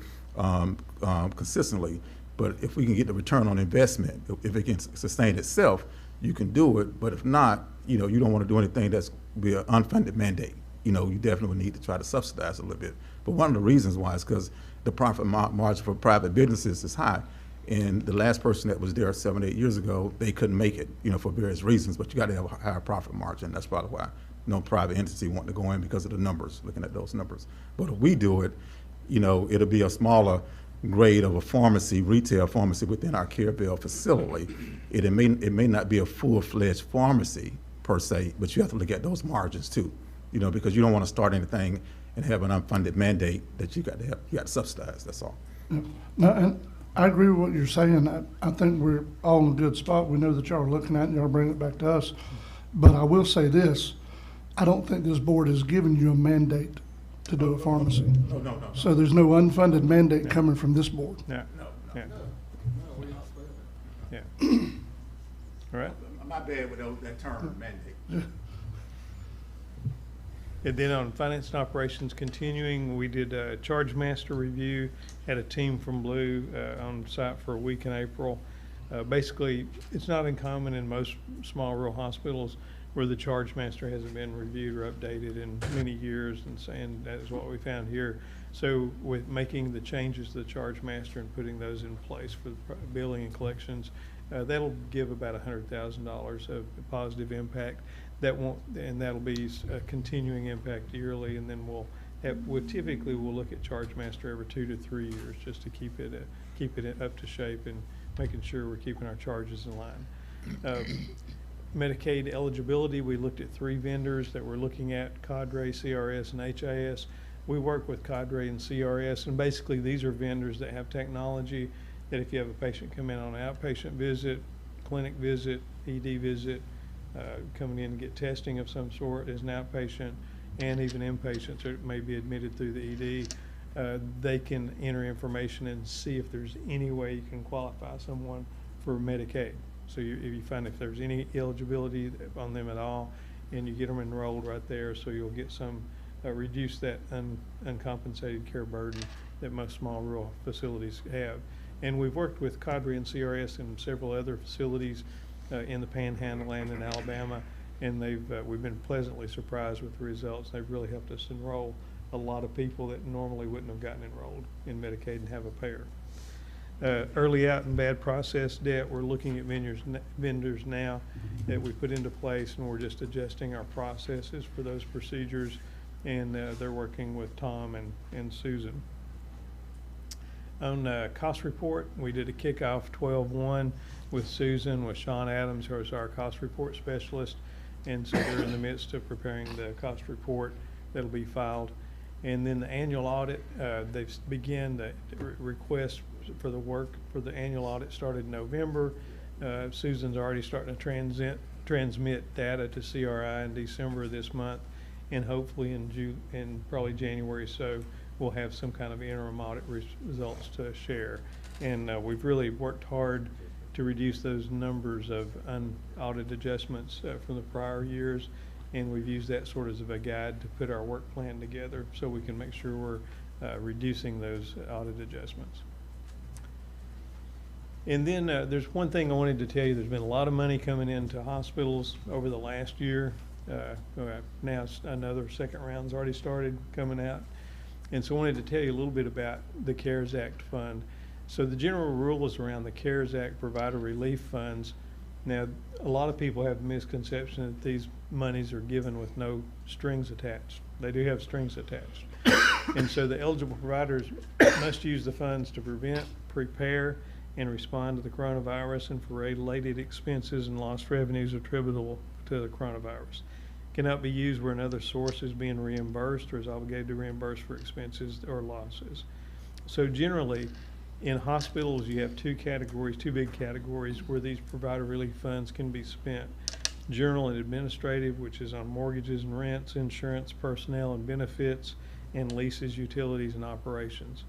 consistently. But if we can get the return on investment, if it can sustain itself, you can do it. But if not, you don't want to do anything that's be an unfunded mandate. You definitely need to try to subsidize a little bit. But one of the reasons why is because the profit margin for private businesses is high. And the last person that was there 7, 8 years ago, they couldn't make it, for various reasons. But you got to have a higher profit margin. That's probably why no private entity want to go in, because of the numbers, looking at those numbers. But if we do it, it'll be a smaller grade of a pharmacy, retail pharmacy within our Carabel facility. It may not be a full-fledged pharmacy per se, but you have to look at those margins too, because you don't want to start anything and have an unfunded mandate that you got to subsidize. That's all. No, and I agree with what you're saying. I think we're all in a good spot. We know that y'all are looking at it and y'all bring it back to us. But I will say this, I don't think this board has given you a mandate to do a pharmacy. No. So there's no unfunded mandate coming from this board. Yeah. All right. My bad with that term, mandate. And then on finance and operations continuing, we did a charge master review, had a team from Blue on site for a week in April. Basically, it's not uncommon in most small rural hospitals where the charge master hasn't been reviewed or updated in many years, and that is what we found here. So with making the changes to the charge master and putting those in place for the billing and collections, that'll give about $100,000 of positive impact. That'll be a continuing impact yearly, and then we'll typically look at charge master every 2 to 3 years just to keep it up to shape and making sure we're keeping our charges in line. Medicaid eligibility, we looked at 3 vendors that we're looking at: Cadre, CRS, and HIS. We work with Cadre and CRS, and basically these are vendors that have technology that if you have a patient come in on an outpatient visit, clinic visit, ED visit, coming in to get testing of some sort as an outpatient, and even inpatients that may be admitted through the ED, they can enter information and see if there's any way you can qualify someone for Medicaid. So if you find if there's any eligibility on them at all, and you get them enrolled right there, so you'll get some, reduce that uncompensated care burden that most small rural facilities have. And we've worked with Cadre and CRS and several other facilities in the Panhandle and in Alabama, and we've been pleasantly surprised with the results. They've really helped us enroll a lot of people that normally wouldn't have gotten enrolled in Medicaid and have a payer. Early out and bad process debt, we're looking at vendors now that we put into place, and we're just adjusting our processes for those procedures, and they're working with Tom and Susan. On cost report, we did a kickoff 12/1 with Susan, with Sean Adams, who is our cost report specialist, and so they're in the midst of preparing the cost report that'll be filed. And then the annual audit, they've began the request for the work for the annual audit started in November. Susan's already starting to transmit data to CRI in December of this month, and hopefully in probably January, so we'll have some kind of interim audit results to share. And we've really worked hard to reduce those numbers of unaudited adjustments from the prior years, and we've used that sort of as a guide to put our work plan together so we can make sure we're reducing those audit adjustments. And then there's one thing I wanted to tell you. There's been a lot of money coming into hospitals over the last year. Now another second round's already started coming out. And so I wanted to tell you a little bit about the CARES Act fund. So the general rule is around the CARES Act provider relief funds. Now, a lot of people have the misconception that these monies are given with no strings attached. They do have strings attached. And so the eligible providers must use the funds to prevent, prepare, and respond to the coronavirus and for related expenses and lost revenues attributable to the coronavirus. Cannot be used where another source is being reimbursed or is obligated to reimburse for expenses or losses. So generally, in hospitals, you have two big categories where these provider relief funds can be spent. General and administrative, which is on mortgages and rents, insurance, personnel and benefits, and leases, utilities, and operations.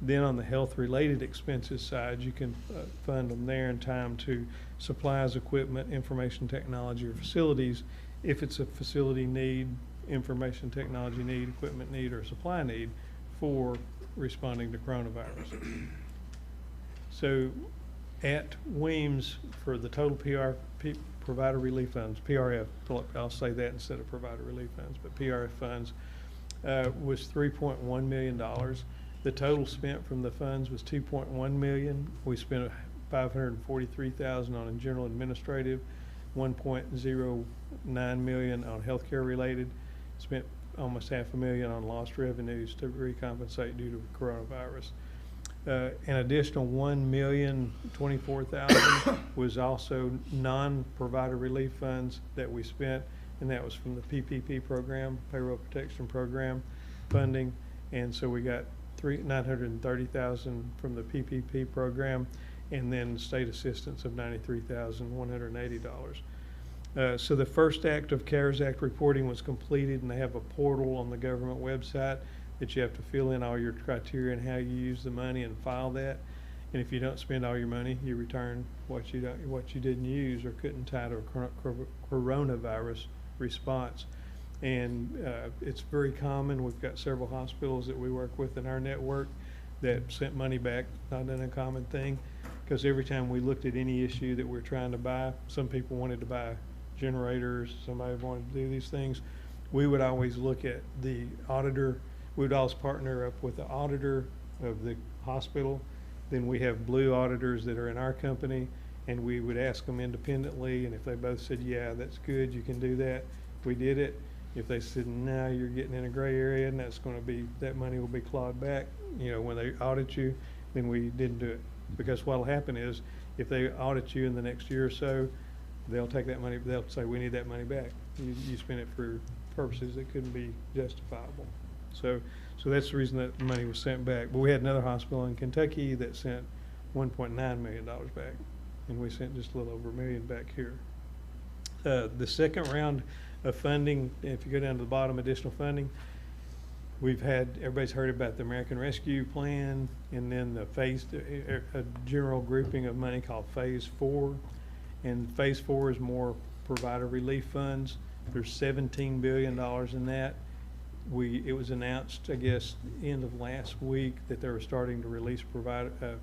Then on the health-related expenses side, you can fund them there in time to supplies, equipment, information technology, or facilities if it's a facility need, information technology need, equipment need, or supply need for responding to coronavirus. So at Weems, for the total provider relief funds, PRF, I'll say that instead of provider relief funds, but PRF funds was $3.1 million. The total spent from the funds was $2.1 million. We spent $543,000 on general administrative, $1.09 million on healthcare related, spent almost $500,000 on lost revenues to recompensate due to coronavirus. An additional $1,024,000 was also non-provider relief funds that we spent, and that was from the PPP program, Payroll Protection Program funding, and so we got $930,000 from the PPP program, and then state assistance of $93,180. So the first act of CARES Act reporting was completed, and they have a portal on the government website that you have to fill in all your criteria and how you use the money and file that. And if you don't spend all your money, you return what you didn't use or couldn't tie to a coronavirus response. And it's very common. We've got several hospitals that we work with in our network that sent money back, not an uncommon thing, because every time we looked at any issue that we're trying to buy, some people wanted to buy generators, somebody wanted to do these things, we would always look at the auditor. We would always partner up with the auditor of the hospital. Then we have blue auditors that are in our company, and we would ask them independently, and if they both said, yeah, that's good, you can do that, we did it. If they said, no, you're getting in a gray area and that's going to be, that money will be clawed back, you know, when they audit you, then we didn't do it. Because what will happen is, if they audit you in the next year or so, they'll take that money, they'll say, we need that money back. You spent it for purposes that couldn't be justifiable. So that's the reason that money was sent back. But we had another hospital in Kentucky that sent $1.9 million back. and we sent just a little over $1 million back here. The second round of funding, if you go down to the bottom, additional funding, we've had, everybody's heard about the American Rescue Plan, and then the a general grouping of money called Phase 4. And Phase 4 is more provider relief funds. There's $17 billion in that. It was announced, I guess, end of last week that they were starting to release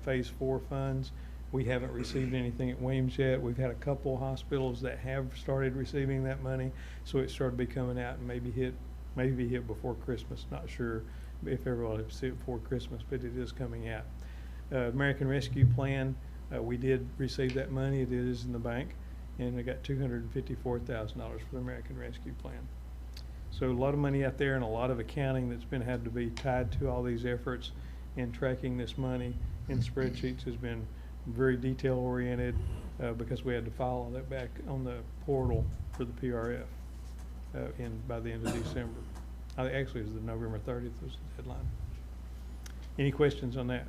Phase 4 funds. We haven't received anything at Weems yet. We've had a couple of hospitals that have started receiving that money, so it started to be coming out and maybe hit before Christmas. Not sure if everyone will see it before Christmas, but it is coming out. American Rescue Plan, we did receive that money. It is in the bank, and we got $254,000 for the American Rescue Plan. So a lot of money out there and a lot of accounting that's had to be tied to all these efforts, and tracking this money in spreadsheets has been very detail oriented because we had to file all that back on the portal for the PRF by the end of December. Actually, it was the November 30th was the deadline. Any questions on that?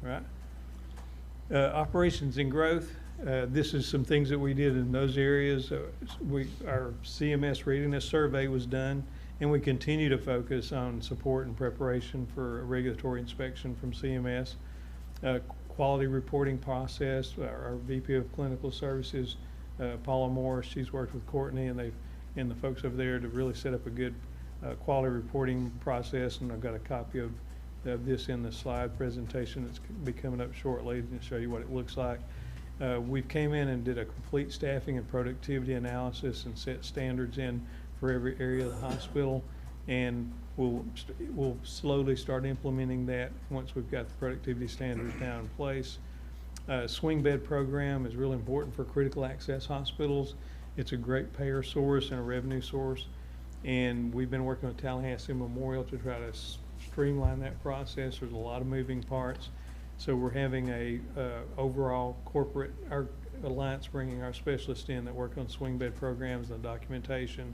All right. Operations and growth. This is some things that we did in those areas. Our CMS readiness survey was done, and we continue to focus on support and preparation for a regulatory inspection from CMS. Quality reporting process. Our VP of Clinical Services, Paula Moore, she's worked with Courtney and the folks over there to really set up a good quality reporting process. And I've got a copy of this in the slide presentation that's be coming up shortly to show you what it looks like. We came in and did a complete staffing and productivity analysis and set standards in for every area of the hospital, and we'll slowly start implementing that once we've got the productivity standards down in place. Swing bed program is really important for critical access hospitals. It's a great payer source and a revenue source, and we've been working with Tallahassee Memorial to try to streamline that process. There's a lot of moving parts. So we're having a overall corporate, our alliance bringing our specialists in that work on swing bed programs and documentation,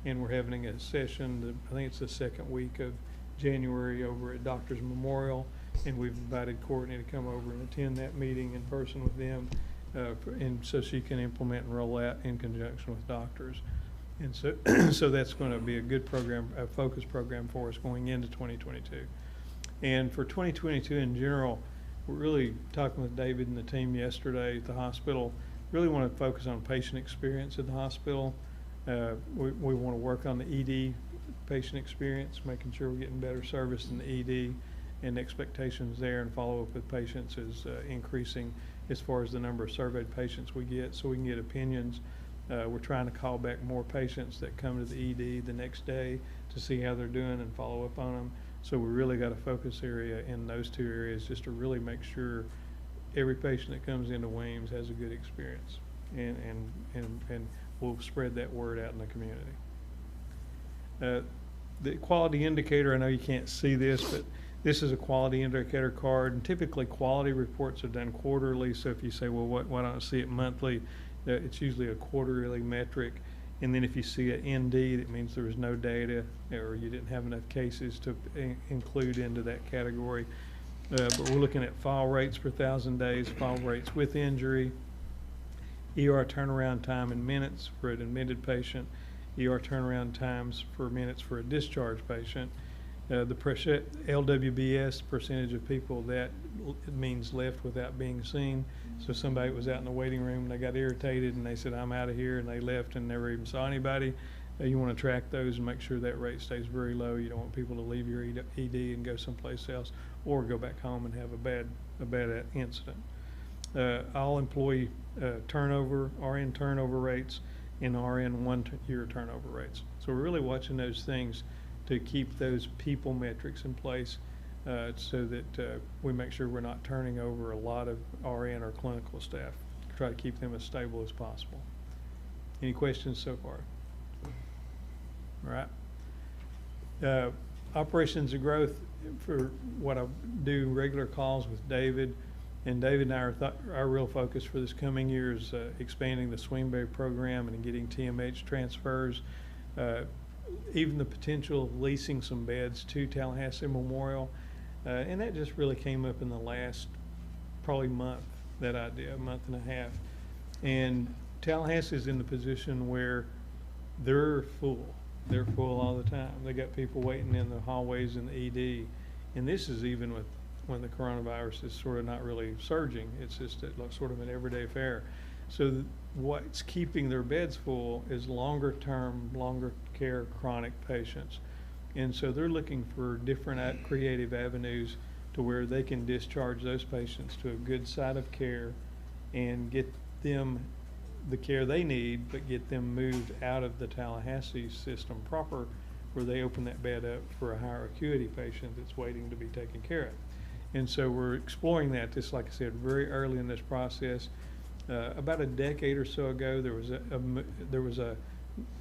and we're having a session, I think it's the second week of January over at Doctors Memorial, and we've invited Courtney to come over and attend that meeting in person with them, and so she can implement and roll out in conjunction with doctors. And so, so that's going to be a good program, a focus program for us going into 2022. And for 2022 in general, we're really talking with David and the team yesterday at the hospital, really want to focus on patient experience at the hospital. We want to work on the ED patient experience, making sure we're getting better service in the ED, and expectations there and follow up with patients is increasing as far as the number of surveyed patients we get, so we can get opinions. We're trying to call back more patients that come to the ED the next day to see how they're doing and follow up on them. So we really got a focus area in those two areas just to really make sure every patient that comes into Weems has a good experience, and we'll spread that word out in the community. The quality indicator, I know you can't see this, but this is a quality indicator card, and typically quality reports are done quarterly. So if you say, well, why don't I see it monthly? It's usually a quarterly metric. And then if you see an ND, that means there was no data or you didn't have enough cases to include into that category. But we're looking at fall rates per 1,000 days, fall rates with injury, ER turnaround time in minutes for an admitted patient, ER turnaround times for minutes for a discharged patient. The LWBS, percentage of people that means left without being seen. So somebody was out in the waiting room and they got irritated and they said, I'm out of here, and they left and never even saw anybody. You want to track those and make sure that rate stays very low. You don't want people to leave your ED and go someplace else or go back home and have a bad incident. All employee turnover, RN turnover rates, and RN 1 year turnover rates. So we're really watching those things to keep those people metrics in place so that we make sure we're not turning over a lot of RN or clinical staff. Try to keep them as stable as possible. Any questions so far? All right. Operations and growth, for what I do regular calls with David, and David and I our real focus for this coming year is expanding the swing bed program and getting TMH transfers. Even the potential of leasing some beds to Tallahassee Memorial. And that just really came up in the last probably month that idea, a month and a half. And Tallahassee is in the position where they're full. They're full all the time. They got people waiting in the hallways in the ED. And this is even with when the coronavirus is sort of not really surging. It's just sort of an everyday affair. So what's keeping their beds full is longer term, longer care chronic patients. And so they're looking for different creative avenues to where they can discharge those patients to a good site of care and get them the care they need, but get them moved out of the Tallahassee system proper, where they open that bed up for a higher acuity patient that's waiting to be taken care of. And so we're exploring that, just like I said, very early in this process. About a decade or so ago, there was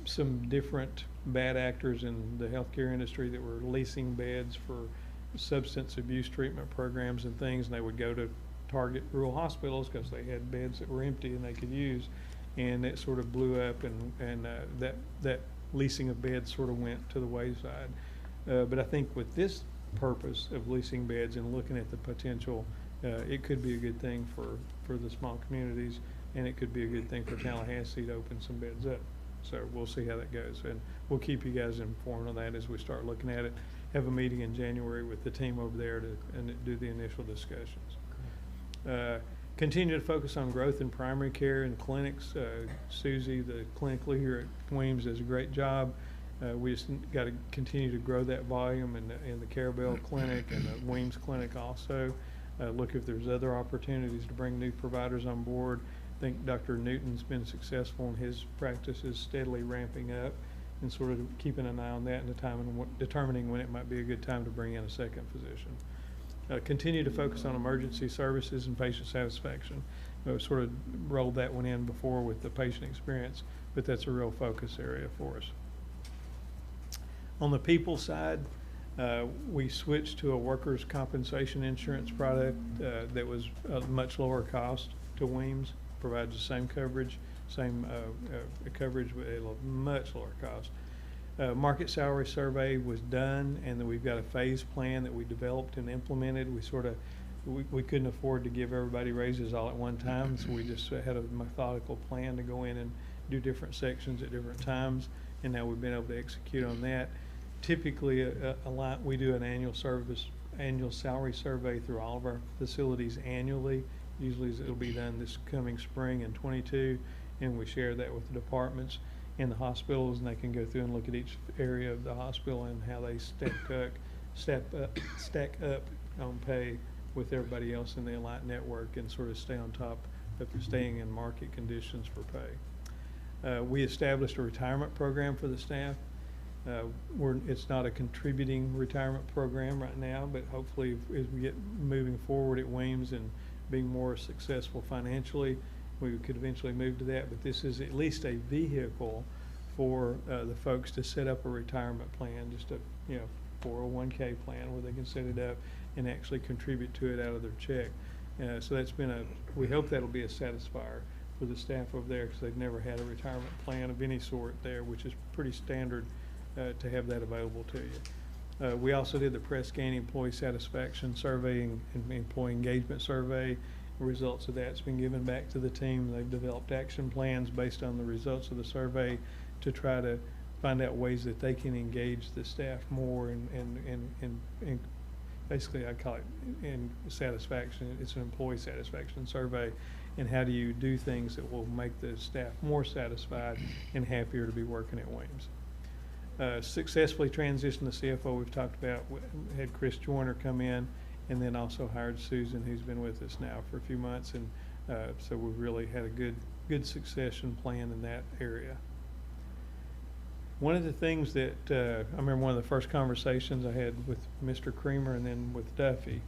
some different bad actors in the healthcare industry that were leasing beds for substance abuse treatment programs and things, and they would go to target rural hospitals because they had beds that were empty and they could use, and it sort of blew up, and that leasing of beds sort of went to the wayside. But I think with this purpose of leasing beds and looking at the potential, it could be a good thing for the small communities, and it could be a good thing for Tallahassee to open some beds up. So we'll see how that goes, and we'll keep you guys informed on that as we start looking at it. Have a meeting in January with the team over there to do the initial discussions. Continue to focus on growth in primary care and clinics. Susie, the clinic lead here at Weems, does a great job. We just got to continue to grow that volume in the Carabel Clinic and the Weems Clinic also. Look if there's other opportunities to bring new providers on board. I think Dr. Newton's been successful in his practices, steadily ramping up, and sort of keeping an eye on that and determining when it might be a good time to bring in a second physician. Continue to focus on emergency services and patient satisfaction. Sort of rolled that one in before with the patient experience, but that's a real focus area for us. On the people side, we switched to a workers' compensation insurance product that was a much lower cost to Weems, provides the same coverage, coverage at a much lower cost. Market salary survey was done, and then we've got a phase plan that we developed and implemented. We couldn't afford to give everybody raises all at one time, so we just had a methodical plan to go in and do different sections at different times, and now we've been able to execute on that. Typically, we do an annual salary survey through all of our facilities annually. Usually it'll be done this coming spring in 22, and we share that with the departments in the hospitals, and they can go through and look at each area of the hospital and how they stack up on pay with everybody else in the Alliant network, and sort of stay on top of staying in market conditions for pay. We established a retirement program for the staff. It's not a contributing retirement program right now, but hopefully as we get moving forward at Weems and being more successful financially, we could eventually move to that. But this is at least a vehicle for the folks to set up a retirement plan, just a 401k plan where they can set it up and actually contribute to it out of their check. So that's been we hope that'll be a satisfier for the staff over there, because they've never had a retirement plan of any sort there, which is pretty standard to have that available to you. We also did the Press Ganey Employee Satisfaction Survey and Employee Engagement Survey. The results of that's been given back to the team. They've developed action plans based on the results of the survey to try to find out ways that they can engage the staff more and basically I call it in satisfaction. It's an employee satisfaction survey, and how do you do things that will make the staff more satisfied and happier to be working at Weems. Successfully transitioned the CFO we've talked about. We had Chris Joyner come in, and then also hired Susan, who's been with us now for a few months, and so we've really had a good succession plan in that area. One of the things that I remember, one of the first conversations I had with Mr. Creamer and then with Duffy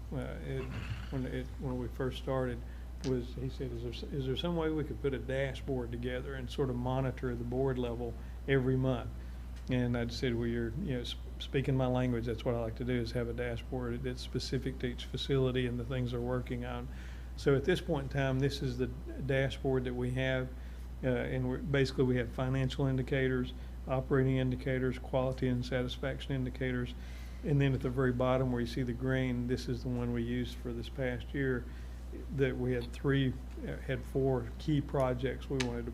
when we first started was, he said, is there some way we could put a dashboard together and sort of monitor the board level every month? And I said, well, you're speaking my language. That's what I like to do, is have a dashboard that's specific to each facility and the things they're working on. So at this point in time, this is the dashboard that we have, and basically we have financial indicators, operating indicators, quality and satisfaction indicators, and then at the very bottom where you see the green, this is the one we used for this past year. that we had had 4 key projects we wanted to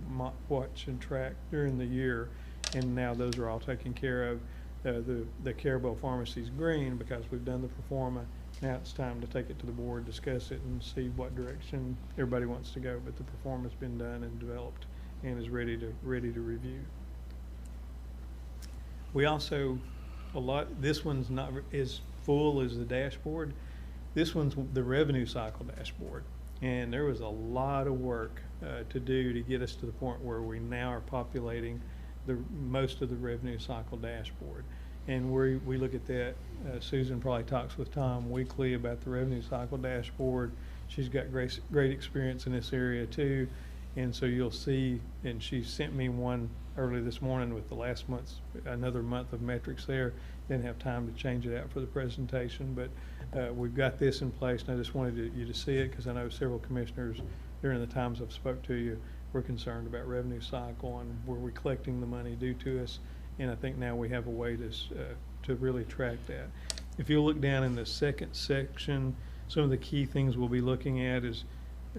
watch and track during the year, and now those are all taken care of. The Carabel Pharmacy's green because we've done the performa. Now it's time to take it to the board, discuss it, and see what direction everybody wants to go. But the performa's been done and developed and is ready to review. We also, this one's not as full as the dashboard. This one's the revenue cycle dashboard. And there was a lot of work to do to get us to the point where we now are populating most of the revenue cycle dashboard. And we look at that. Susan probably talks with Tom weekly about the revenue cycle dashboard. She's got great experience in this area too. And so you'll see, and she sent me one early this morning with the last month's, another month of metrics there. Didn't have time to change it out for the presentation, but we've got this in place, and I just wanted you to see it because I know several commissioners during the times I've spoke to you were concerned about revenue cycle and were we collecting the money due to us, and I think now we have a way to really track that. If you look down in the second section, some of the key things we'll be looking at is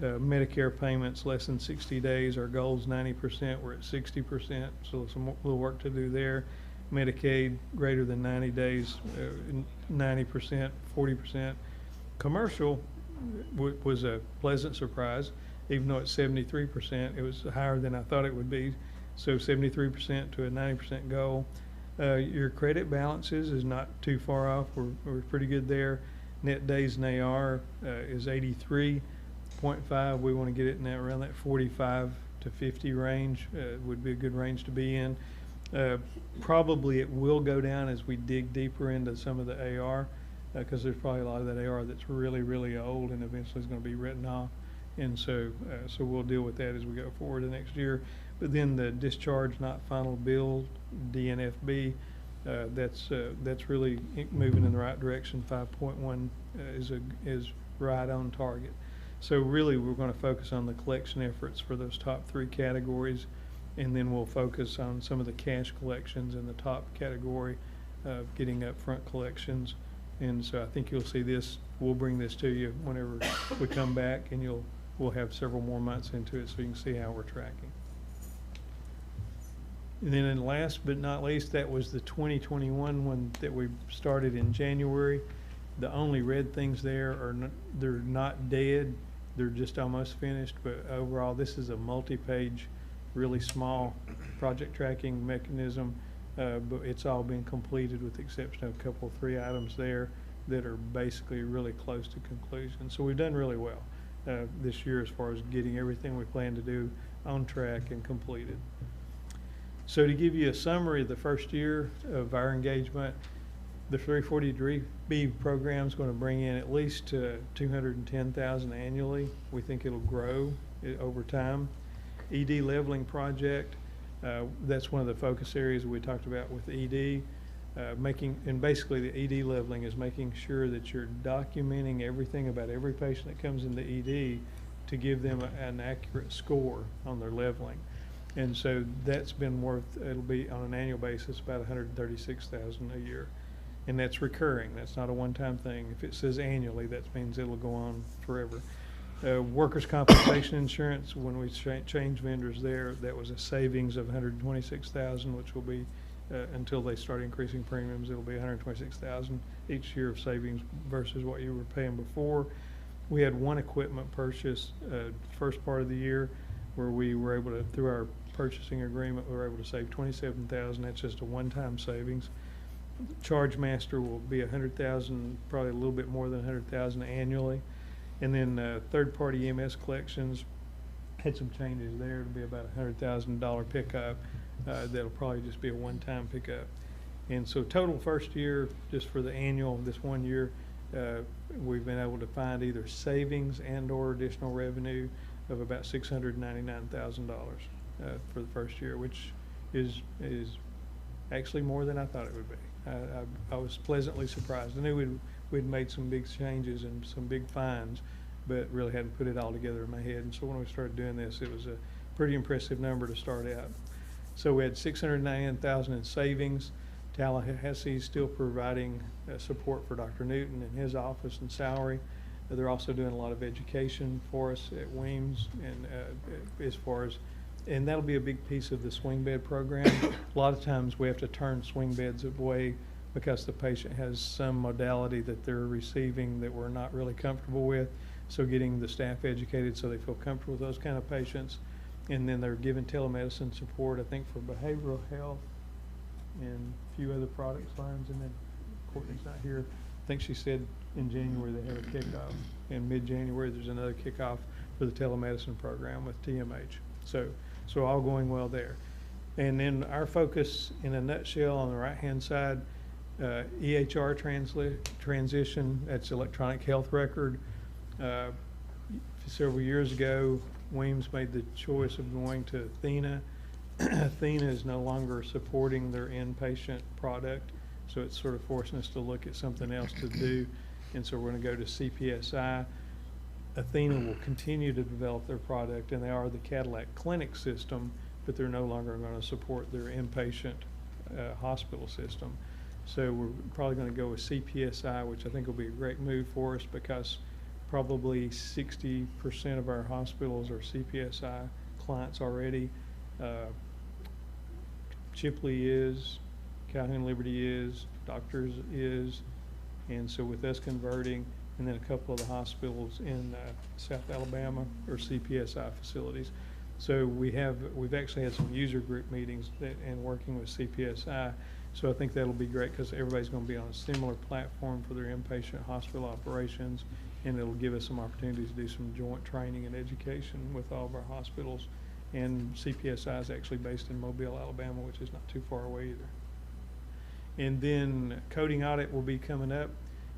Medicare payments less than 60 days. Our goal's 90%. We're at 60%, so some little work to do there. Medicaid greater than 90 days, 90%, 40%. Commercial was a pleasant surprise, even though it's 73%. It was higher than I thought it would be. So 73% to a 90% goal. Your credit balances is not too far off. We're pretty good there. Net days in AR is 83.5. We want to get it in around that 45 to 50 range. Would be a good range to be in. Probably it will go down as we dig deeper into some of the AR because there's probably a lot of that AR that's really, really old and eventually is going to be written off. And so we'll deal with that as we go forward the next year. But then the discharge not final bill, DNFB, that's really moving in the right direction. 5.1 is right on target. So really we're going to focus on the collection efforts for those top 3 categories, and then we'll focus on some of the cash collections in the top category of getting upfront collections. And so I think you'll see this. We'll bring this to you whenever we come back, and we'll have several more months into it so you can see how we're tracking. And then last but not least, that was the 2021 one that we started in January. The only red things there they're not dead. They're just almost finished, but overall this is a multi-page, really small project tracking mechanism, but it's all been completed with the exception of a couple, 3 items there that are basically really close to conclusion. So we've done really well this year as far as getting everything we plan to do on track and completed. So to give you a summary of the first year of our engagement, the 340B program is going to bring in at least $210,000 annually. We think it'll grow over time. ED leveling project, that's one of the focus areas we talked about with ED. And basically the ED leveling is making sure that you're documenting everything about every patient that comes into ED to give them an accurate score on their leveling. And so that's been it'll be on an annual basis about $136,000 a year. And that's recurring. That's not a one-time thing. If it says annually, that means it'll go on forever. Workers' compensation insurance, when we change vendors there, that was a savings of $126,000, which will be, until they start increasing premiums, it'll be $126,000 each year of savings versus what you were paying before. We had one equipment purchase first part of the year where we were able to, through our purchasing agreement, we were able to save $27,000. That's just a one-time savings. Charge master will be $100,000, probably a little bit more than $100,000 annually. And then third-party EMS collections had some changes there. It'll be about a $100,000 pickup. That'll probably just be a one-time pickup. And so total first year, just for the annual, this 1 year, we've been able to find either savings and or additional revenue of about $699,000 for the first year, which is actually more than I thought it would be. I was pleasantly surprised. I knew we'd made some big changes and some big finds, but really hadn't put it all together in my head. And so when we started doing this, it was a pretty impressive number to start out. So we had $699,000 in savings. Tallahassee is still providing support for Dr. Newton and his office and salary. They're also doing a lot of education for us at Weems, and as far as, and that'll be a big piece of the swing bed program. A lot of times we have to turn swing beds away because the patient has some modality that they're receiving that we're not really comfortable with. So getting the staff educated so they feel comfortable with those kind of patients. And then they're given telemedicine support, I think, for behavioral health and a few other product lines. And then Courtney's not here. I think she said in January they have a kickoff. In mid-January there's another kickoff for the telemedicine program with TMH. So all going well there. And then our focus in a nutshell on the right-hand side, EHR transition, that's electronic health record. Several years ago, Weems made the choice of going to Athena. Athena is no longer supporting their inpatient product, so it's sort of forcing us to look at something else to do. And so we're going to go to CPSI. Athena will continue to develop their product, and they are the Cadillac Clinic system, but they're no longer going to support their inpatient hospital system. So we're probably going to go with CPSI, which I think will be a great move for us because probably 60% of our hospitals are CPSI clients already. Chipley is, Calhoun Liberty is, Doctors is, and so with us converting, and then a couple of the hospitals in South Alabama are CPSI facilities. So we've actually had some user group meetings and working with CPSI. So I think that'll be great because everybody's going to be on a similar platform for their inpatient hospital operations, and it'll give us some opportunities to do some joint training and education with all of our hospitals. And CPSI is actually based in Mobile, Alabama, which is not too far away either. And then coding audit will be coming up.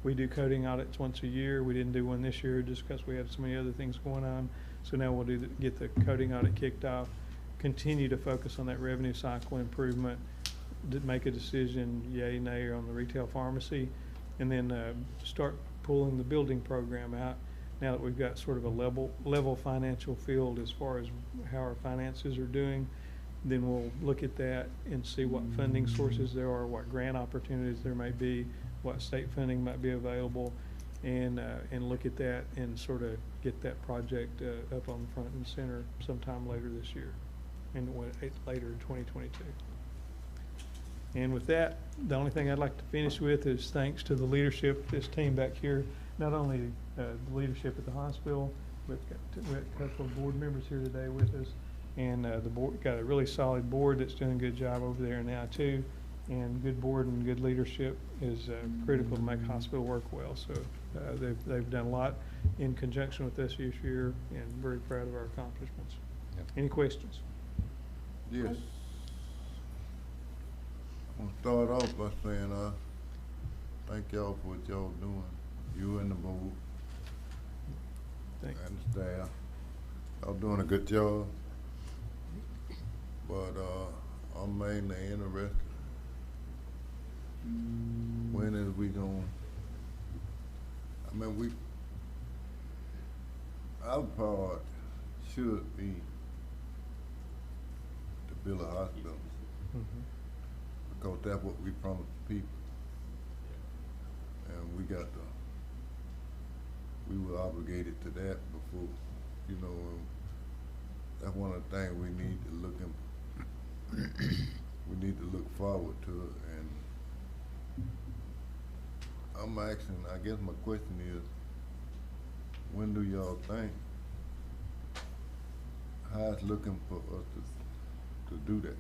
We do coding audits once a year. We didn't do one this year just because we had so many other things going on. So now we'll get the coding audit kicked off, continue to focus on that revenue cycle improvement, make a decision, yay, nay, on the retail pharmacy, and then start pulling the building program out now that we've got sort of a level financial field as far as how our finances are doing. Then we'll look at that and see what funding sources there are, what grant opportunities there may be, what state funding might be available, and look at that and sort of get that project up on front and center sometime later this year, and later in 2022. And with that, the only thing I'd like to finish with is thanks to the leadership of this team back here, not only the leadership at the hospital, but we have a couple of board members here today with us, and the board got a really solid board that's doing a good job over there now too. And good board and good leadership is critical to make hospital work well. So they've done a lot in conjunction with us this year, and very proud of our accomplishments. Yep. Any questions? Yes. I'm gonna start off by saying thank y'all for what y'all doing. You and the board and the staff. Y'all doing a good job. But I'm mainly interested. When is we going? I mean, our part should be to build a hospital. Because that's what we promised the people. And we were obligated to that before, you know, that's one of the things we need to look we need to look forward to it. And I'm asking, I guess my question is, when do y'all think how it's looking for us to do that?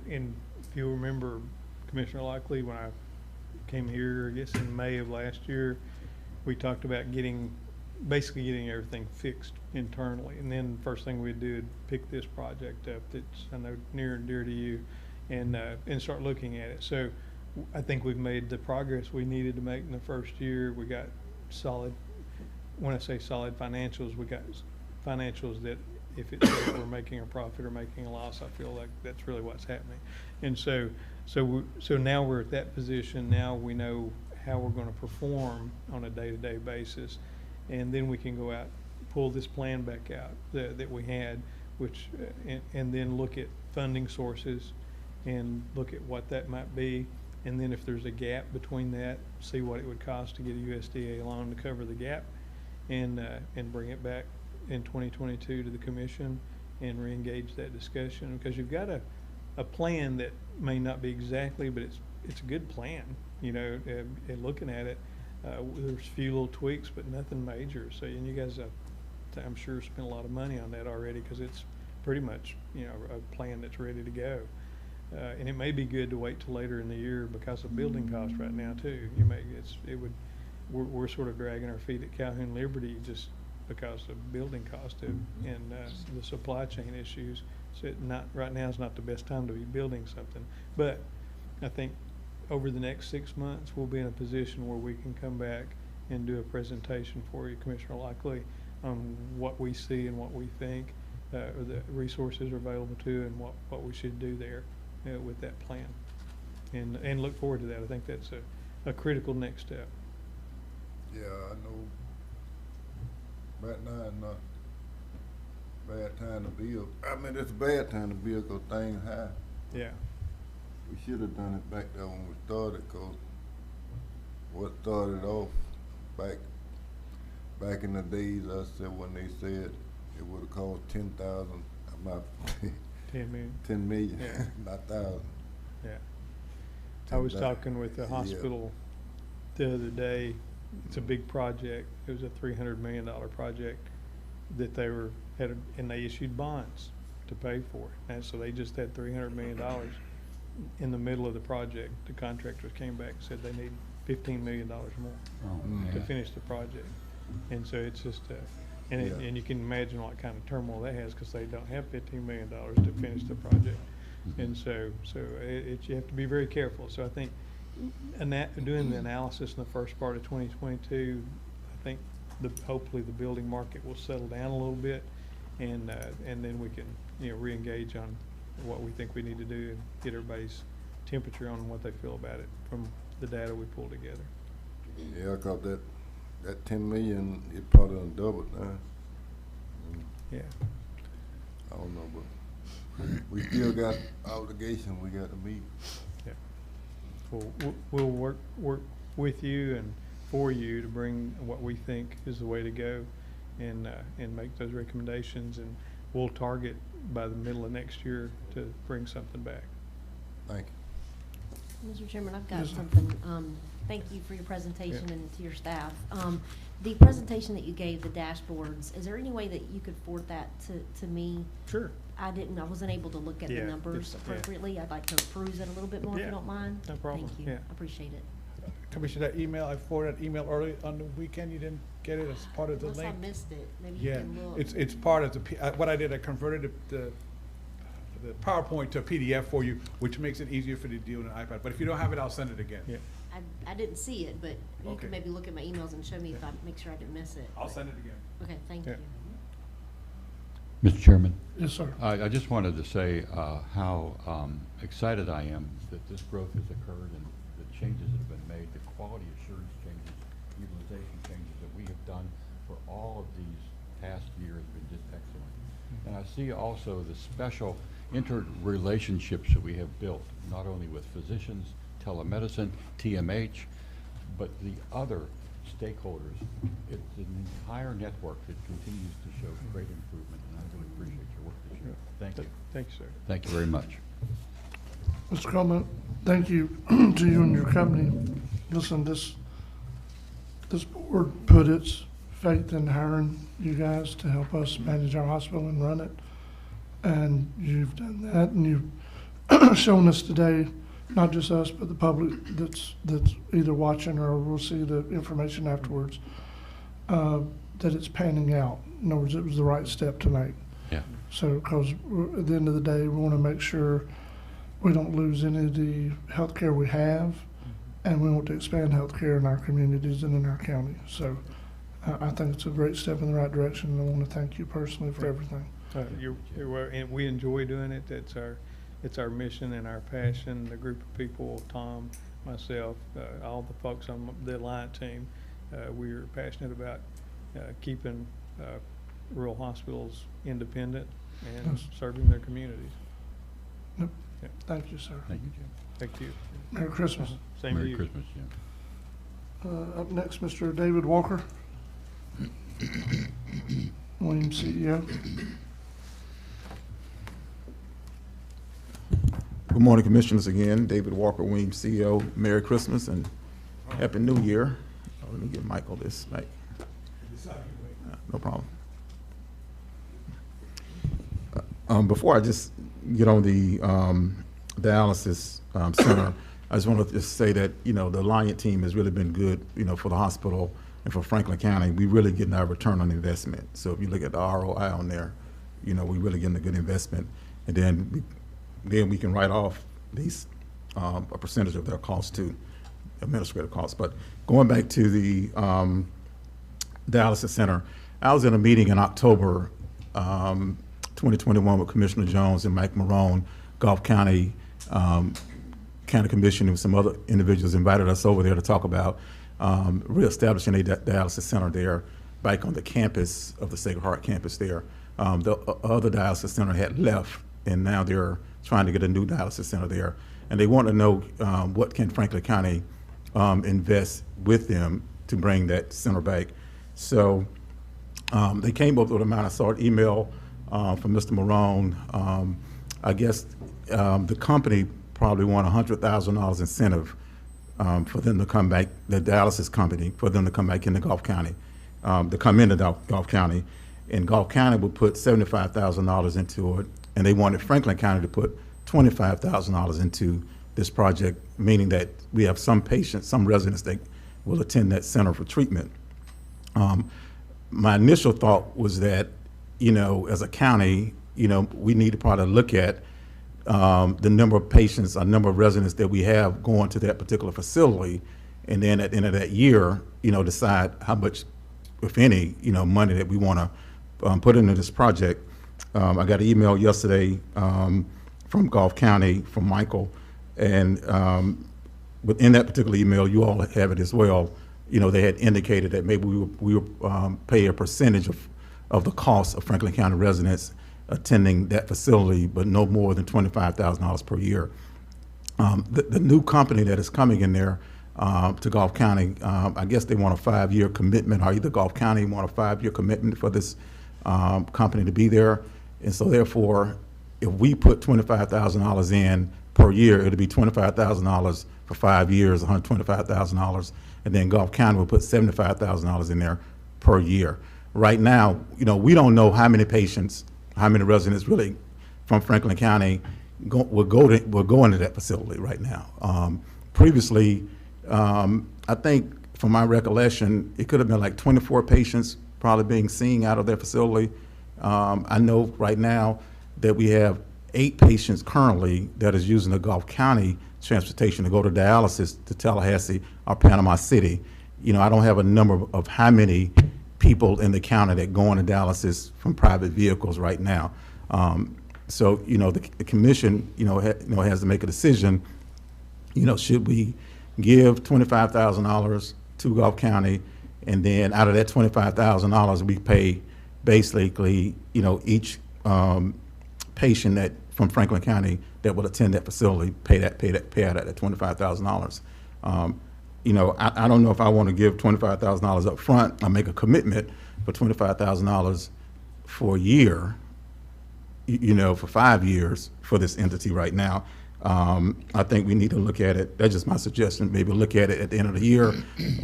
And if you remember, Commissioner Lockley, when I came here, I guess in May of last year, we talked about basically getting everything fixed internally. And then the first thing we'd do is pick this project up that's, I know, near and dear to you, and start looking at it. So I think we've made the progress we needed to make in the first year. We got solid, when I say solid financials, we got financials that if it's like we're making a profit or making a loss, I feel like that's really what's happening. And so now we're at that position. Now we know how we're going to perform on a day-to-day basis, and then we can go out, pull this plan back out that we had, which and then look at funding sources and look at what that might be, And then if there's a gap between that, see what it would cost to get a USDA loan to cover the gap, and bring it back in 2022 to the commission and re-engage that discussion, because you've got a plan that may not be exactly, but it's a good plan, you know, and looking at it, there's a few little tweaks, but nothing major. So, and you guys, I'm sure, spent a lot of money on that already, because it's pretty much, you know, a plan that's ready to go. And it may be good to wait till later in the year because of building costs right now too. We're sort of dragging our feet at Calhoun Liberty just because of building cost and the supply chain issues. So right now is not the best time to be building something. But I think over the next 6 months, we'll be in a position where we can come back and do a presentation for you, Commissioner Lockley, on what we see and what we think the resources are available to, and what we should do there with that plan. And look forward to that. I think that's a critical next step. Yeah, I know right now is not a bad time to build. I mean, it's a bad time to build because things high. Yeah. We should have done it back there when we started, because what started off back in the days, I said, when they said it would have cost 10,000, about 10 million. 10 million, Yeah. not thousand. Yeah. I was talking with the hospital the other day. It's a big project. It was a $300 million project that and they issued bonds to pay for it. And so they just had $300 million in the middle of the project. The contractors came back and said they need $15 million more to finish the project. And so it's just, and you can imagine what kind of turmoil that has, because they don't have $15 million to finish the project. And so you have to be very careful. So I think doing the analysis in the first part of 2022, I think hopefully the building market will settle down a little bit, and then we can, you know, re-engage on what we think we need to do and get everybody's temperature on what they feel about it from the data we pull together. Yeah, because that 10 million, it probably done doubled now. Yeah. I don't know, but we still got obligation we got to meet. Yeah. We'll work with you and for you to bring what we think is the way to go, and make those recommendations, and we'll target by the middle of next year to bring something back. Thank you. Mr. Chairman, I've got something. Thank you for your presentation and to your staff. The presentation that you gave, the dashboards, is there any way that you could forward that to me? Sure. I wasn't able to look at the numbers appropriately. I'd like to peruse it a little bit more if you don't mind. No problem. Thank you. I appreciate it. Commissioner, that email, I forwarded that email early on the weekend. You didn't get it as part of the Unless link? I missed it. Maybe you can look. It's part of what I did, I converted the PowerPoint to a PDF for you, which makes it easier for you to deal with an iPad. But if you don't have it, I'll send it again. Yeah. I didn't see it, but you Okay. can maybe look at my emails and show me if I make sure I didn't miss it. I'll send it again. Okay, thank you. Mr. Chairman? Yes, sir. I just wanted to say how excited I am that this growth has occurred, and the changes that have been made, the quality assurance changes, utilization changes that we have done for all of these past years have been just excellent. And I see also the special interrelationships that we have built, not only with physicians, telemedicine, TMH, but the other stakeholders. It's an entire network that continues to show great improvement, and I really appreciate your work this year. Thank you. Thank you, sir. Thank you very much. Mr. Coleman, thank you to you and your company. Listen, this board put its faith in hiring you guys to help us manage our hospital and run it. And you've done that, and you've shown us today, not just us, but the public that's either watching or will see the information afterwards, that it's panning out. In other words, it was the right step to make. Yeah. So, because at the end of the day, we want to make sure we don't lose any of the health care we have, and we want to expand health care in our communities and in our county. So I think it's a great step in the right direction, and I want to thank you personally for everything. And we enjoy doing it. It's our mission and our passion. The group of people, Tom, myself, all the folks on the Alliant team, we are passionate about keeping rural hospitals independent and serving their communities. Yep. Thank you, sir. Thank you, Jim. Thank you. Merry Christmas. Same to Merry you. Christmas, yeah. Up next, Mr. David Walker, Williams CEO. Good morning, Commissioners, again. David Walker, Williams, CEO. Merry Christmas and Happy New Year. Oh, let me give Michael this mic. No problem. Before I just get on the dialysis center, I just want to just say that, the Alliant team has really been good, for the hospital and for Franklin County. We really getting our return on investment. So if you look at the ROI on there, we really getting a good investment. And then we can write off these a percentage of their costs too, administrative costs. But going back to the dialysis center, I was in a meeting in October 2021 with Commissioner Jones and Mike Marone, Gulf County County Commission, and some other individuals invited us over there to talk about reestablishing a dialysis center there back on the campus of the Sacred Heart campus there. The other dialysis center had left, and now they're trying to get a new dialysis center there. And they want to know what can Franklin County invest with them to bring that center back. So they came up with an amount. I saw an email from Mr. Marone. I guess the company probably won $100,000 incentive for them to come back, the dialysis company, for them to come back into Gulf County, to come into Gulf County. And Gulf County would put $75,000 into it, and they wanted Franklin County to put $25,000 into this project, meaning that we have some patients, some residents that will attend that center for treatment. My initial thought was that, as a county, we need to probably look at the number of patients, a number of residents that we have going to that particular facility, and then at the end of that year, decide how much, if any, money that we want to put into this project. I got an email yesterday from Gulf County, from Michael, and within that particular email, you all have it as well. They had indicated that maybe we would pay a percentage of the cost of Franklin County residents attending that facility, but no more than $25,000 per year. The new company that is coming in there to Gulf County, I guess they want a 5-year commitment, or either Gulf County want a 5-year commitment for this company to be there. And so therefore, if we put $25,000 in per year, it'll be $25,000 for 5 years, $125,000, and then Gulf County will put $75,000 in there per year. Right now, we don't know how many patients, how many residents really from Franklin County will go into that facility right now. Previously, I think from my recollection, it could have been like 24 patients probably being seen out of their facility. I know right now that we have 8 patients currently that is using the Gulf County transportation to go to dialysis to Tallahassee or Panama City. I don't have a number of how many people in the county that go into dialysis from private vehicles right now. So, the commission, has to make a decision, should we give $25,000 to Gulf County, and then out of that $25,000, we pay basically, each patient that from Franklin County that will attend that facility pay out that $25,000. I don't know if I want to give $25,000 up front. I make a commitment for $25,000 for a year, for 5 years for this entity right now. I think we need to look at it. That's just my suggestion. Maybe look at it at the end of the year.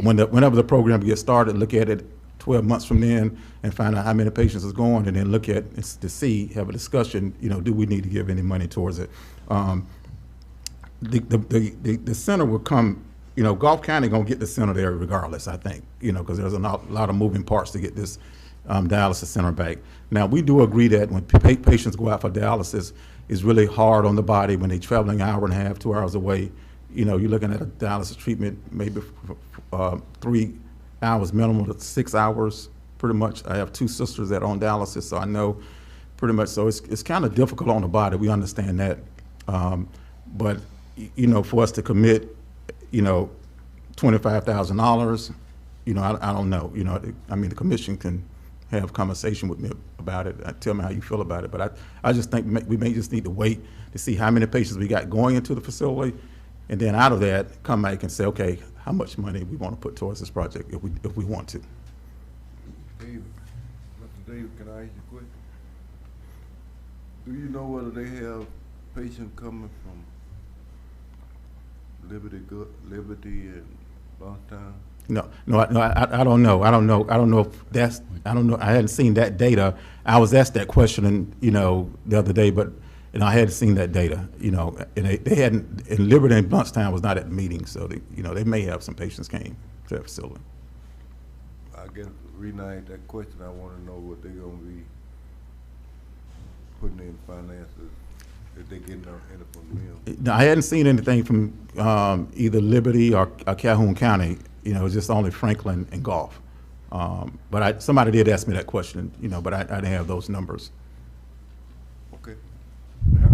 Whenever the program gets started, look at it 12 months from then and find out how many patients is going, and then look at it to see, have a discussion, do we need to give any money towards it? The center will come, Gulf County gonna get the center there regardless, I think, because there's a lot of moving parts to get this dialysis center back. Now, we do agree that when patients go out for dialysis, it's really hard on the body when they're traveling an hour and a half, 2 hours away. You're looking at a dialysis treatment maybe 3 hours minimum to 6 hours, pretty much. I have 2 sisters that are on dialysis, so I know pretty much. So it's kind of difficult on the body. We understand that. But, for us to commit, $25,000, I don't know. The commission can have a conversation with me about it. Tell me how you feel about it. But I just think we may just need to wait to see how many patients we got going into the facility, And then out of that, come back and say, okay, how much money we want to put towards this project if we want to. David, Mr. David, can I ask you a question? Do you know whether they have patients coming from Liberty and Boston? No, I don't know. I don't know if that's, I don't know. I hadn't seen that data. I was asked that question, and the other day, but I hadn't seen that data. And they hadn't. And Liberty and Bluntstown was not at the meeting, so they may have some patients came to that facility. I guess the reason I asked that question, I want to know what they're going to be putting in finances. If they getting anything from them. No, I hadn't seen anything from either Liberty or Calhoun County. Just only Franklin and Gulf. But somebody did ask me that question, but I didn't have those numbers. Okay.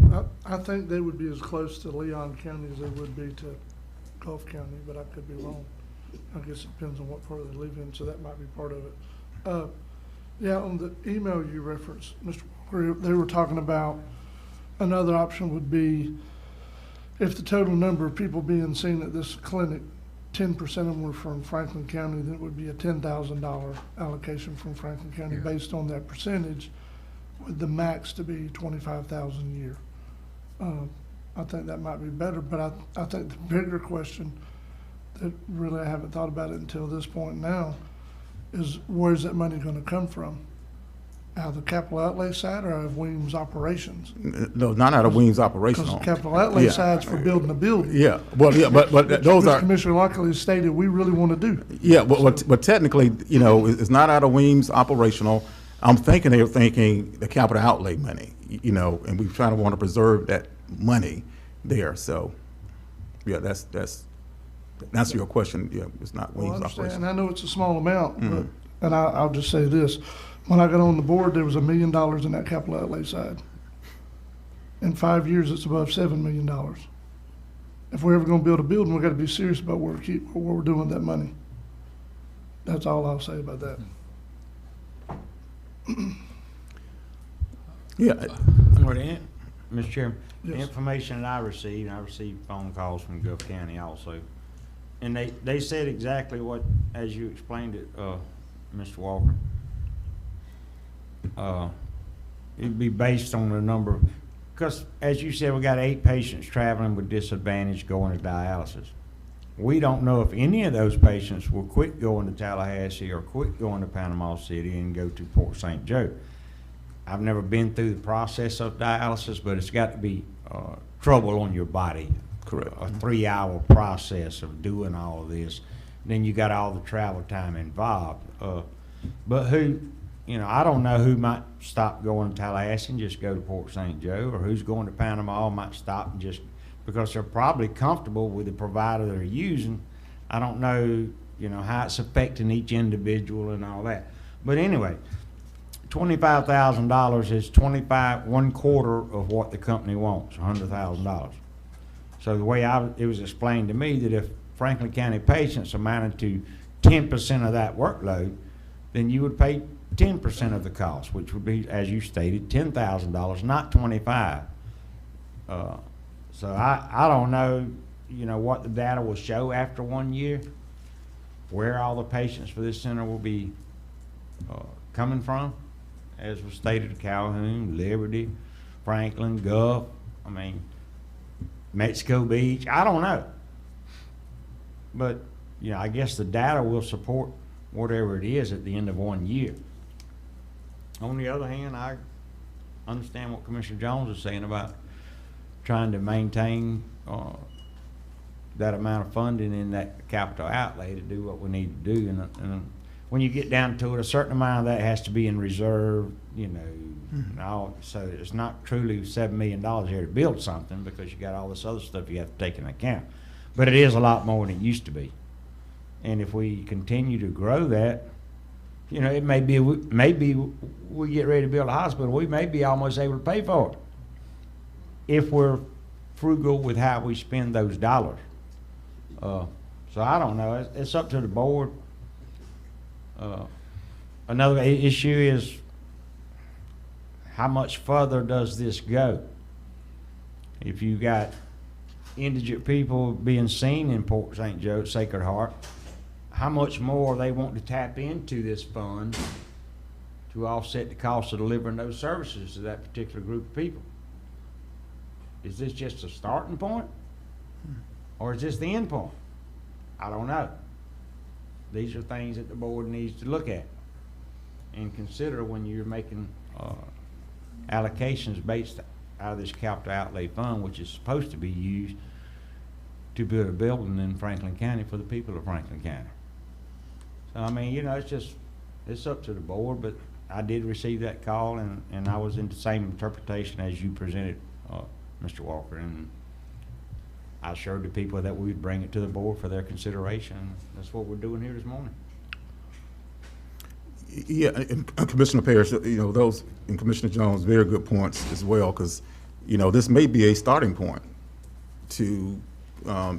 Yeah, I think they would be as close to Leon County as they would be to Gulf County, but I could be wrong. I guess it depends on what part they live in, so that might be part of it. Yeah, on the email you referenced, Mr. Walker, they were talking about another option would be if the total number of people being seen at this clinic, 10% of them were from Franklin County, then it would be a $10,000 allocation from Franklin County based on that percentage, with the max to be $25,000 a year. I think that might be better, but I think the bigger question that really I haven't thought about it until this point now is where's that money going to come from? Out of the capital outlay side or out of Weems operations? No, not out of Weems operational. Because the capital outlay side's for building a building. Yeah, well, yeah, but those are. Commissioner Lockley stated we really want to do. Yeah, but technically, it's not out of Weems operational. I'm thinking they were thinking the capital outlay money, and we trying to want to preserve that money there. So, yeah, that's your question. Yeah, it's not Weems operational. And I know it's a small amount, but, and I'll just say this. When I got on the board, there was $1 million in that capital outlay side. In 5 years, it's above $7 million. If we're ever going to build a building, we've got to be serious about what we're doing with that money. That's all I'll say about that. Yeah. Mr. Chairman, Yes. the information that I received phone calls from Gulf County also. And they said exactly what, as you explained it, Mr. Walker. It'd be based on the number, because as you said, we got 8 patients traveling with disadvantage going to dialysis. We don't know if any of those patients will quit going to Tallahassee or quit going to Panama City and go to Port St. Joe. I've never been through the process of dialysis, but it's got to be trouble on your body. Correct. A 3-hour process of doing all of this. Then you got all the travel time involved. But who, I don't know who might stop going to Tallahassee and just go to Port St. Joe, or who's going to Panama might stop and just, because they're probably comfortable with the provider they're using. I don't know, how it's affecting each individual and all that. But anyway, $25,000 is 1/4 of what the company wants, $100,000. So the way it was explained to me that if Franklin County patients amounted to 10% of that workload, then you would pay 10% of the cost, which would be, as you stated, $10,000, not $25,000. So I don't know, what the data will show after 1 year, where all the patients for this center will be coming from, as was stated, Calhoun, Liberty, Franklin, Gulf, Mexico Beach. I don't know. But, I guess the data will support whatever it is at the end of 1 year. On the other hand, I understand what Commissioner Jones is saying about trying to maintain that amount of funding in that capital outlay to do what we need to do. And when you get down to it, a certain amount of that has to be in reserve, and all, so it's not truly $7 million here to build something, because you got all this other stuff you have to take into account. But it is a lot more than it used to be. And if we continue to grow that, it may be, maybe we get ready to build a hospital, we may be almost able to pay for it if we're frugal with how we spend those dollars. So I don't know. It's up to the board. Another issue is how much further does this go? If you got indigent people being seen in Port St. Joe, Sacred Heart, how much more they want to tap into this fund to offset the cost of delivering those services to that particular group of people? Is this just a starting point? Or is this the end point? I don't know. These are things that the board needs to look at and consider when you're making allocations based out of this capital outlay fund, which is supposed to be used to build a building in Franklin County for the people of Franklin County. So, I mean, you know, it's up to the board, but I did receive that call, and I was in the same interpretation as you presented, Mr. Walker, and I assured the people that we would bring it to the board for their consideration. That's what we're doing here this morning. Yeah, and Commissioner Parrish, you know, those, and Commissioner Jones, very good points as well, because, you know, this may be a starting point to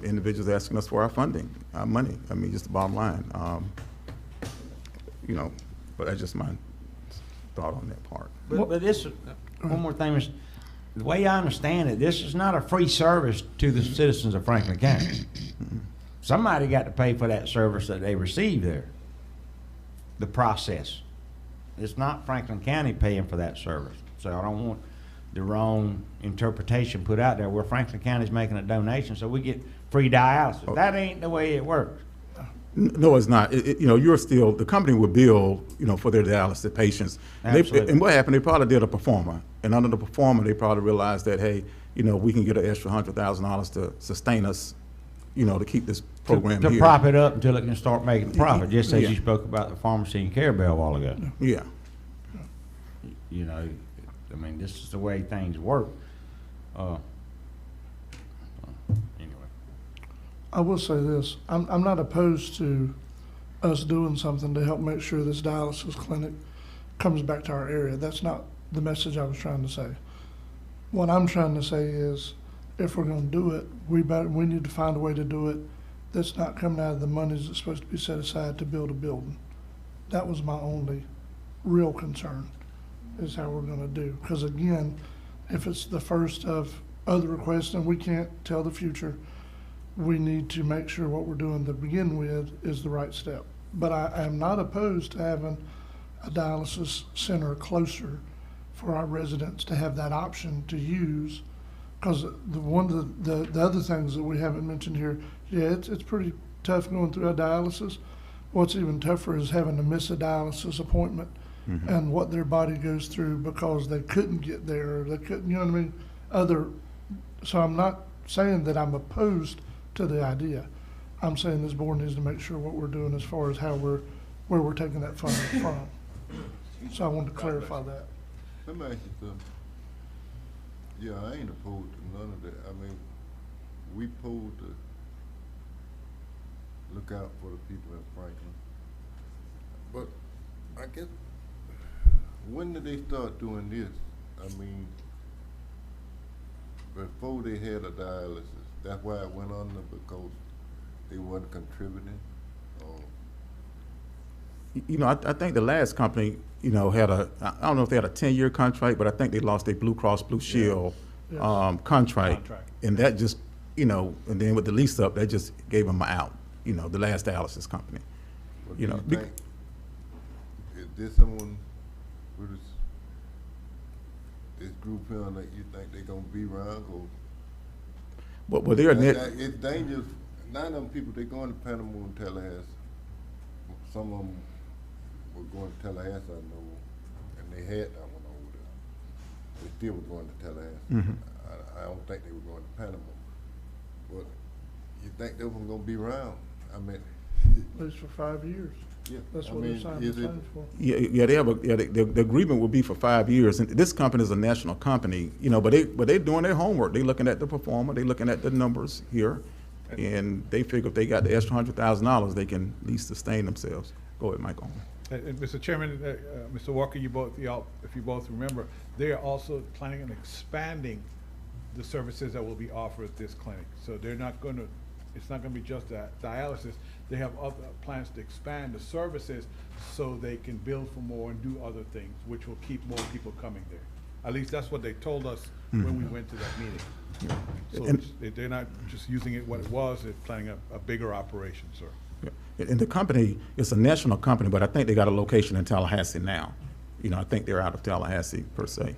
individuals asking us for our funding, our money. I mean, just the bottom line. You know, but that's just my thought on that part. But this, one more thing, the way I understand it, this is not a free service to the citizens of Franklin County. Somebody got to pay for that service that they receive there. The process. It's not Franklin County paying for that service. So I don't want the wrong interpretation put out there where Franklin County's making a donation so we get free dialysis. That ain't the way it works. No, it's not. You know, you're still, the company will bill, you know, for their dialysis patients. Absolutely. And what happened, they probably did a performer. And under the performer, they probably realized that, hey, you know, we can get an extra $100,000 to sustain us, you know, to keep this program to here. prop it up until it can start making profit, just as you spoke about the pharmacy in Carabel a while ago. Yeah. You know, I mean, this is the way things work. Anyway. I will say this, I'm not opposed to us doing something to help make sure this dialysis clinic comes back to our area. That's not the message I was trying to say. What I'm trying to say is, if we're gonna do it, we need to find a way to do it that's not coming out of the monies that's supposed to be set aside to build a building. That was my only real concern, is how we're gonna do. Because again, if it's the first of other requests and we can't tell the future, we need to make sure what we're doing to begin with is the right step. But I am not opposed to having a dialysis center closer for our residents to have that option to use. Because the other things that we haven't mentioned here, yeah, it's pretty tough going through a dialysis. What's even tougher is having to miss a dialysis appointment and what their body goes through because they couldn't get there, or they couldn't, you know what I mean? So I'm not saying that I'm opposed to the idea. I'm saying this board needs to make sure what we're doing as far as where we're taking that funding from. So I wanted to clarify that. Let me ask you something. Yeah, I ain't opposed to none of that. I mean, we pulled to look out for the people in Franklin. But I guess, when did they start doing this? I mean, before they had a dialysis, that's why it went under, because they weren't contributing? Or? You know, I think the last company, you know, had I don't know if they had a 10-year contract, but I think they lost their Blue Cross Blue Shield contract. And that just, you know, and then with the lease up, that just gave them out, you know, the last dialysis company. Well, you know, think, is there someone with this group here that you think they're gonna be around? Or well, they're it's dangerous. None of them people, they going to Panama and Tallahassee. Some of them were going to Tallahassee, I know, and they had that one over there. They still were going to Tallahassee. I don't think they were going to Panama. But you think they were going to be around? I mean, at least for 5 years. Yeah, that's what they're signing for. Yeah, they have the agreement will be for 5 years, and this company is a national company, you know, but they're doing their homework. They're looking at the performer, they're looking at the numbers here, and they figure if they got the extra $100,000, they can at least sustain themselves. Go ahead, Michael. And Mr. Chairman, Mr. Walker, if you both remember, they are also planning on expanding the services that will be offered at this clinic. So they're not going to, it's not going to be just dialysis. They have other plans to expand the services so they can build for more and do other things, which will keep more people coming there. At least that's what they told us when we went to that meeting. So And- they're not just using it what it was, they're planning a bigger operation, sir. Yeah. And the company, it's a national company, but I think they got a location in Tallahassee now. You know, I think they're out of Tallahassee per se.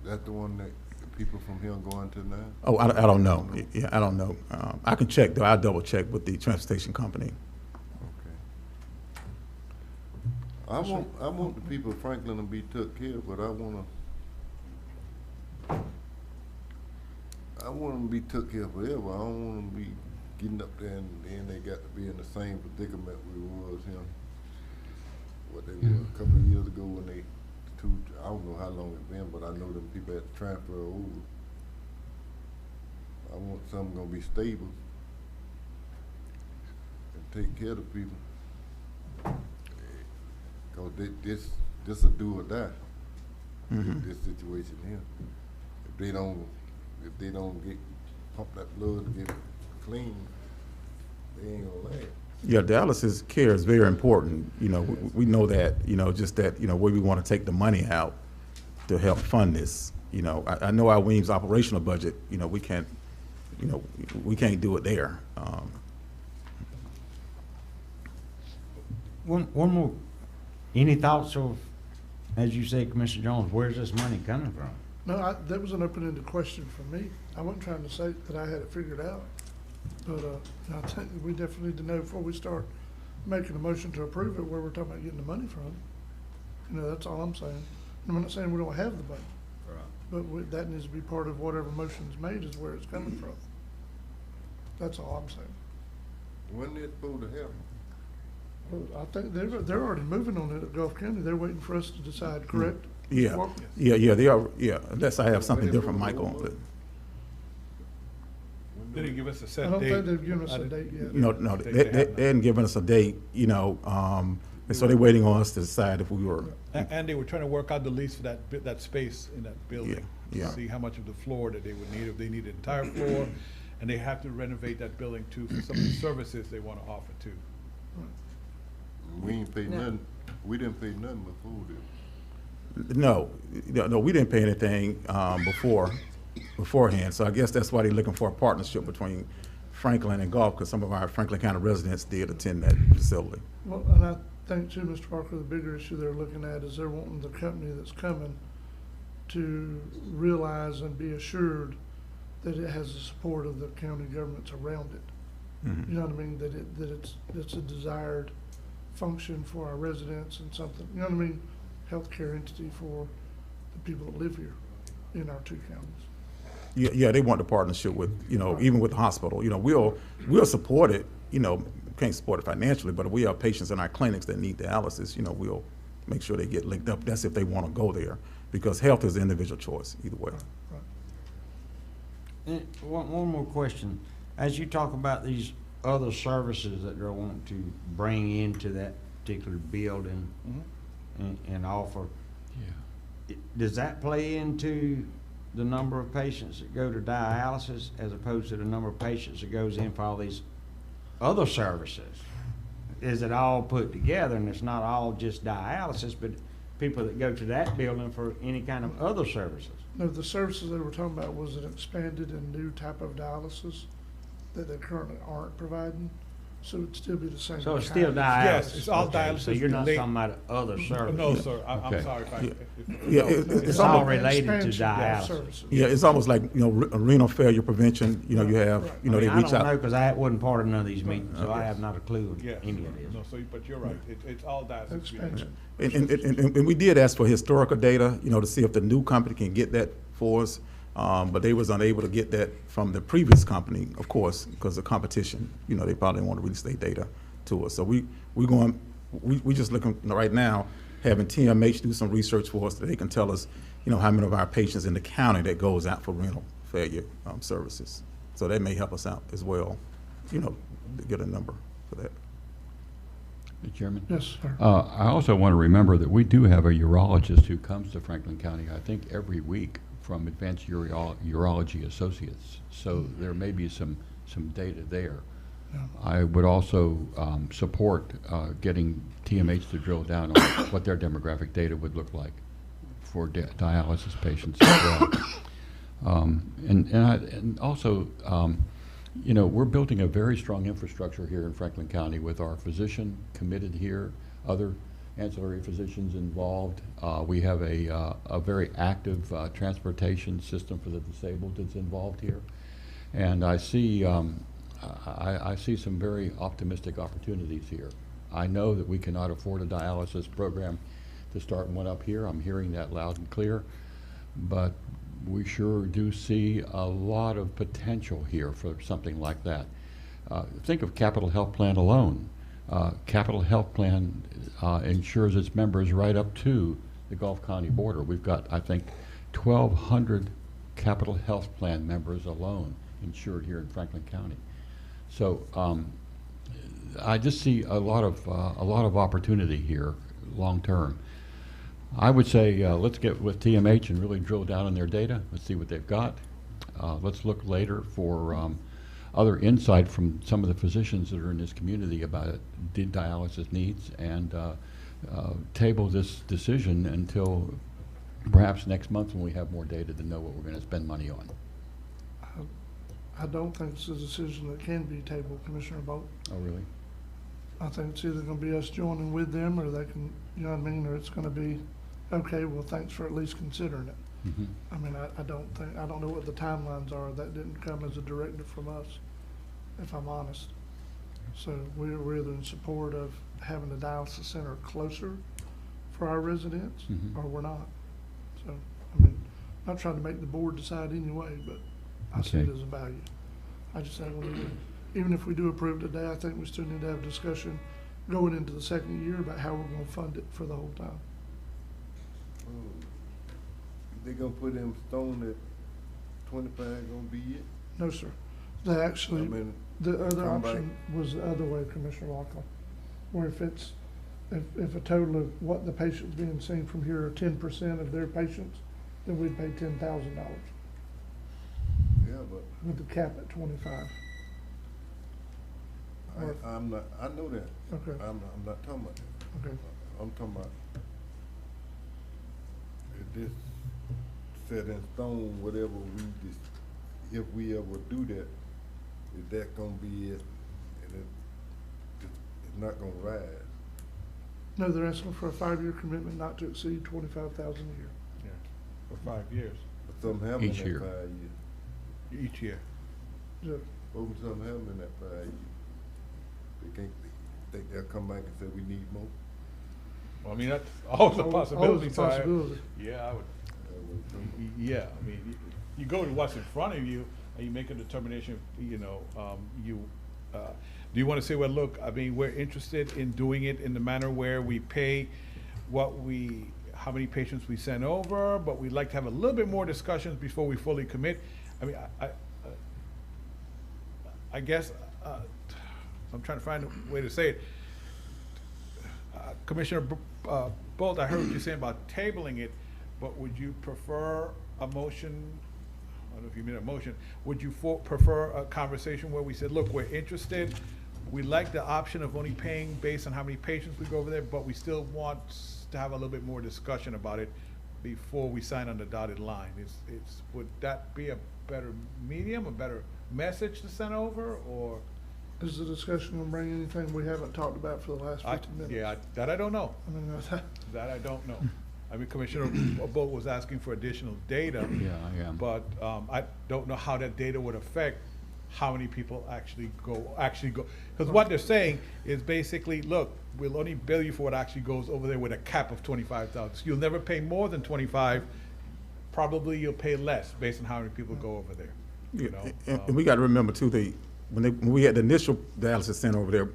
That's the one that the people from here going to now? Oh, I don't know. Yeah, I don't know. I can check though. I'll double check with the transportation company. I want the people of Franklin to be took care of, but I want them to be took care of forever. I don't want them to be getting up there and then they got to be in the same predicament we was him. What they were a couple of years ago when they, I don't know how long it's been, but I know them people had to transfer over. I want something gonna be stable and take care of the people. Cause this a do or die. This situation here. If they don't get pump that blood to get clean, they ain't gonna last. Yeah, dialysis care is very important. You know, we know that, you know, just that, you know, where we want to take the money out to help fund this. You know, I know our Weems operational budget, you know, we can't do it there. One more. Any thoughts of, as you say, Commissioner Jones, where's this money coming from? No, that was an open-ended question for me. I wasn't trying to say that I had it figured out. But I think we definitely need to know before we start making a motion to approve it where we're talking about getting the money from. You know, that's all I'm saying. And I'm not saying we don't have the money. But that needs to be part of whatever motion's made is where it's coming from. That's all I'm saying. When they supposed to happen? Well, I think they're already moving on it at Gulf County. They're waiting for us to decide, correct? Yeah, they are, yeah, unless I have something different, Michael. But They didn't give us a set date. I don't think they've given us a date yet. No, they hadn't given us a date, you know, and so they're waiting on us to decide if we were. And they were trying to work out the lease for that space in that building. Yeah. See how much of the floor that they would need, if they need an entire floor, and they have to renovate that building too for some of the services they want to offer too. We ain't paid nothing, we didn't pay nothing before this. No, we didn't pay anything beforehand. So I guess that's why they're looking for a partnership between Franklin and Gulf, because some of our Franklin County residents did attend that facility. Well, and I think too, Mr. Parker, the bigger issue they're looking at is they're wanting the company that's coming to realize and be assured that it has the support of the county governments around it. You know what I mean? That it's a desired function for our residents and something, you know what I mean? Healthcare entity for the people that live here in our two counties. Yeah, they want the partnership with, you know, even with the hospital. You know, we'll support it. You know, can't support it financially, but if we have patients in our clinics that need dialysis, you know, we'll make sure they get linked up. That's if they want to go there, because health is an individual choice either way. And one more question. As you talk about these other services that they're wanting to bring into that particular building and offer, does that play into the number of patients that go to dialysis as opposed to the number of patients that goes in for all these other services? Is it all put together, and it's not all just dialysis, but people that go to that building for any kind of other services? No, the services they were talking about was an expanded and new type of dialysis that they currently aren't providing, so it'd still be the same. So it's still dialysis? Yes, it's all Okay, dialysis. So you're not related. talking about other services? No, sir, I'm sorry if I. It's all related to dialysis. Yeah, it's almost like, you know, renal failure prevention. You know, you have, you know, they I reach don't out. know, because I wasn't part of none of these meetings, so I have not a clue of Yes. any of this. No, so, but you're right, it's all dialysis. related. And we did ask for historical data, you know, to see if the new company can get that for us. But they was unable to get that from the previous company, of course, because of competition. You know, they probably didn't want to release their data to us. So we just looking right now, having TMH do some research for us that they can tell us, you know, how many of our patients in the county that goes out for renal failure services. So that may help us out as well, you know, to get a number for that. Mr. Chairman? Yes, sir. I also want to remember that we do have a urologist who comes to Franklin County, I think, every week from Advanced Urology Associates. So there may be some data there. Yeah. I would also support getting TMH to drill down on what their demographic data would look like for dialysis patients as well. And also, you know, we're building a very strong infrastructure here in Franklin County with our physician committed here, other ancillary physicians involved. We have a very active transportation system for the disabled that's involved here. And I see, I see some very optimistic opportunities here. I know that we cannot afford a dialysis program to start one up here. I'm hearing that loud and clear. But we sure do see a lot of potential here for something like that. Think of Capital Health Plan alone. Capital Health Plan insures its members right up to the Gulf County border. We've got, I think, 1,200 Capital Health Plan members alone insured here in Franklin County. So I just see a lot of opportunity here long term. I would say let's get with TMH and really drill down on their data. Let's see what they've got. Let's look later for other insight from some of the physicians that are in this community about dialysis needs, and table this decision until perhaps next month when we have more data to know what we're going to spend money on. I don't think it's a decision that can be tabled, Commissioner Bolt. Oh, really? I think it's either going to be us joining with them, or they can, you know what I mean, or it's going to be, okay, well, thanks for at least considering it. Mm-hmm. I mean, I don't know what the timelines are. That didn't come as a directive from us, if I'm honest. So we're either in support of having the dialysis center closer for our residents, mm-hmm. or we're not. So, I mean, I'm not trying to make the board decide anyway, but I see it as a value. I just think even if we do approve today, I think we still need to have a discussion going into the second year about how we're going to fund it for the whole time. They gonna put in stone that 25 gonna be it? No, sir. They actually, I mean, the other come option was the other way, Commissioner Lockhart, where if a total of what the patients being seen from here are 10% of their patients, then we'd pay $10,000. Yeah, but with the cap at 25. I'm not. I know that. Okay. I'm not talking about that. Okay. I'm talking about if this set in stone, whatever we just, if we ever do that, is that gonna be it? And it's not gonna rise. No, they're asking for a 5-year commitment not to exceed $25,000 a year. Yeah, for 5 years. But something happened Each in year. that 5 years. Each year. Yeah. What was something happened in that 5 years? They can't think they'll come back and say we need more. Well, I mean, that's always a possibility. Always a possibility. Yeah, I would. Yeah, I mean, you go to what's in front of you and you make a determination. You know, do you want to say, well, look, I mean, we're interested in doing it in the manner where we pay how many patients we send over, but we'd like to have a little bit more discussions before we fully commit. I mean, I guess I'm trying to find a way to say it. Commissioner Bolt, I heard what you're saying about tabling it, but would you prefer a motion? I don't know if you mean a motion. Would you prefer a conversation where we said, look, we're interested, we like the option of only paying based on how many patients we go over there, but we still want to have a little bit more discussion about it before we sign on the dotted line? Would that be a better medium, a better message to send over, or? Is the discussion going to bring anything we haven't talked about for the last 50 minutes? Yeah, that I don't know. I mean, that I don't know. I mean, Commissioner Bolt was asking for additional data. Yeah, I am. But I don't know how that data would affect how many people actually go. Because what they're saying is basically, look, we'll only bill you for what actually goes over there with a cap of 25,000. So you'll never pay more than 25. Probably you'll pay less based on how many people go over there. You know, and we got to remember too, when we had the initial dialysis center over there,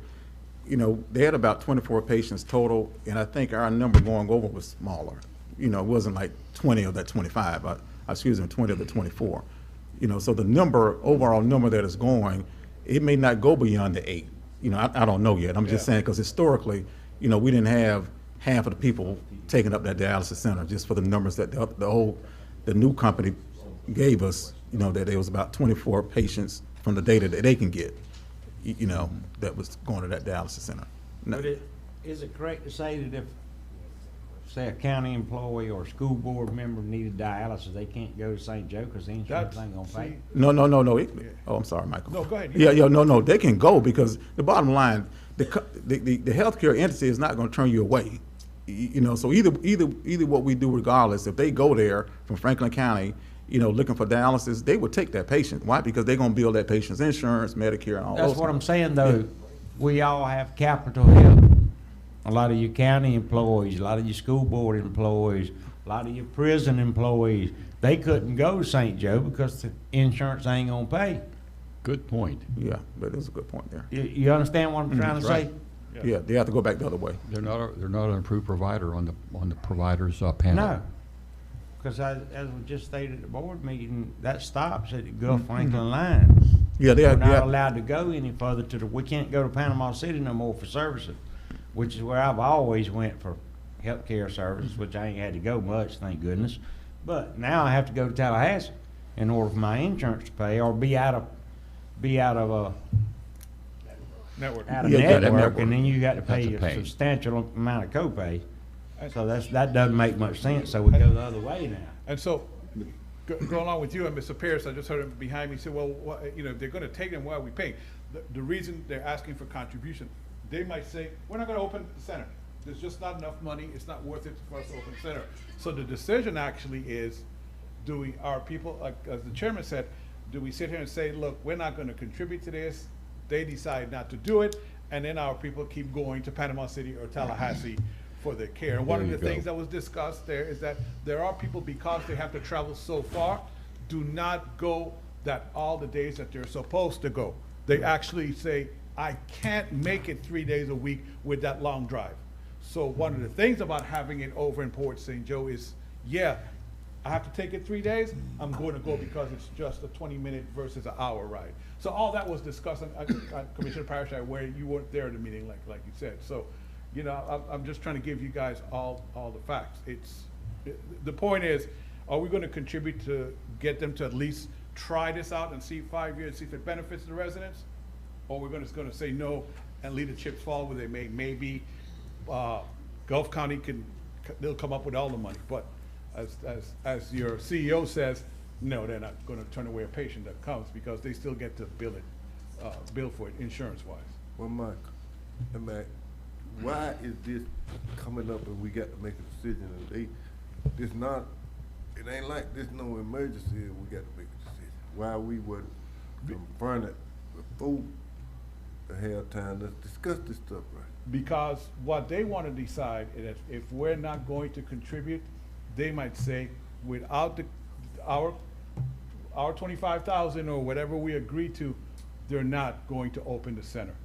you know, they had about 24 patients total, and I think our number going over was smaller. You know, it wasn't like 20 of that 25, 20 of the 24. You know, so the overall number that is going, it may not go beyond the 8. You know, I don't know yet. I'm just saying, because historically, you know, we didn't have half of the people taking up that dialysis center just for the numbers that the new company gave us. You know, that there was about 24 patients from the data that they can get, you know, that was going to that dialysis center. No. But is it correct to say that if say a county employee or a school board member needed dialysis, they can't go to St. Joe because the insurance ain't gonna pay? No. Oh, I'm sorry, Michael. No, go ahead. No, they can go because the bottom line, the healthcare entity is not gonna turn you away. You know, so either what we do regardless, if they go there from Franklin County, you know, looking for dialysis, they would take that patient. Why? Because they're gonna bill that patient's insurance, Medicare, and all those. That's what I'm things. saying, though. We all have Capitol Hill. A lot of your county employees, a lot of your school board employees, a lot of your prison employees, they couldn't go to St. Joe because the insurance ain't gonna pay. Good point. Yeah, but it's a good point there. You understand what I'm trying to say? Yeah, they have to go back the other way. They're not an approved provider on the providers panel. No, because as we just stated at the board meeting, that stops at the Gulf Franklin line. Yeah, We're not allowed to go any further we can't go to Panama City no more for services, which is where I've always went for healthcare services, which I ain't had to go much, thank goodness. But now I have to go to Tallahassee in order for my insurance to pay or be out of a Network. network, and then you got to pay a substantial amount of copay. So that doesn't make much sense. So we go the other way now. And so, go along with you and Mr. Pierce, I just heard him behind me say, well, if they're going to take them, why are we paying? The reason they're asking for contribution, they might say, we're not going to open the center. There's just not enough money. It's not worth it for us to open the center. So the decision actually is, our people, like as the chairman said, do we sit here and say, look, we're not going to contribute to this? They decide not to do it, and then our people keep going to Panama City or Tallahassee for their care. And one of the things that was discussed there is that there are people, because they have to travel so far, do not go all the days that they're supposed to go. They actually say, I can't make it 3 days a week with that long drive. So one of the things about having it over in Port St. Joe is, yeah, I have to take it 3 days, I'm going to go because it's just a 20-minute versus an hour ride. So all that was discussed on Commissioner Parrish, where you weren't there at the meeting, like you said. So, I'm just trying to give you guys all the facts. The point is, are we going to contribute to get them to at least try this out and see 5 years, see if it benefits the residents? Or we're just going to say no and leave the chips fall where they may? Maybe Gulf County they'll come up with all the money, but as your CEO says, no, they're not going to turn away a patient that comes because they still get to bill for it insurance-wise. Well, Mike, why is this coming up and we got to make a decision? It ain't like there's no emergency and we got to make a decision. Why we would confront it before the hell time? Let's discuss this stuff, right? Because what they want to decide is if we're not going to contribute, they might say, without our 25,000 or whatever we agree to, they're not going to open the center,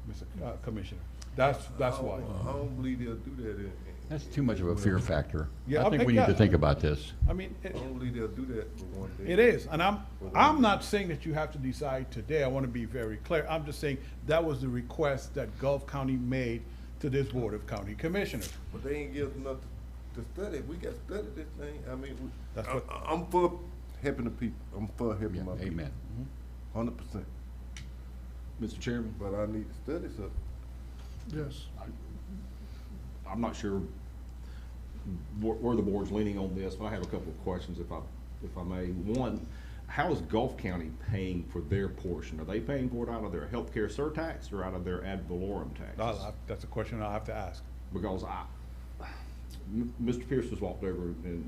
Mr. Commissioner. That's why. I don't believe they'll do that. That's too much of a fear factor. Yeah, I think we need to think about this. I mean, I don't believe they'll do that for one day. It is, and I'm not saying that you have to decide today. I want to be very clear. I'm just saying that was the request that Gulf County made to this Board of County Commissioners. But they ain't give us nothing to study. We got to study this thing. I mean, I'm for helping the people. I'm for helping my people. Amen. 100%. Mr. Chairman? But I need to study something. Yes. I'm not sure where the board's leaning on this, but I have a couple of questions if I may. One, how is Gulf County paying for their portion? Are they paying for it out of their healthcare surtax or out of their ad valorem taxes? That's a question I'll have to ask. Because Mr. Pierce just walked over and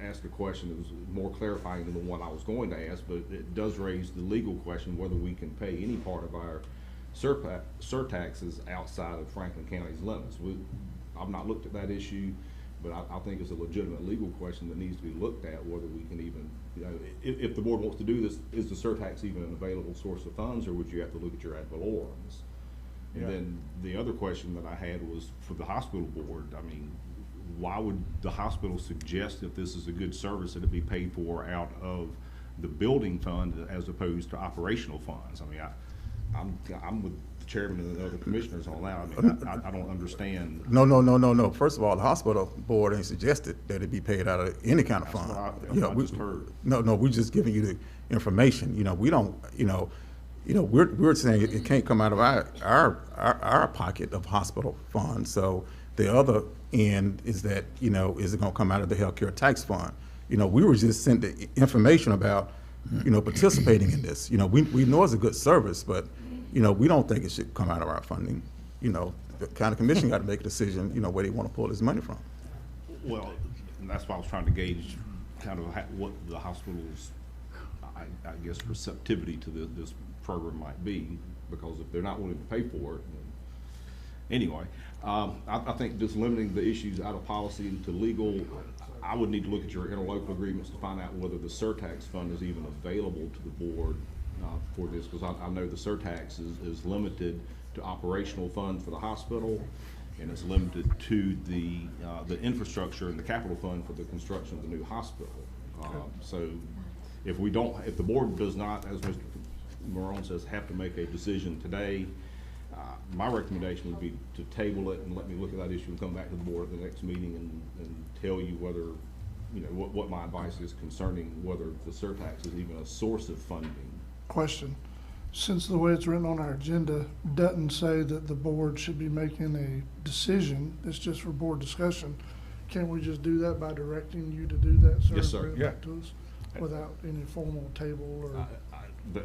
asked a question that was more clarifying than the one I was going to ask, but it does raise the legal question whether we can pay any part of our surtaxes outside of Franklin County's limits. I've not looked at that issue, but I think it's a legitimate legal question that needs to be looked at, whether we can even, if the board wants to do this, is the surtax even an available source of funds, or would you have to look at your ad valorums? And then the other question that I had was for the hospital board. I mean, why would the hospital suggest if this is a good service that it be paid for out of the building fund as opposed to operational funds? I mean, I'm with the chairman and the other commissioners on that. I mean, I don't understand. No. First of all, the hospital board ain't suggested that it be paid out of any kind of fund. I just heard. No, we're just giving you the information. We don't, you know, we're saying it can't come out of our pocket of hospital funds. So the other end is that, you know, is it gonna come out of the healthcare tax fund? You know, we were just sent the information about, you know, participating in this. You know, we know it's a good service, but, you know, we don't think it should come out of our funding. You know, the county commission got to make a decision, you know, where they want to pull this money from. Well, and that's why I was trying to gauge kind of what the hospital's, I guess, receptivity to this program might be, because if they're not willing to pay for it, then anyway, I think just limiting the issues out of policy to legal, I would need to look at your interlocal agreements to find out whether the surtax fund is even available to the board for this, because I know the surtax is limited to operational funds for the hospital, and it's limited to the infrastructure and the capital fund for the construction of the new hospital. So if the board does not, as Mr. Morone says, have to make a decision today, my recommendation would be to table it and let me look at that issue and come back to the board at the next meeting and tell you whether, you know, what my advice is concerning whether the surtax is even a source of funding. Question. Since the way it's written on our agenda doesn't say that the board should be making a decision, it's just for board discussion, can't we just do that by directing you to do that, sir? Yes, sir. And bring it back to us without any formal table or?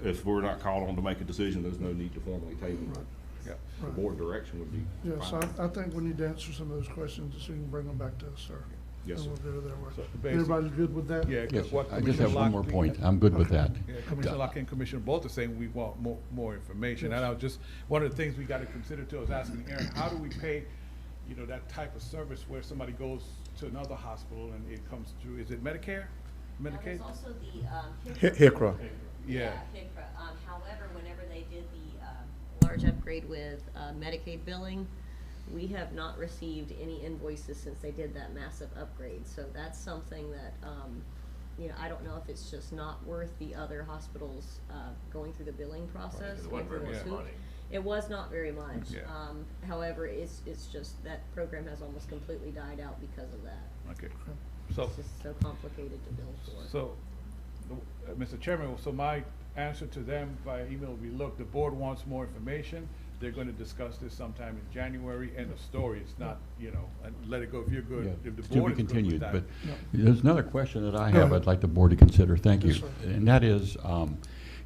If we're not called on to make a decision, there's no need to formally table it. Yeah, the board direction would be Yes, fine. I think we need to answer some of those questions so you can bring them back to us, sir. Yes, And sir. we'll go that way. So basically- Everybody good with that? Yeah, Yes, what I just Commissioner have one more Locke- point. I'm good with that. Yeah, Commissioner Locke and Commissioner Bolt are saying we want more information. And I was just, one of the things we got to consider too, I was asking Aaron, how do we pay, you know, that type of service where somebody goes to another hospital and it comes through, is it Medicare? Medicaid? There's also the HICRA. Yeah. HICRA. However, whenever they did the large upgrade with Medicaid billing, we have not received any invoices since they did that massive upgrade. So that's something that, you know, I don't know if it's just not worth the other hospitals going through the billing process. It wasn't very going much through those money. hoops. It was not very much. Yeah. However, it's just that program has almost completely died out because of that. Okay. So, It's just so complicated to bill for. so, Mr. Chairman, so my answer to them via email will be, look, the board wants more information. They're going to discuss this sometime in January. End of story. It's not, you know, and let it go if you're good. Yeah, If the to board be is good with continued, that. but No. there's another question that I Go have ahead. I'd like the board to consider. Thank you. Yes, sir. And that is,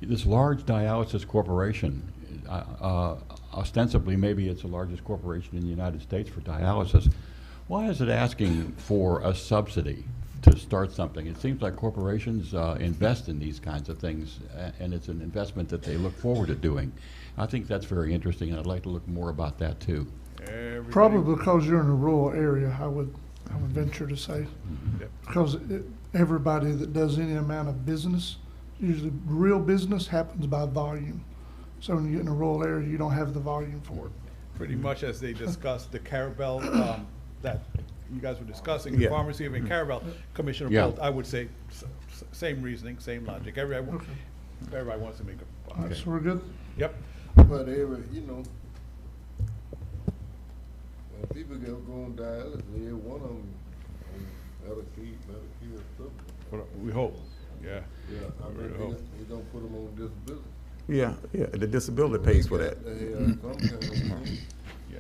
this large dialysis corporation, ostensibly maybe it's the largest corporation in the United States for dialysis. Why is it asking for a subsidy to start something? It seems like corporations invest in these kinds of things, and it's an investment that they look forward to doing. I think that's very interesting, and I'd like to look more about that too. Everybody- Probably because you're in a rural area, I would venture to say. Yep. Because everybody that does any amount of business, usually real business happens by volume. So when you get in a rural area, you don't have the volume for it. Pretty much as they discussed the Carabel, that you guys were discussing, the Yeah. pharmacy of Carabel, Commissioner Yeah. Bolt, I would say, same reasoning, same logic. Everybody wants to make a. All right, so we're good? Yep. But you know, when people go on dialysis, every one of them on Medicare, something. Well, we hope, yeah. Yeah, I We mean, really hope. they don't put them on disability. Yeah, the disability pays for that. They have some kind of thing. Yeah.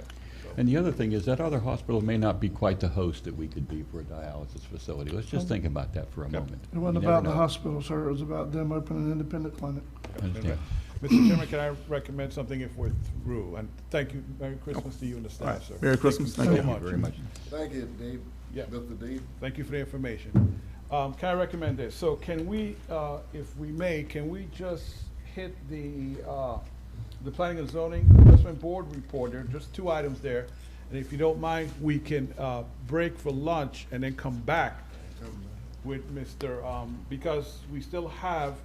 And the other thing is that other hospital may not be quite the host that we could be for a dialysis facility. Let's just think about that for a moment. It wasn't You never about the know. hospital, sir. It was about them opening an independent clinic. I understand. Mr. Chairman, can I recommend something if we're through? And thank you, Merry Christmas to you and the All right. staff, sir. Merry Christmas. Thank Thank you you. so much. Very much. Thank you, Dave. Yeah. Mr. Dave. Thank you for the information. Can I recommend this? So can we, if we may, can we just hit the Planning and Zoning Adjustment Board report? There are just 2 items there. And if you don't mind, we can break for lunch and then come back with Mr., because we still have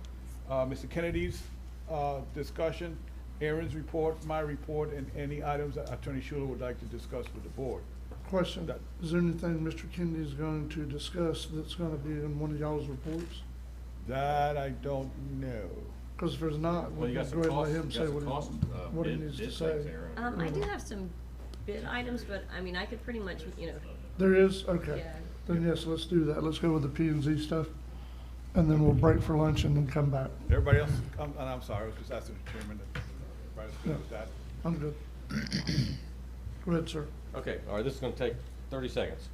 Mr. Kennedy's discussion, Aaron's report, my report, and any items that Attorney Schuler would like to discuss with the board. Question, is there anything Mr. Kennedy is going to discuss that's going to be in one of y'all's reports? That I don't know. Because if there's not, Well, we'll you go got ahead some and let cost, him you say got some cost, what he bid- needs to bid say. things, Aaron. I do have some bid items, but I mean, I could pretty much, you know, There is? Okay. yeah. Then yes, let's do that. Let's go with the P and Z stuff. and then we'll break for lunch and then come back. Everybody else, and I'm sorry, I was just asking the chairman if everybody's good with that. I'm good. Go ahead, sir. Okay, all right, this is gonna take 30 seconds.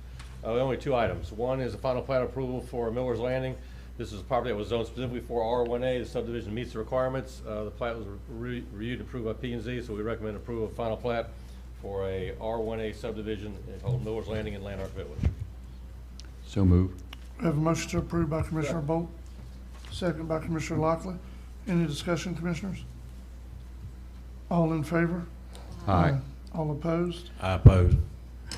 Only two items. One is a final plat approval for Miller's Landing. This is a property that was zoned specifically for R1A. The subdivision meets the requirements. The plat was reviewed and approved by P&Z, so we recommend approval of final plat for a R1A subdivision called Miller's Landing in Lanark Village. So moved. We have a motion to approve by Commissioner Bolt, second by Commissioner Lockley. Any discussion, commissioners? All in favor? Aye. All opposed? I oppose.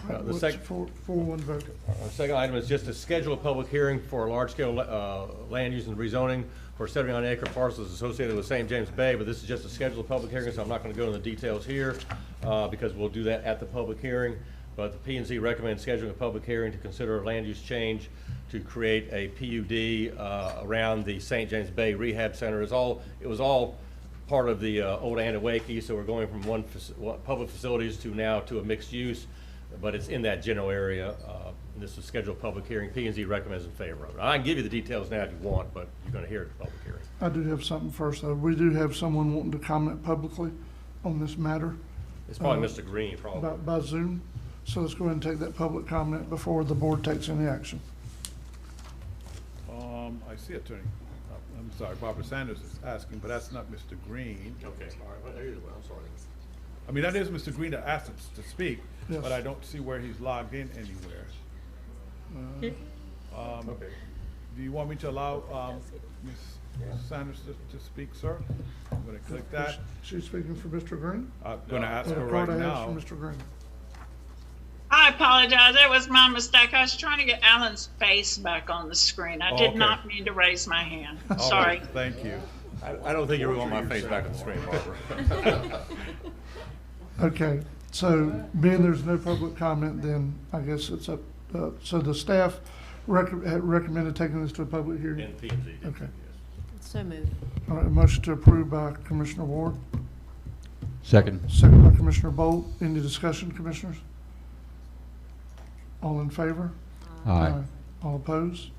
The second 4-1 vote. The second item is just to schedule a public hearing for a large-scale land use and rezoning for 79-acre parcels associated with St. James Bay, but this is just a scheduled public hearing, so I'm not going to go into the details here because we'll do that at the public hearing. But the P&Z recommends scheduling a public hearing to consider a land use change to create a PUD around the St. James Bay Rehab Center. It was all part of the old Anawakey, so we're going from one public facilities to now to a mixed use, but it's in that general area. This is scheduled public hearing. P&Z recommends in favor of it. I can give you the details now if you want, but you're going to hear it at the public hearing. I do have something first, though. We do have someone wanting to comment publicly on this matter. It's probably Mr. Green, probably. By Zoom. So let's go ahead and take that public comment before the board takes any action. I see Attorney. I'm sorry, Barbara Sanders is asking, but that's not Mr. Green. Okay, all right. Well, there you go. I'm sorry. I mean, that is Mr. Green that asked us to speak, Yes. but I don't see where he's logged in anywhere. Okay. Do you want me to allow Ms. Sanders to speak, sir? I'm going to click that. She's speaking for Mr. Green? I'm going to ask her The right card I have now. is for Mr. Green. I apologize. It was my mistake. I was trying to get Alan's face back on the screen. I did okay. not mean to raise my hand. All Sorry. right, thank you. I don't think you really want my face back on the screen, Barbara. Okay, so being there's no public comment, then I guess it's up, so the staff had recommended taking this to a public hearing? And P&Z. Okay. So moved. All right, a motion to approve by Commissioner Ward, Second. second by Commissioner Bolt. Any discussion, commissioners? All in favor? Aye. All opposed?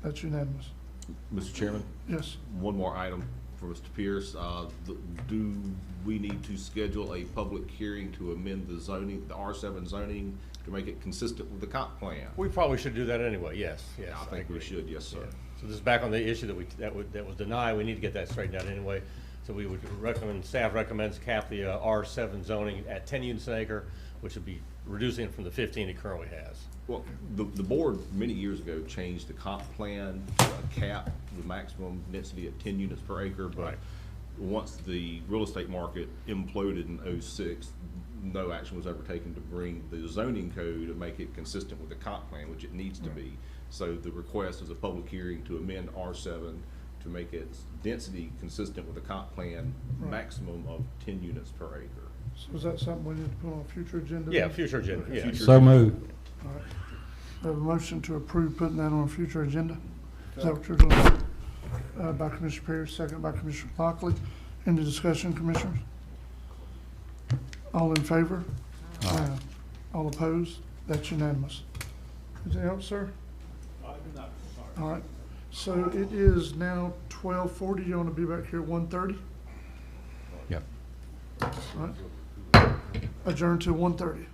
That's unanimous. Mr. Chairman, Yes. one more item for Mr. Pierce. Do we need to schedule a public hearing to amend the zoning, the R7 zoning, to make it consistent with the comp plan? We probably should do that anyway, yes, yes. I think we should, yes, sir. Yeah. So this is back on the issue that was denied. We need to get that straightened out anyway. So we would recommend, staff recommends cap the R7 zoning at 10 units an acre, which would be reducing it from the 15 it currently has. Well, the board many years ago changed the comp plan to cap the maximum density at 10 units per acre, but Right. once the real estate market imploded in '06, no action was ever taken to bring the zoning code to make it consistent with the comp plan, which it needs to be. So the request is a public hearing to amend R7 to make its density consistent with the comp plan, maximum of 10 units per acre. So is that something we need to put on a future agenda? Yeah, then? future agenda, Okay. yeah. Future So agenda. moved. All right. We have a motion to approve putting that on a future agenda. Is that what you're doing? By Commissioner Pierce, second by Commissioner Lockley. Any discussion, commissioners? All in favor? Aye. All opposed? That's unanimous. Anything else, sir? All right. So it is now 12:40. You want to be back here at 1:30? Yep. All right. Adjourn to 1:30.